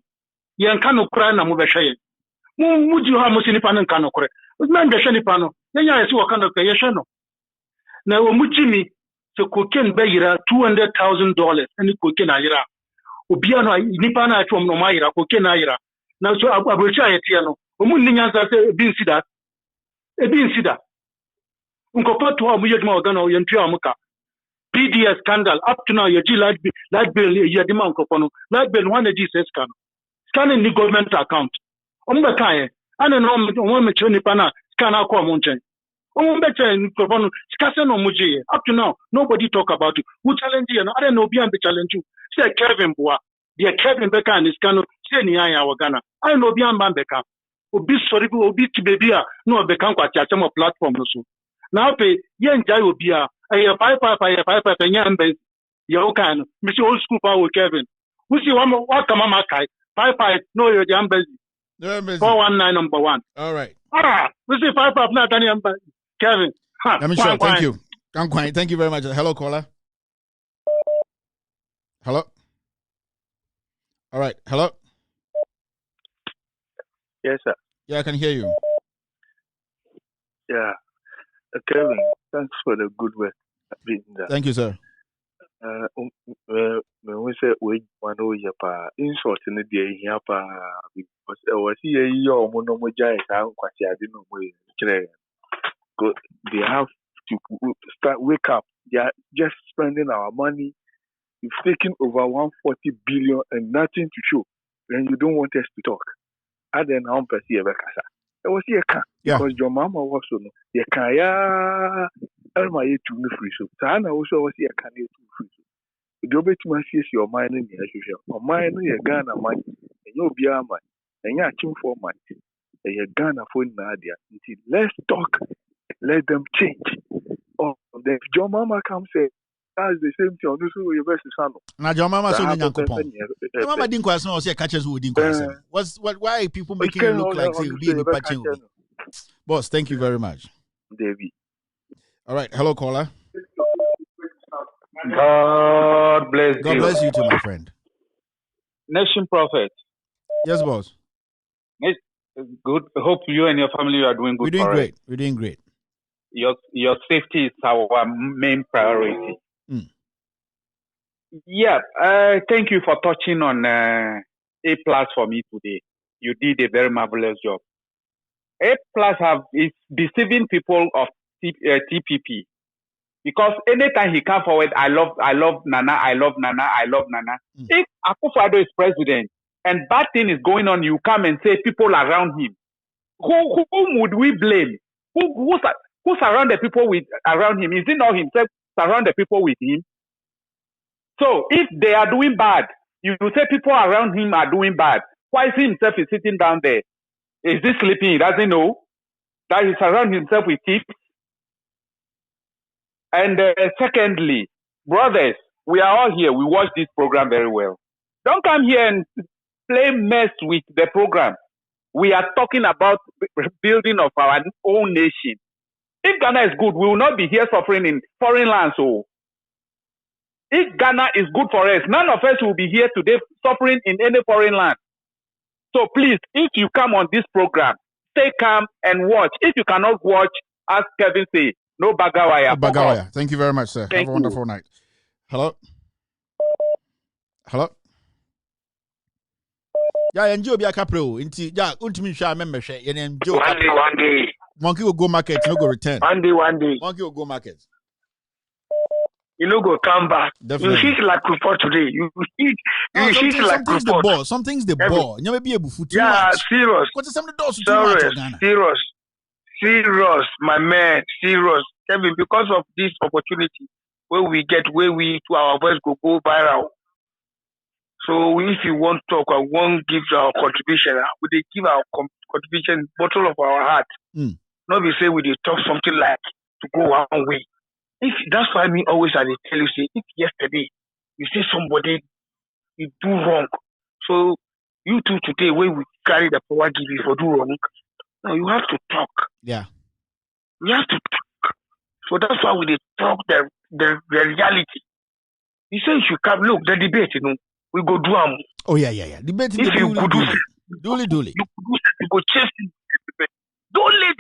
Yan cano cry na Muba Shay. Would you have Musinipan cano cry? With man the Shanipano, then I saw a kind of Kayashano. Now, Mujimi, so cocaine bayra $200,000 and cocaine ayra. Ubiano, Nipana from Nomaira, cocaine ayra. Now, so I will try it, Tiano. Umuninans been see that. A being see that. Uncopat to our Muyagano, Yantuamuka. PDS scandal up to now. You light bill, you demand coupon, light bill 1 says scanning the government account. Umbakai, I don't know, one Pana, scan our mountain. Umbecha in coupon, scassen on Muji. Up to now, nobody talk about it. Who challenge you? I don't know beyond the challenge you. Say Kevin Bois, dear Kevin Becca and his canoe, say Nia Wagana. I know beyond Bambeka. Obi sorry, Obi Tibia, no Becan Quachama platform. Now pay yen Jayo Bia. I five and Yokan, Mr. Old School Power Kevin. We see one more what come on, Kai. 5 no, you're the ambassador. 419 number 1. All right. We see 5 not any Kevin. I'm sure. Thank you. I'm quiet. Thank you very much. Hello, caller. Hello. All right. Hello. Yes, sir. Yeah, I can hear you. Yeah. Kevin, thanks for the good work. Thank you, sir. When we say we want to hear insult in the day here, because I was here, your monomoja is how I didn't know. They have to wake up. They are just spending our money. You've taken over 140 billion and nothing to show. Then you don't want us to talk. I then how perceive a casa. I was here because your mama was so you can Elma to me free so Tana also was here can you free so the bit to see your mind in your or mine in Ghana money and you'll be a man and you're team for money and you're Ghana for Nadia until let's talk, let them change. Oh, if your mama comes say that's the same thing on this your best son. Now your mama so your mama didn't question or say catches who didn't question. Why are people making it look like say you'll be in the patching? Boss, thank you very much. David. All right. Hello, caller. God bless you. God bless you too, my friend. Nation Prophet. Yes, boss. Good. Hope you and your family are doing good. We're doing great. We're doing great. Your safety is our main priority. Yeah. Thank you for touching on A+ for me today. You did a very marvelous job. A+ is deceiving people of TPP because anytime he comes forward, I love Nana. If Akufo-Addo is president and bad thing is going on, you come and say people around him. Whom would we blame? Who surround the people around him? Is it not himself surround the people with him? So if they are doing bad, you say people around him are doing bad. Why is he himself is sitting down there? Is he sleeping? He doesn't know that he surrounds himself with thieves. And secondly, brothers, we are all here. We watch this program very well. Don't come here and play mess with the program. We are talking about building of our own nation. If Ghana is good, we will not be here suffering in foreign lands. So, if Ghana is good for us, none of us will be here today suffering in any foreign land. So please, if you come on this program, stay calm and watch. If you cannot watch, as Kevin say, no bagawaya. No bagawaya. Thank you very much, sir. Have a wonderful night. Hello? Hello? Yeah, enjoy be a capro. Inti, yeah, ultimate share member share. One day. Monkey will go market, no go return. One day. Monkey will go market. You know, go come back. Definitely. You hit like report today. You hit like something's report. The ball. Something's the ball. You never be able to yeah, serious. What's some of the doors to serious, my man, serious. Kevin, because of this opportunity, where we to our voice go viral. So if you want to talk or want to give our contribution, we give our contribution bottle of our heart. Not be say we talk something like to go one way. If that's why me always I tell you, say if yesterday you say somebody you do wrong, so you two today when we carry the power give you for do wrong, now you have to talk. Yeah. You have to talk. So that's why we talk the reality. You say you should come look the debate, you know, we go do them. Oh yeah. Debate if you could do Dully. You go chase debate. Dully.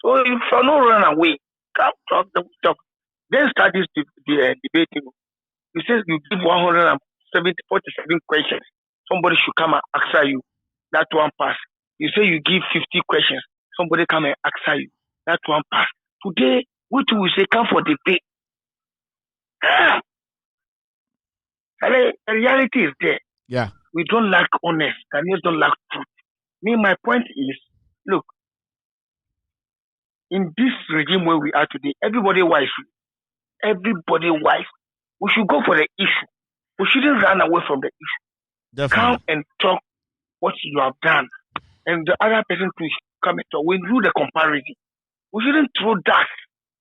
So if you no run away. Talk. Then start this debate. You say you give 147 questions. Somebody should come and answer you. That one pass. You say you give 50 questions. Somebody come and answer you. That one pass. Today, we two will say come for debate. The reality is there. Yeah. We don't lack honest. Ghanaians don't lack truth. My point is, look, in this regime where we are today, everybody wise. We should go for the issue. We shouldn't run away from the issue. Definitely. Come and talk what you have done. And the other person to come and talk. We do the comparison. We shouldn't throw that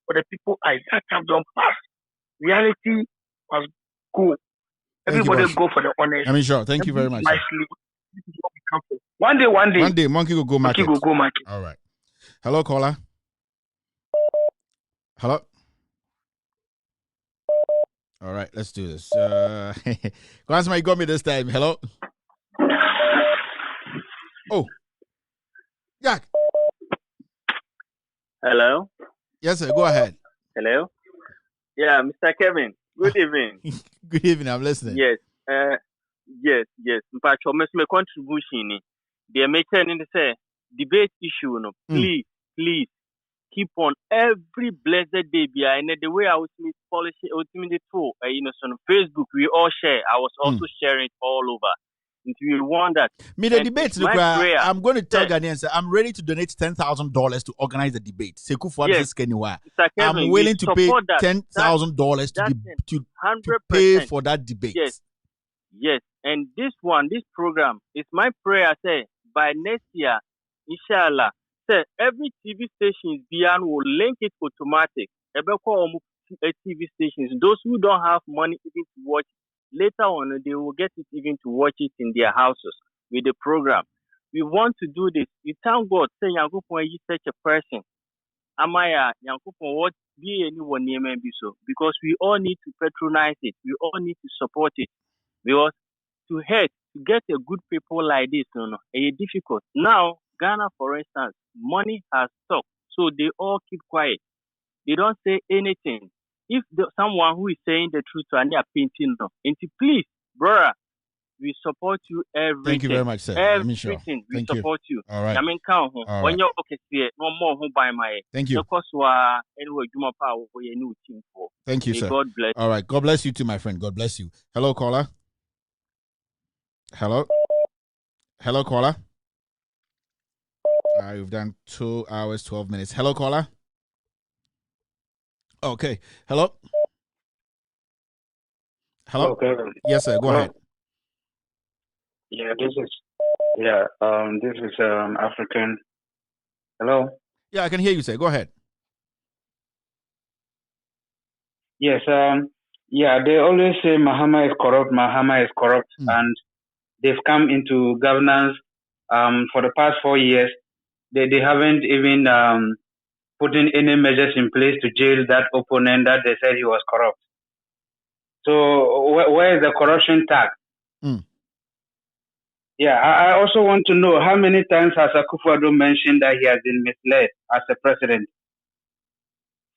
for the people eyes. That have done pass. Reality must go. Everybody go for the honest. Sure. Thank you very much. One day, Monkey will go market. All right. Hello, caller. Hello. All right, let's do this. Glansma, you got me this time. Hello. Oh, Jack. Hello. Yes, sir. Go ahead. Hello. Yeah, Mr. Kevin. Good evening. Good evening. I'm listening. Yes. Yes. But your contribution. The making in the debate issue. No, please. Keep on every blessed day. And the way I was policy ultimately too. On Facebook we all share. I was also sharing it all over. And we want that. Me the debate. Look, I'm going to tell Ghanaians I'm ready to donate $10,000 to organize the debate. Yes. I'm willing to pay $10,000 to pay for that debate. Yes. And this program is my prayer. Say by next year, inshallah. Every TV station beyond will link it automatic. TV stations, those who don't have money even to watch it, later on they will get it even to watch it in their houses with the program. We want to do this. We thank God, say Yankupon is such a person. Amaya Yankupon what be anyone near maybe so because we all need to patronize it. We all need to support it. Because to get a good people like this, it's difficult. Now Ghana, for instance, money has stopped, so they all keep quiet. They don't say anything. If someone who is saying the truth and they are painting them, please, brother, we support you everything. Thank you very much, sir. Everything, we support you. All right. When you're okay, no more who buy my. Thank you. Thank you, sir. God bless. All right. God bless you too, my friend. God bless you. Hello, caller. Hello, caller. We've done 2 hours, 12 minutes. Hello, caller. Okay. Hello. Okay. Yes, sir. Go ahead. Yeah, this is African. Hello. Yeah, I can hear you, sir. Go ahead. Yes. Yeah, they always say Mahama is corrupt, and they've come into governance for the past 4 years. They haven't even put in any measures in place to jail that opponent that they said he was corrupt. So where is the corruption tax? Yeah, I also want to know how many times has Akufo-Addo mentioned that he has been misled as a president.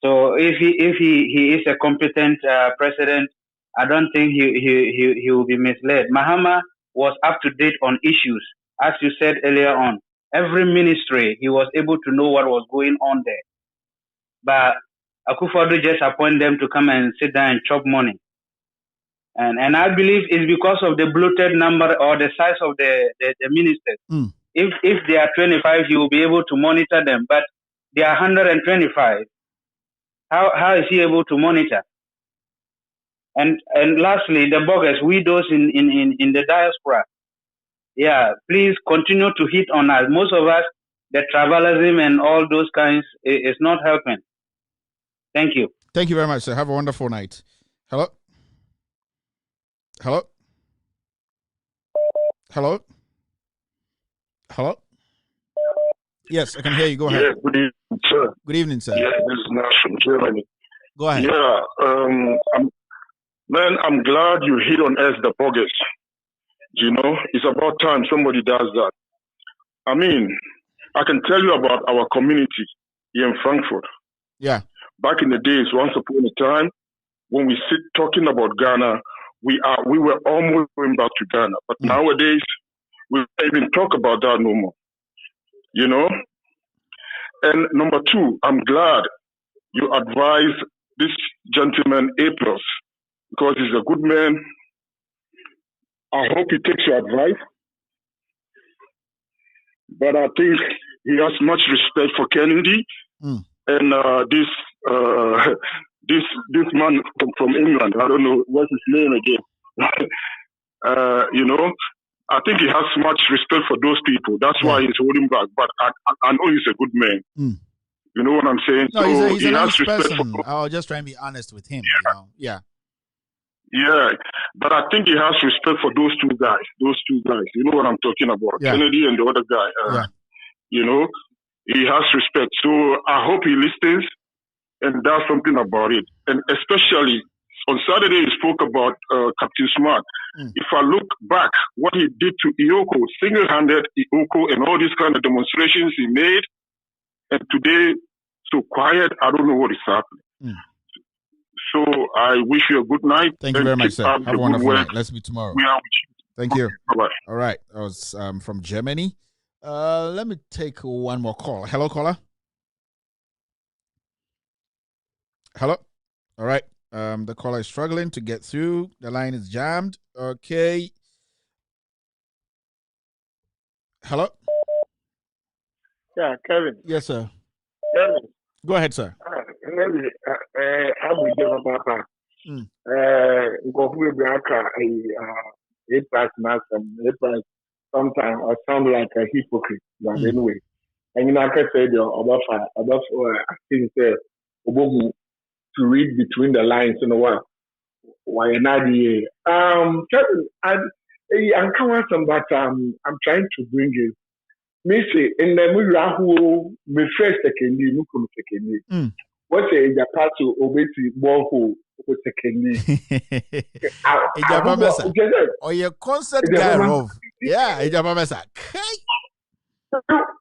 So if he is a competent president, I don't think he will be misled. Mahama was up to date on issues, as you said earlier on. Every ministry, he was able to know what was going on there. But Akufo-Addo just appointed them to come and sit down and chop money. And I believe it's because of the bloated number or the size of the ministers. If they are 25, he will be able to monitor them. But they are 125. How is he able to monitor? And lastly, the bogus widows in the diaspora. Yeah, please continue to hit on us. Most of us, the tribalism and all those kinds is not helping. Thank you. Thank you very much, sir. Have a wonderful night. Hello? Hello? Hello? Hello? Yes, I can hear you. Go ahead. Yeah, good evening, sir. Good evening, sir. Yeah, this is Nash from Germany. Go ahead. Yeah, I'm glad you hit on us, the bogus. You know, it's about time somebody does that. I mean, I can tell you about our community here in Frankfurt. Yeah. Back in the days, once upon a time, when we sit talking about Ghana, we were almost going back to Ghana. But nowadays, we don't even talk about that no more. You know? And number two, I'm glad you advise this gentleman A+, because he's a good man. I hope he takes your advice. But I think he has much respect for Kennedy and this man from England. I don't know what's his name again. You know, I think he has much respect for those people. That's why he's holding back. But I know he's a good man. You know what I'm saying? No, so he's a nice person. for. I'll just try and be honest with him. Yeah. You know? Yeah. Yeah, but I think he has respect for those two guys. You know what I'm talking about? Yeah. Kennedy and the other guy. You know, he has respect. So I hope he listens and does something about it. And especially on Saturday, he spoke about Captain Smart. If I look back, what he did to Ioko, single-handed Ioko, and all these kind of demonstrations he made, and today, so quiet, I don't know what is happening. So I wish you a good night. Thank you very much, sir. Have a wonderful night. Let's meet tomorrow. We are with you. Thank you. Bye-bye. All right. That was from Germany. Let me take one more call. Hello, caller. Hello. All right. The caller is struggling to get through. The line is jammed. Okay. Hello. Yeah, Kevin. Yes, sir. Kevin. Go ahead, sir. I'm with you, Papa. Go with Bianca, a sometimes I sound like a hypocrite, but anyway. And you know, like I said, I think to read between the lines, you know what? Why not the Kevin? I'm coming some, but I'm trying to bring it. Missy, in the Murahu, me first secondly, Mukum secondly. What's a Japato obeti borehole with secondly? Or your concert guy of Ejabamesa.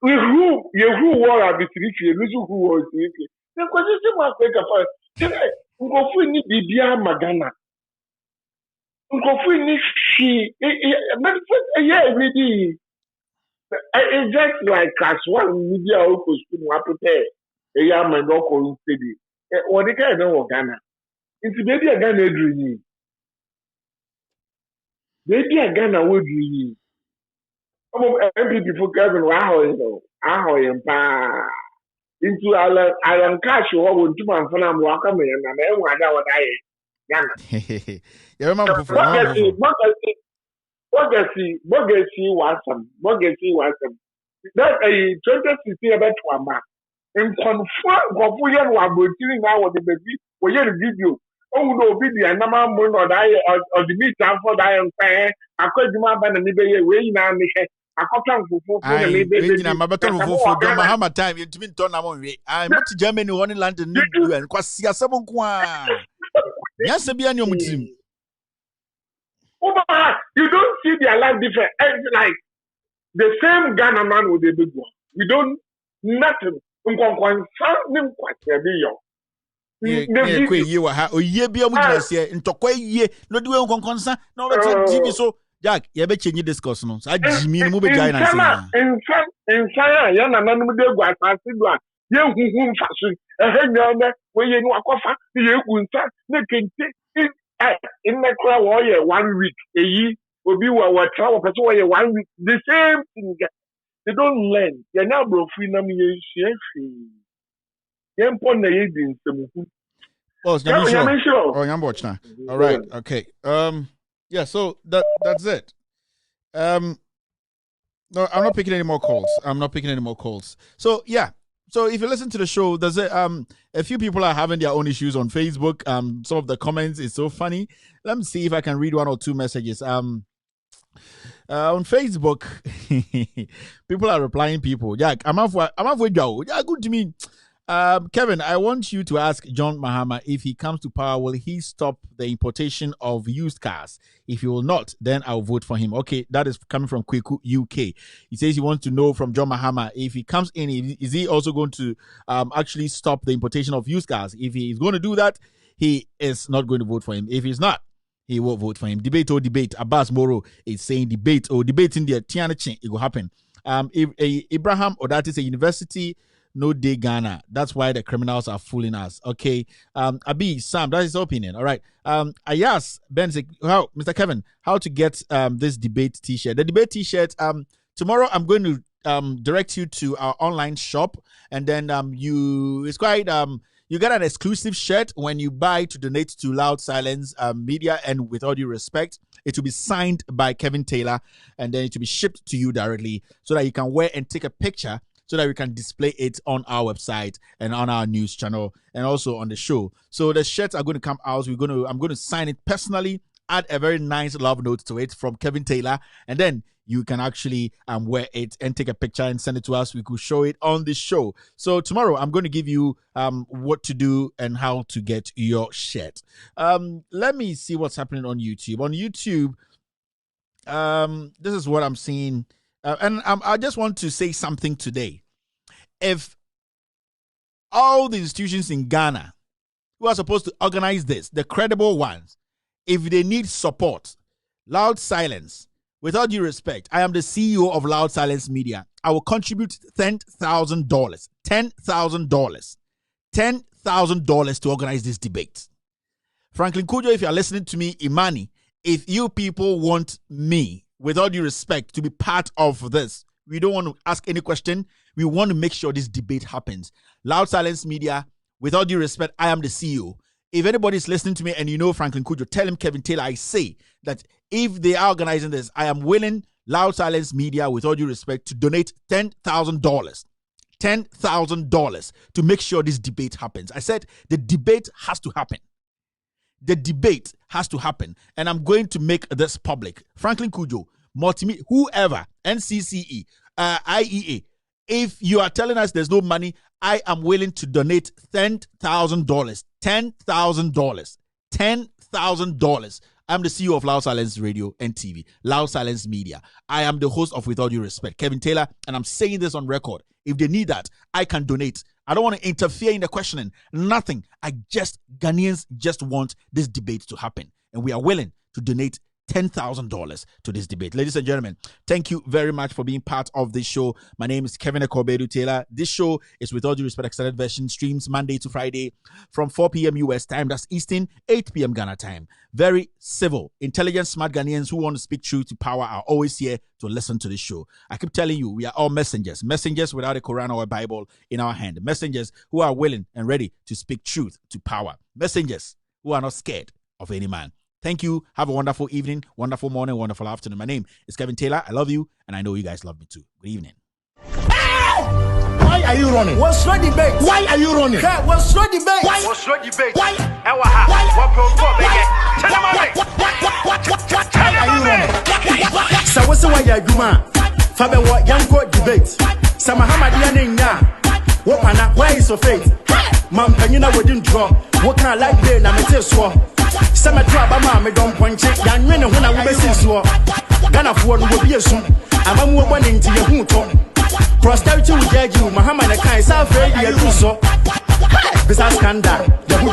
Who wore a bit who was the question was like a Ngofu ni Bibia Magana. Ngofu ni she, really. It's just like as one media also spoon prepare a young man local city. What they can't know Ghana. It's baby a Ghana dream. Baby a Ghana would dream. MPP for Kevin, wow, you know, into Alan Cash, what would two man for them welcome and I wonder what I you remember Bogacy was some. That a 2016 about Wama. And confirm Gofuyan Wabotin now on the baby, or your video. Oh no, be the number moon or the meat for the iron fire. I could do my banner maybe way now. I can't for I'm about to for John Mahama time. You mean turn among me. I'm not Germany, one in London, and Quasia Sabon Qua. Yes, be on your team. You don't see their life different. It's like the same Ghana man with the big one. We don't nothing. Jack, you be change discuss no. So Jimmy no be join us. In China, ya na nanu de gwa asase do a ye huhu mfaso. Ehenya we ye no akofa, ye kunta, na kente. In the crowd warrior 1 week. Eyi obi wa travel person warrior 1 week. The same thing. They don't learn. They now bro free na me ye shefi. Ye mpon na ye din semuhu. Oh, sure. All right. Okay. Yeah, so that's it. No, I'm not picking any more calls. So yeah. So if you listen to the show, there's a few people are having their own issues on Facebook. Some of the comments is so funny. Let me see if I can read one or two messages. On Facebook, people are replying. Yeah, I'm halfway. Yeah, good to me. Kevin, I want you to ask John Mahama if he comes to power, will he stop the importation of used cars? If he will not, then I'll vote for him. Okay, that is coming from Kweku UK. He says he wants to know from John Mahama if he comes in, is he also going to actually stop the importation of used cars? If he is going to do that, he is not going to vote for him. If he's not, he won't vote for him. Debate. Abbas Moro is saying debate in the Tianache, it will happen. If Abraham, or that is a university, no day Ghana. That's why the criminals are fooling us. Okay. Abi, Sam, that's his opinion. All right. I asked Ben, Mr. Kevin, how to get this debate t-shirt. The debate t-shirt, tomorrow I'm going to direct you to our online shop, and then you get an exclusive shirt when you buy to donate to Loud Silence Media, and with all due respect, it will be signed by Kevin Taylor, and then it will be shipped to you directly so that you can wear and take a picture, so that we can display it on our website and on our news channel and also on the show. So the shirts are going to come out. I'm going to sign it personally, add a very nice love note to it from Kevin Taylor, and then you can actually wear it and take a picture and send it to us. We could show it on the show. So tomorrow I'm going to give you what to do and how to get your shirt. Let me see what's happening on YouTube. On YouTube, this is what I'm seeing. And I just want to say something today. If all the institutions in Ghana who are supposed to organize this, the credible ones, if they need support, Loud Silence, with all due respect, I am the CEO of Loud Silence Media. I will contribute $10,000. $10,000 to organize this debate. Franklin Kujo, if you are listening to me, Imani, if you people want me, with all due respect, to be part of this, we don't want to ask any question. We want to make sure this debate happens. Loud Silence Media, with all due respect, I am the CEO. If anybody is listening to me and you know Franklin Kujo, tell him Kevin Taylor, I say that if they are organizing this, I am willing, Loud Silence Media, with all due respect, to donate $10,000. $10,000 to make sure this debate happens. I said the debate has to happen. The debate has to happen, and I'm going to make this public. Franklin Kujo, whoever, NCCE, IEA, if you are telling us there's no money, I am willing to donate $10,000. $10,000. $10,000. I'm the CEO of Loud Silence Radio and TV, Loud Silence Media. I am the host of With All Due Respect, Kevin Taylor, and I'm saying this on record. If they need that, I can donate. I don't want to interfere in the questioning. Nothing. Ghanaians just want this debate to happen. And we are willing to donate $10,000 to this debate. Ladies and gentlemen, thank you very much for being part of this show. My name is Kevin Ekobedu Taylor. This show is With All Due Respect Extended Version, streams Monday to Friday from 4 p.m. US time. That's Eastern, 8 p.m. Ghana time. Very civil, intelligent, smart Ghanaians who want to speak truth to power are always here to listen to this show. I keep telling you, we are all messengers. Messengers without a Quran or a Bible in our hand. Messengers who are willing and ready to speak truth to power. Messengers who are not scared of any man. Thank you. Have a wonderful evening, wonderful morning, wonderful afternoon. My name is Kevin Taylor. I love you, and I know you guys love me too. Good evening. Why are you running? What's no debate? Why are you running? What's no debate? What's no debate? What Why are you running? So what's the way you man? Fabe what young court debate. Some Muhammad Yanya. What pana? Where is your faith? Man, Penina wouldn't draw. What can I like there? I'm a test war. Some a trap, mamma don't point it. Young men when I will see so. Ghana for one will be a soon. I'm a more one into your hood. Prosperity will judge you. Muhammad Kai South Radio do so. Business scandal, Yahoo,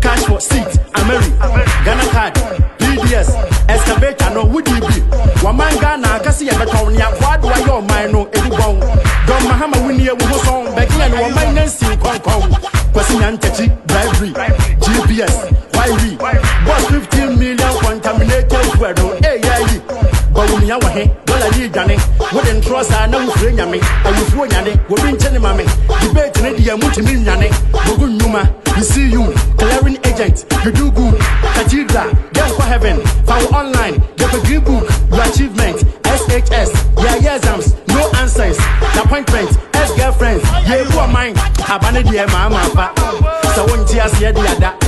cash for seat, America, Ghana card, PDS, excavator, no would you be? Waman Ghana, Cassia Betonia, what do I your mind? No, everyone. Don Mahama Winnie was on Becky and Woman Nancy Kong Kong, Question Tachi, bribery, GPS, YV, was 15 million contaminated weather, but when you are here, Dolly, wouldn't trust I know free yammy, and you throw yanny, we've been telling mammy, debate in India, multi-million yanny, Bogun Numa, we see you, clearing agent, you do good, Cathedral, get for heaven, found online, get a green book, your achievement, SHS, yeah, exams, no answers, the appointment, ex-girlfriends, yeah, you are mine, Abandoned dear mama, so one tears here the other.